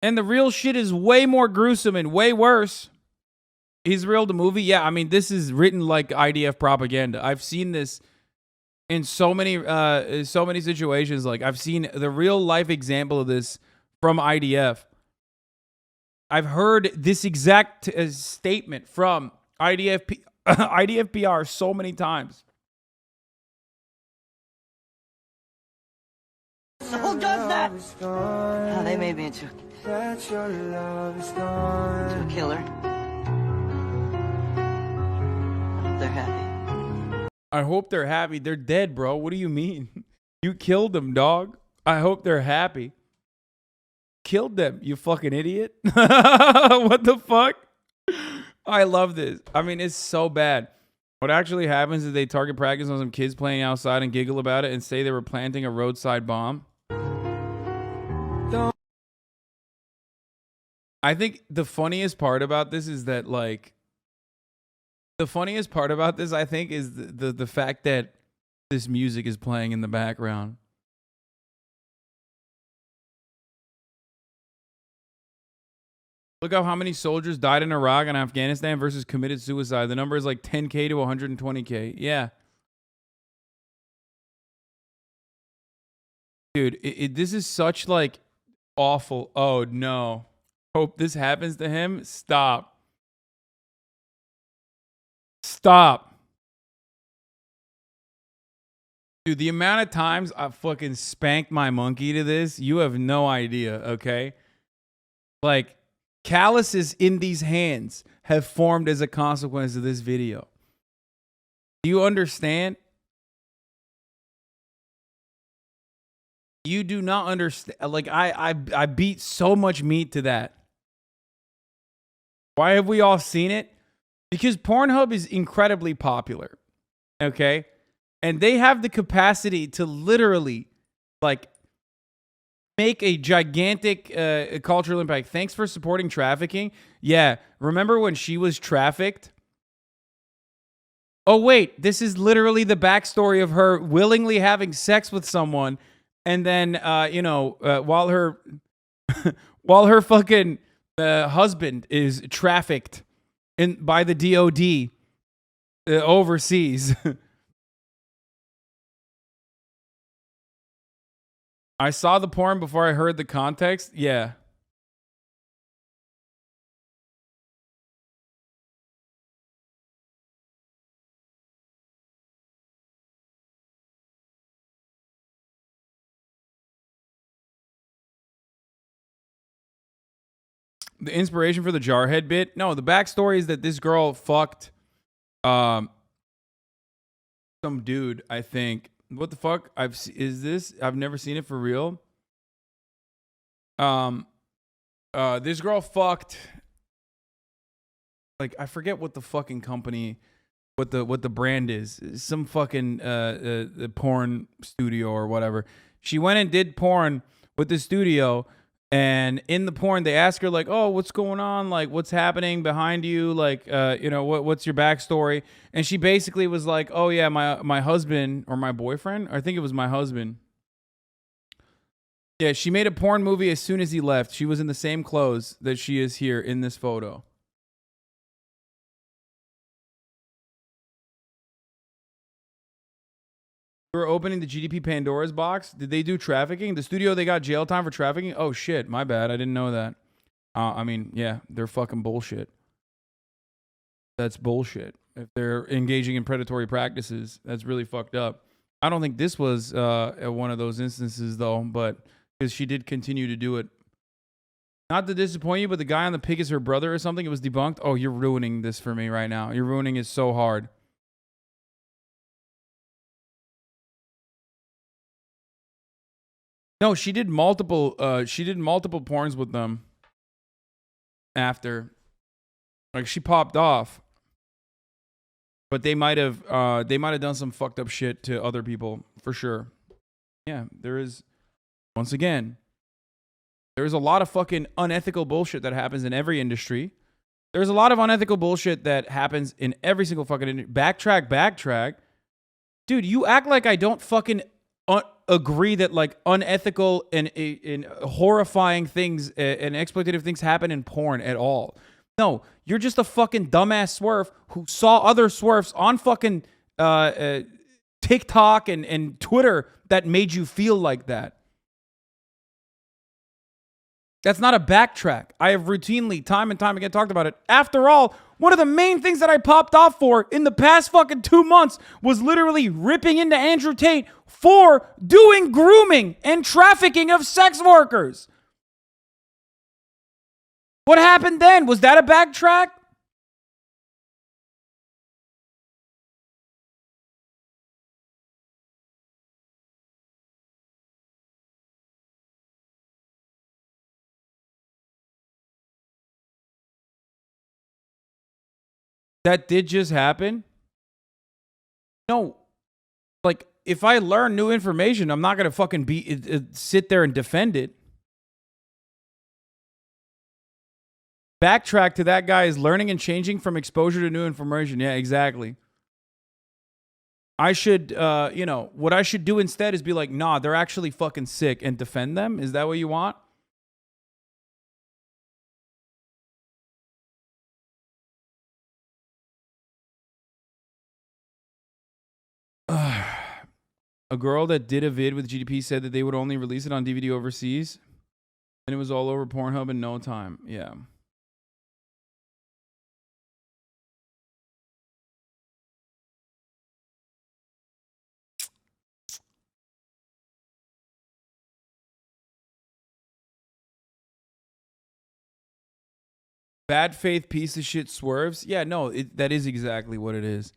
And the real shit is way more gruesome and way worse. Israel, the movie? Yeah, I mean, this is written like IDF propaganda. I've seen this in so many situations. Like, I've seen the real life example of this from IDF. I've heard this exact statement from IDF PR so many times. Who does that? Oh, they made me into a killer. They're happy. I hope they're happy. They're dead, bro. What do you mean? You killed them, dog. I hope they're happy. Killed them, you fucking idiot. What the fuck? I love this. I mean, it's so bad. What actually happens is they target practice on some kids playing outside and giggle about it and say they were planting a roadside bomb. I think the funniest part about this is that, like, the funniest part about this, I think, is the fact that this music is playing in the background. Look up how many soldiers died in Iraq and Afghanistan versus committed suicide. The number is like 10K to 120K. Yeah. Dude, this is such, like, awful. Oh, no. Hope this happens to him. Stop. Stop. Dude, the amount of times I fucking spanked my monkey to this, you have no idea, okay? Like, calluses in these hands have formed as a consequence of this video. Do you understand? You do not understand. Like, I beat so much meat to that. Why have we all seen it? Because Pornhub is incredibly popular, okay? And they have the capacity to literally, like, make a gigantic cultural impact. Thanks for supporting trafficking. Yeah, remember when she was trafficked? Oh, wait, this is literally the backstory of her willingly having sex with someone, and then, while her fucking husband is trafficked by the DOD overseas. I saw the porn before I heard the context. Yeah. The inspiration for the Jarhead bit? No, the backstory is that this girl fucked some dude, I think. What the fuck? Is this? I've never seen it for real. This girl fucked, like, I forget what the fucking company, what the brand is. Some fucking porn studio or whatever. She went and did porn with the studio, and in the porn they ask her, like, oh, what's going on? Like, what's happening behind you? Like, what's your backstory? And she basically was like, oh yeah, my husband or my boyfriend, I think it was my husband. Yeah, she made a porn movie as soon as he left. She was in the same clothes that she is here in this photo. We were opening the GDP Pandora's box. Did they do trafficking? The studio, they got jail time for trafficking? Oh shit, my bad. I didn't know that. I mean, yeah, they're fucking bullshit. That's bullshit. If they're engaging in predatory practices, that's really fucked up. I don't think this was one of those instances, though, but because she did continue to do it. Not to disappoint you, but the guy on the pig is her brother or something. It was debunked. Oh, you're ruining this for me right now. You're ruining it so hard. No, she did multiple porns with them after. Like, she popped off. But they might have done some fucked up shit to other people, for sure. Yeah, there is. Once again, there's a lot of fucking unethical bullshit that happens in every industry. There's a lot of unethical bullshit that happens in every single fucking industry. Backtrack. Dude, you act like I don't fucking agree that like unethical and horrifying things and exploitative things happen in porn at all. No, you're just a fucking dumbass swerf who saw other swerfs on fucking TikTok and Twitter that made you feel like that. That's not a backtrack. I have routinely, time and time again, talked about it. After all, one of the main things that I popped off for in the past fucking 2 months was literally ripping into Andrew Tate for doing grooming and trafficking of sex workers. What happened then? Was that a backtrack? That did just happen? No. Like, if I learn new information, I'm not going to fucking sit there and defend it. Backtrack to that guy is learning and changing from exposure to new information. Yeah, exactly. I should, what I should do instead is be like, nah, they're actually fucking sick and defend them. Is that what you want? A girl that did a vid with GDP said that they would only release it on DVD overseas, and it was all over Pornhub in no time. Yeah. Bad faith piece of shit swerves. Yeah, no, that is exactly what it is.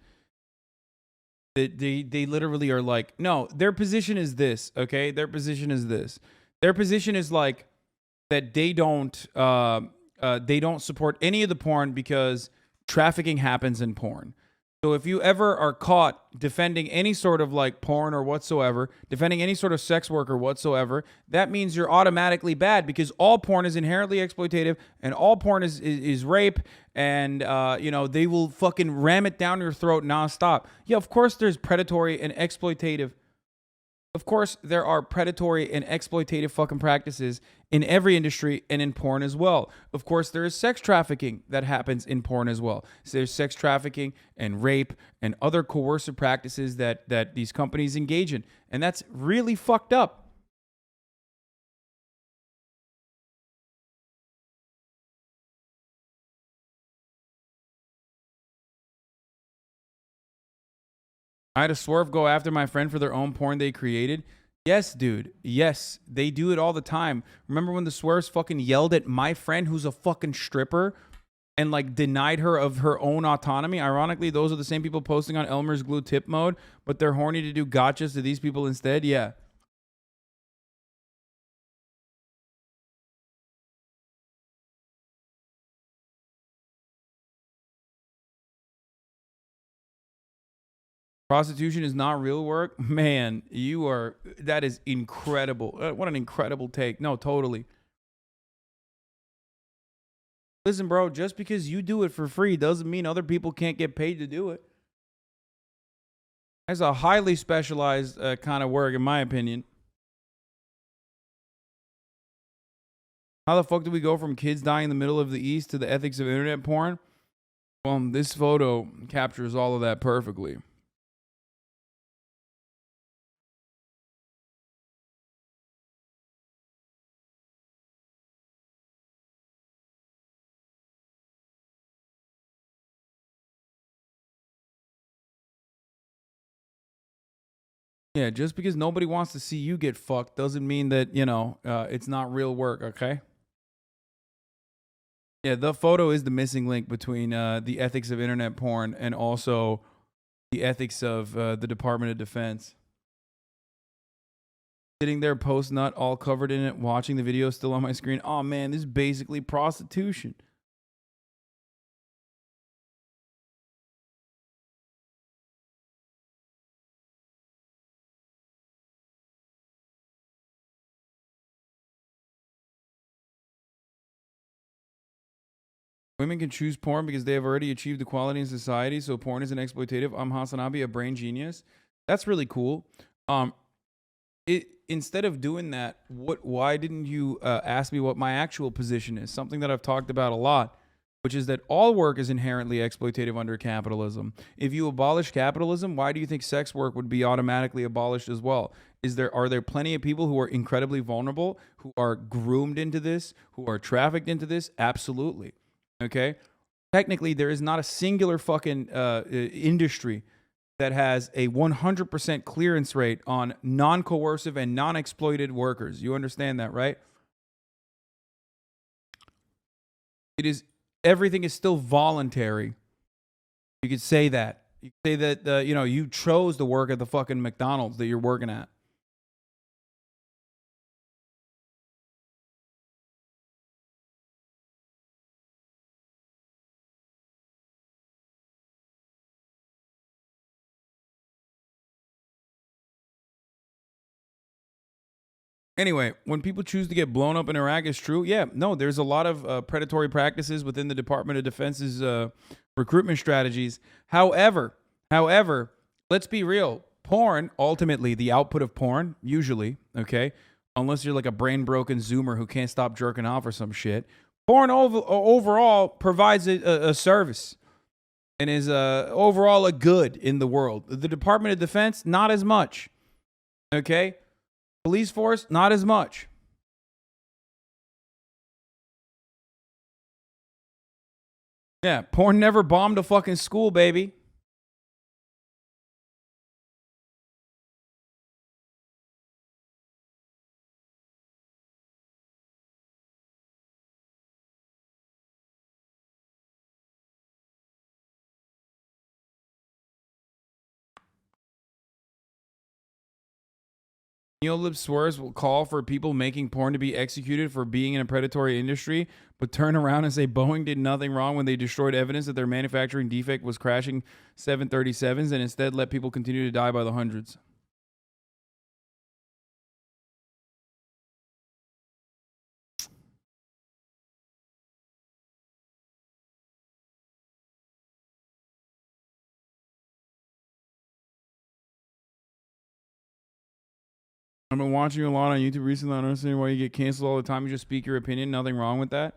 They literally are like, no, their position is this, okay? Their position is this. Their position is like that they don't support any of the porn because trafficking happens in porn. So if you ever are caught defending any sort of like porn or whatsoever, defending any sort of sex worker whatsoever, that means you're automatically bad because all porn is inherently exploitative and all porn is rape and, they will fucking ram it down your throat nonstop. Yeah, of course there's predatory and exploitative. Of course, there are predatory and exploitative fucking practices in every industry and in porn as well. Of course, there is sex trafficking that happens in porn as well. So there's sex trafficking and rape and other coercive practices that these companies engage in. And that's really fucked up. I had a swerve go after my friend for their own porn they created. Yes, dude. Yes, they do it all the time. Remember when the swerves fucking yelled at my friend who's a fucking stripper and like denied her of her own autonomy? Ironically, those are the same people posting on Elmer's Glue tip mode, but they're horny to do gotchas to these people instead. Yeah. Prostitution is not real work? Man, that is incredible. What an incredible take. No, totally. Listen, bro, just because you do it for free doesn't mean other people can't get paid to do it. That's a highly specialized kind of work, in my opinion. How the fuck do we go from kids dying in the middle of the East to the ethics of internet porn? Well, this photo captures all of that perfectly. Yeah, just because nobody wants to see you get fucked doesn't mean that, it's not real work, okay? Yeah, the photo is the missing link between the ethics of internet porn and also the ethics of the Department of Defense. Sitting there post-nut, all covered in it, watching the video still on my screen. Oh, man, this is basically prostitution. Women can choose porn because they have already achieved equality in society, so porn isn't exploitative. I'm HasanAbi, a brain genius. That's really cool. Instead of doing that, why didn't you ask me what my actual position is? Something that I've talked about a lot, which is that all work is inherently exploitative under capitalism. If you abolish capitalism, why do you think sex work would be automatically abolished as well? Are there plenty of people who are incredibly vulnerable, who are groomed into this, who are trafficked into this? Absolutely. Okay? Technically, there is not a singular fucking industry that has a 100% clearance rate on non-coercive and non-exploited workers. You understand that, right? Everything is still voluntary. You could say that. You could say that, you chose to work at the fucking McDonald's that you're working at. Anyway, when people choose to get blown up in Iraq, it's true. Yeah, no, there's a lot of predatory practices within the Department of Defense's recruitment strategies. However, let's be real. Porn, ultimately, the output of porn, usually, okay, unless you're like a brain-broken Zoomer who can't stop jerking off or some shit, porn overall provides a service and is overall a good in the world. The Department of Defense, not as much, okay? Police force, not as much. Yeah, porn never bombed a fucking school, baby. Neolib swears will call for people making porn to be executed for being in a predatory industry, but turn around and say Boeing did nothing wrong when they destroyed evidence that their manufacturing defect was crashing 737s and instead let people continue to die by the hundreds. I've been watching you a lot on YouTube recently. I don't understand why you get canceled all the time. You just speak your opinion. Nothing wrong with that.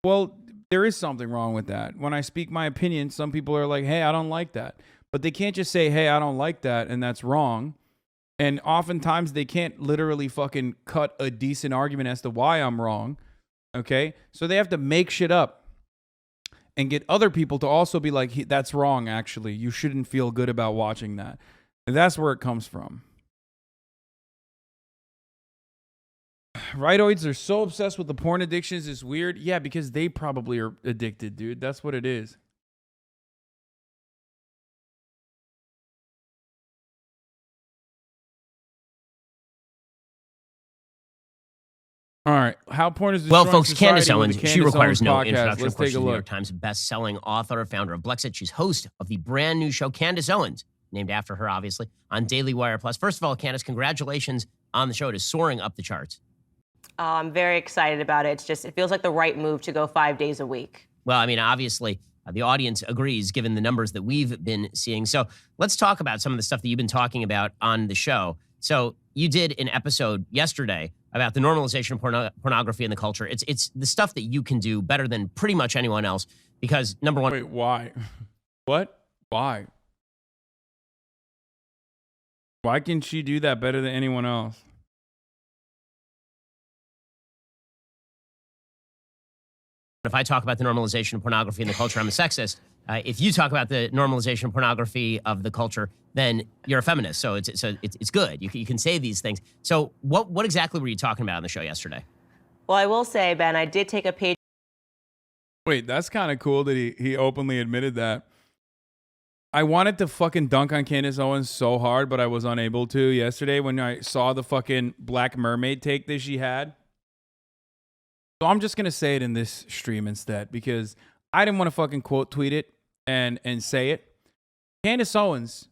Well, there is something wrong with that. When I speak my opinion, some people are like, hey, I don't like that. But they can't just say, hey, I don't like that, and that's wrong. And oftentimes they can't literally fucking cut a decent argument as to why I'm wrong. Okay? So they have to make shit up and get other people to also be like, that's wrong, actually. You shouldn't feel good about watching that. And that's where it comes from. Rightoids are so obsessed with the porn addictions. It's weird. Yeah, because they probably are addicted, dude. That's what it is. All right. How porn is well, destroying folks, Candace society with Owens, the she Candace requires Owens no podcast. introduction. Let's Of course, take she's a a New look. York Times best-selling author, founder of Blexit. She's host of the brand new show, Candace Owens, named after her, obviously, on Daily Wire Plus. First of all, Candace, congratulations on the show. It is soaring up the charts. I'm very excited about it. It feels like the right move to go 5 days a week. Well, I mean, obviously, the audience agrees, given the numbers that we've been seeing. So let's talk about some of the stuff that you've been talking about on the show. So you did an episode yesterday about the normalization of pornography in the culture. It's the stuff that you can do better than pretty much anyone else because, number one... Wait, why? What? Why? Why can she do that better than anyone else? If I talk about the normalization of pornography in the culture, I'm a sexist. If you talk about the normalization of pornography of the culture, then you're a feminist. So it's good. You can say these things. So what exactly were you talking about on the show yesterday? Well, I will say, Ben, I did take a page. Wait, that's kind of cool that he openly admitted that. I wanted to fucking dunk on Candace Owens so hard, but I was unable to yesterday when I saw the fucking Black Mermaid take that she had. So I'm just going to say it in this stream instead because I didn't want to fucking quote tweet it and say it. Candace Owens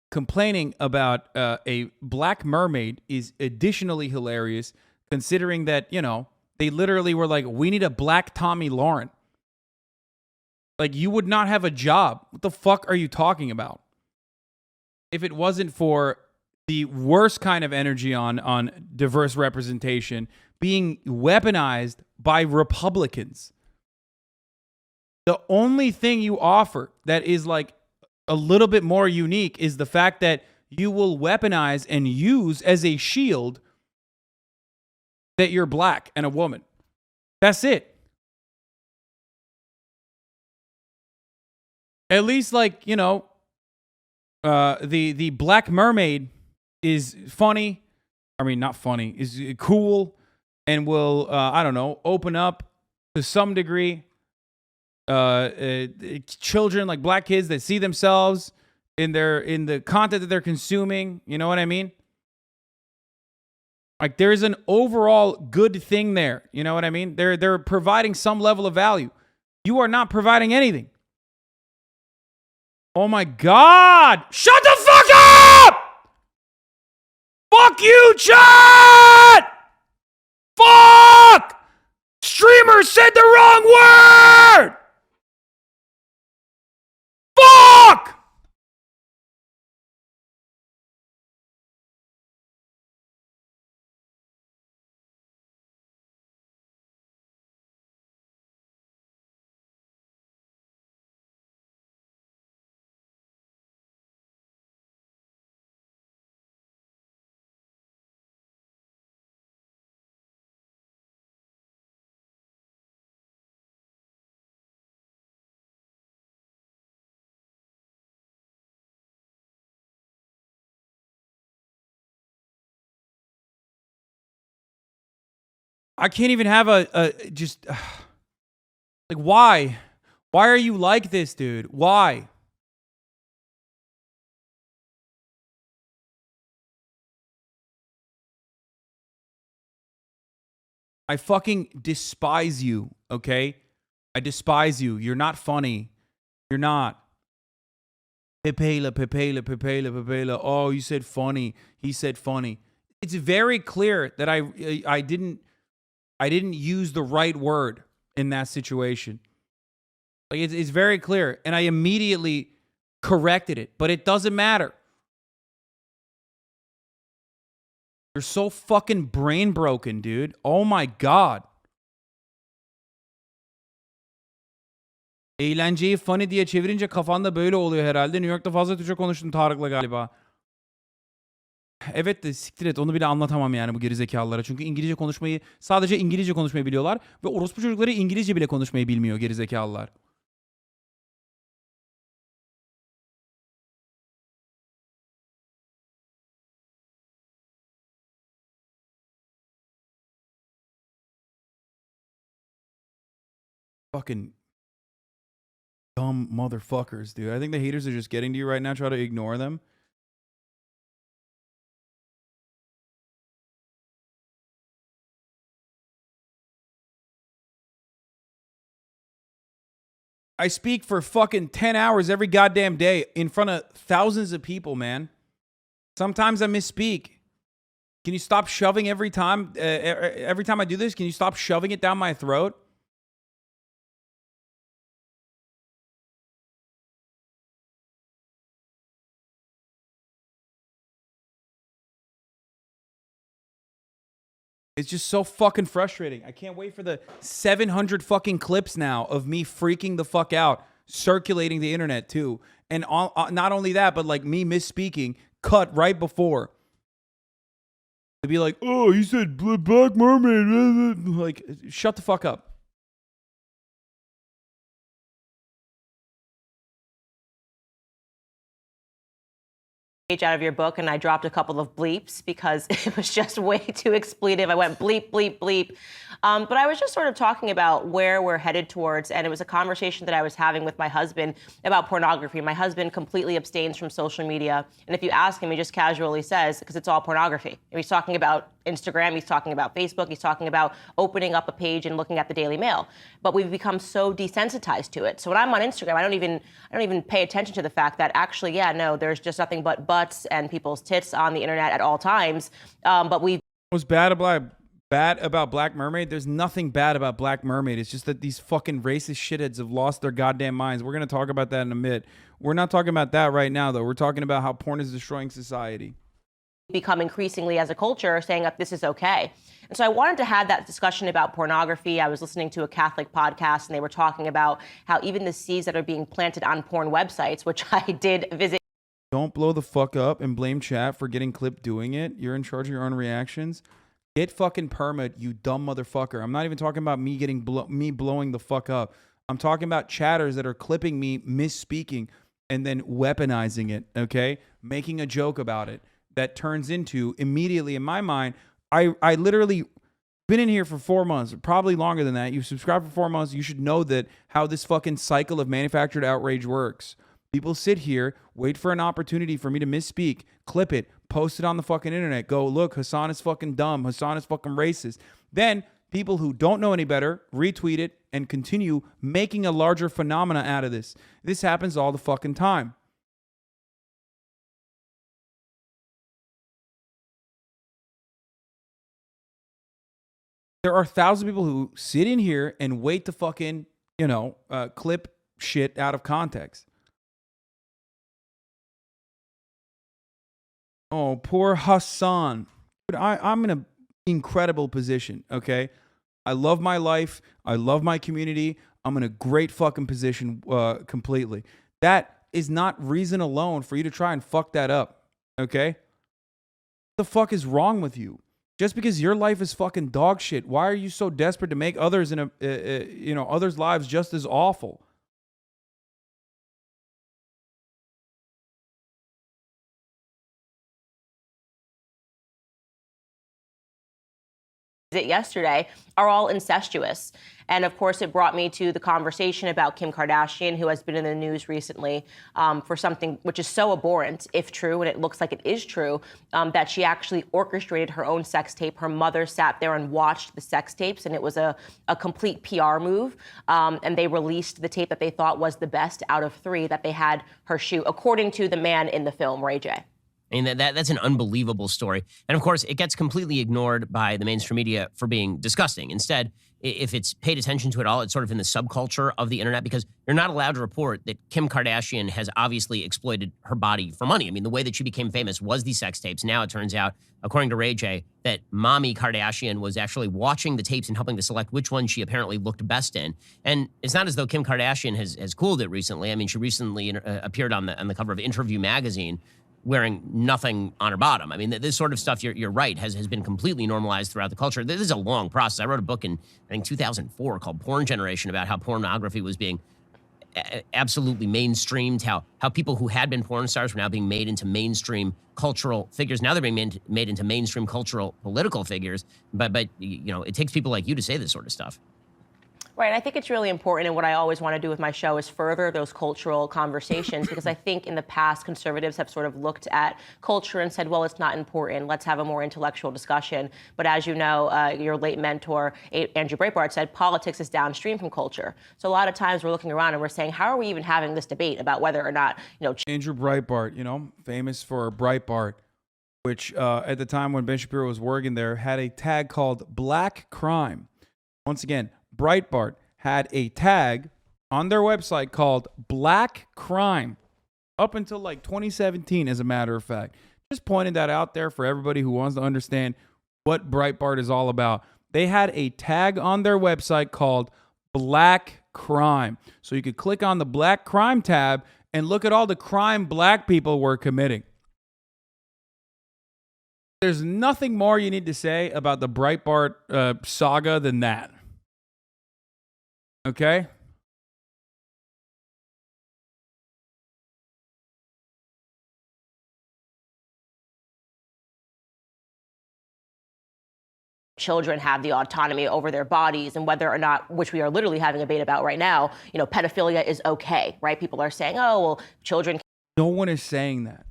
complaining about a Black Mermaid is additionally hilarious considering that, they literally were like, we need a Black Tommy Lauren. Like, you would not have a job. What the fuck are you talking about? If it wasn't for the worst kind of energy on diverse representation being weaponized by Republicans. The only thing you offer that is like a little bit more unique is the fact that you will weaponize and use as a shield that you're black and a woman. That's it. At least, like, you know, the Black Mermaid is funny. I mean, not funny, is cool, and will, I don't know, open up to some degree children, like black kids that see themselves in the content that they're consuming. You know what I mean? Like, there's an overall good thing there. You know what I mean? They're providing some level of value. You are not providing anything. Oh my God! Shut the fuck up! Fuck you, chat! Fuck! Streamer said the wrong word! Fuck! I can't even have just like, why? Why are you like this, dude? Why? I fucking despise you, okay? I despise you. You're not funny. You're not. Pepela. Oh, you said funny. He said funny. It's very clear that I didn't use the right word in that situation. Like, it's very clear, and I immediately corrected it, but it doesn't matter. You're so fucking brain broken, dude. Oh my God. Eğlenceyi funny diye çevirince kafanda böyle oluyor herhalde. New York'ta fazla Türkçe konuştun Tarık'la galiba. Evet de siktir et, onu bile anlatamam yani bu gerizekalılara. Çünkü sadece İngilizce konuşmayı biliyorlar ve orospu çocukları İngilizce bile konuşmayı bilmiyor gerizekalılar. Fucking dumb motherfuckers, dude. I think the haters are just getting to you right now. Try to ignore them. I speak for fucking 10 hours every goddamn day in front of thousands of people, man. Sometimes I misspeak. Can you stop shoving every time I do this? Can you stop shoving it down my throat? It's just so fucking frustrating. I can't wait for the 700 fucking clips now of me freaking the fuck out, circulating the internet too. And not only that, but like me misspeaking, cut right before. To be like, oh, you said Black Mermaid. Like, shut the fuck up. Out of your book, and I dropped a couple of bleeps because it was just way too expletive. I went bleep, bleep, bleep. But I was just sort of talking about where we're headed towards, and it was a conversation that I was having with my husband about pornography. My husband completely abstains from social media, and if you ask him, he just casually says, because it's all pornography. And he's talking about Instagram, he's talking about Facebook, he's talking about opening up a page and looking at the Daily Mail. But we've become so desensitized to it. So when I'm on Instagram, I don't even pay attention to the fact that actually, yeah, no, there's just nothing but butts and people's tits on the internet at all times. But we was bad about bad about Black Mermaid? There's nothing bad about Black Mermaid. It's just that these fucking racist shitheads have lost their goddamn minds. We're going to talk about that in a minute. We're not talking about that right now, though. We're talking about how porn is destroying society. Become increasingly as a culture saying that this is okay. And so I wanted to have that discussion about pornography. I was listening to a Catholic podcast and they were talking about how even the seeds that are being planted on porn websites, which I did visit. Don't blow the fuck up and blame chat for getting clipped doing it. You're in charge of your own reactions. Get fucking permit, you dumb motherfucker. I'm not even talking about me getting blowing the fuck up. I'm talking about chatters that are clipping me misspeaking and then weaponizing it, okay? Making a joke about it that turns into immediately in my mind, I literally been in here for 4 months, probably longer than that. You've subscribed for 4 months. You should know that how this fucking cycle of manufactured outrage works. People sit here, wait for an opportunity for me to misspeak, clip it, post it on the fucking internet, go, look, Hasan is fucking dumb, Hasan is fucking racist. Then people who don't know any better retweet it and continue making a larger phenomena out of this. This happens all the fucking time. There are thousands of people who sit in here and wait to fucking, clip shit out of context. Oh, poor Hasan. I'm in an incredible position, okay? I love my life. I love my community. I'm in a great fucking position completely. That is not reason alone for you to try and fuck that up, okay? What the fuck is wrong with you? Just because your life is fucking dog shit, why are you so desperate to make others others' lives just as awful? Yesterday are all incestuous. And of course, it brought me to the conversation about Kim Kardashian, who has been in the news recently for something which is so abhorrent, if true, and it looks like it is true, that she actually orchestrated her own sex tape. Her mother sat there and watched the sex tapes, and it was a complete PR move. And they released the tape that they thought was the best out of 3 that they had her shoot, according to the man in the film, Ray J. I mean, that's an unbelievable story. And of course, it gets completely ignored by the mainstream media for being disgusting. Instead, if it's paid attention to at all, it's sort of in the subculture of the internet, because you're not allowed to report that Kim Kardashian has obviously exploited her body for money. I mean, the way that she became famous was these sex tapes. Now it turns out, according to Ray J, that Mommy Kardashian was actually watching the tapes and helping to select which one she apparently looked best in. And it's not as though Kim Kardashian has cooled it recently. I mean, she recently appeared on the cover of Interview magazine wearing nothing on her bottom. I mean, this sort of stuff, you're right, has been completely normalized throughout the culture. This is a long process. I wrote a book in, I think, 2004 called Porn Generation about how pornography was being absolutely mainstreamed, how people who had been porn stars were now being made into mainstream cultural figures. Now they're being made into mainstream cultural political figures. But it takes people like you to say this sort of stuff. Right. I think it's really important. And what I always want to do with my show is further those cultural conversations, because I think in the past, conservatives have sort of looked at culture and said, well, it's not important. Let's have a more intellectual discussion. But as you know, your late mentor, Andrew Breitbart, said politics is downstream from culture. So a lot of times we're looking around and we're saying, how are we even having this debate about whether or not, Andrew Breitbart, famous for Breitbart, which at the time when Ben Shapiro was working there, had a tag called Black Crime. Once again, Breitbart had a tag on their website called Black Crime up until like 2017, as a matter of fact. Just pointed that out there for everybody who wants to understand what Breitbart is all about. They had a tag on their website called Black Crime. So you could click on the Black Crime tab and look at all the crime black people were committing. There's nothing more you need to say about the Breitbart saga than that. Okay? children have the autonomy over their bodies, and whether or not, which we are literally having a debate about right now, pedophilia is okay, right? People are saying, oh, well, children. No one is saying that.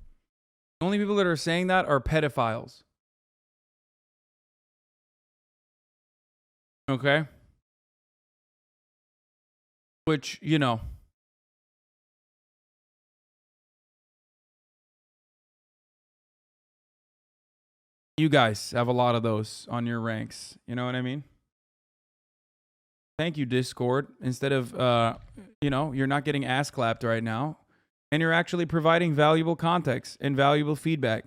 The only people that are saying that are pedophiles. Okay? Which, You guys have a lot of those on your ranks. You know what I mean? Thank you, Discord. Instead of, you're not getting ass clapped right now. And you're actually providing valuable context and valuable feedback.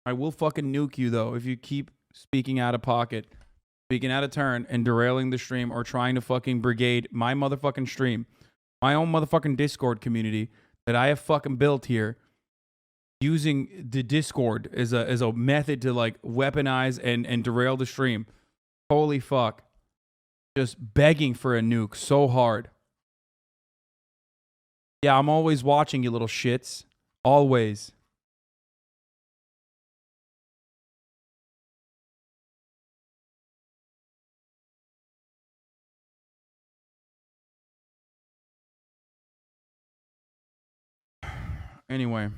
I will fucking nuke you, though, if you keep speaking out of pocket, speaking out of turn, and derailing the stream or trying to fucking brigade my motherfucking stream, my own motherfucking Discord community that I have fucking built here, using the Discord as a method to, like, weaponize and derail the stream. Holy fuck. Just begging for a nuke so hard. Yeah, I'm always watching, you little shits. Always. Anyway.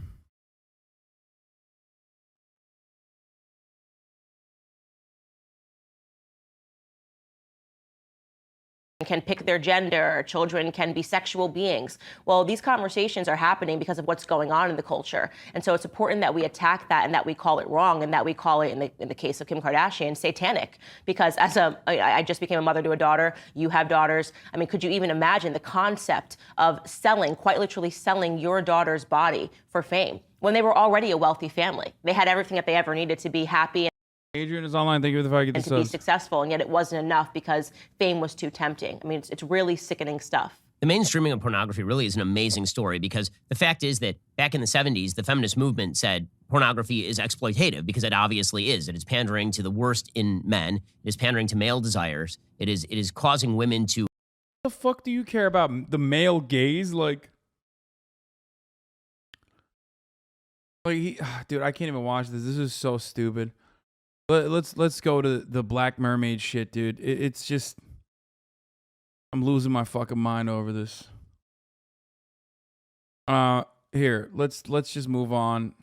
Can pick their gender, children can be sexual beings. Well, these conversations are happening because of what's going on in the culture. And so it's important that we attack that and that we call it wrong and that we call it, in the case of Kim Kardashian, satanic. Because I just became a mother to a daughter, you have daughters. I mean, could you even imagine the concept of selling, quite literally selling your daughter's body for fame when they were already a wealthy family? They had everything that they ever needed to be happy Adrian is online. Thank you for the fact and to be successful, and yet it wasn't enough because fame was too tempting. I mean, it's really sickening stuff. The mainstreaming of pornography really is an amazing story because the fact is that back in the 70s, the feminist movement said pornography is exploitative because it obviously is. It is pandering to the worst in men. It is pandering to male desires. It is causing women to... What the fuck do you care about the male gaze? Like dude, I can't even watch this. This is so stupid. Let's go to the Black Mermaid shit, dude. It's just, I'm losing my fucking mind over this. Here, let's just move on.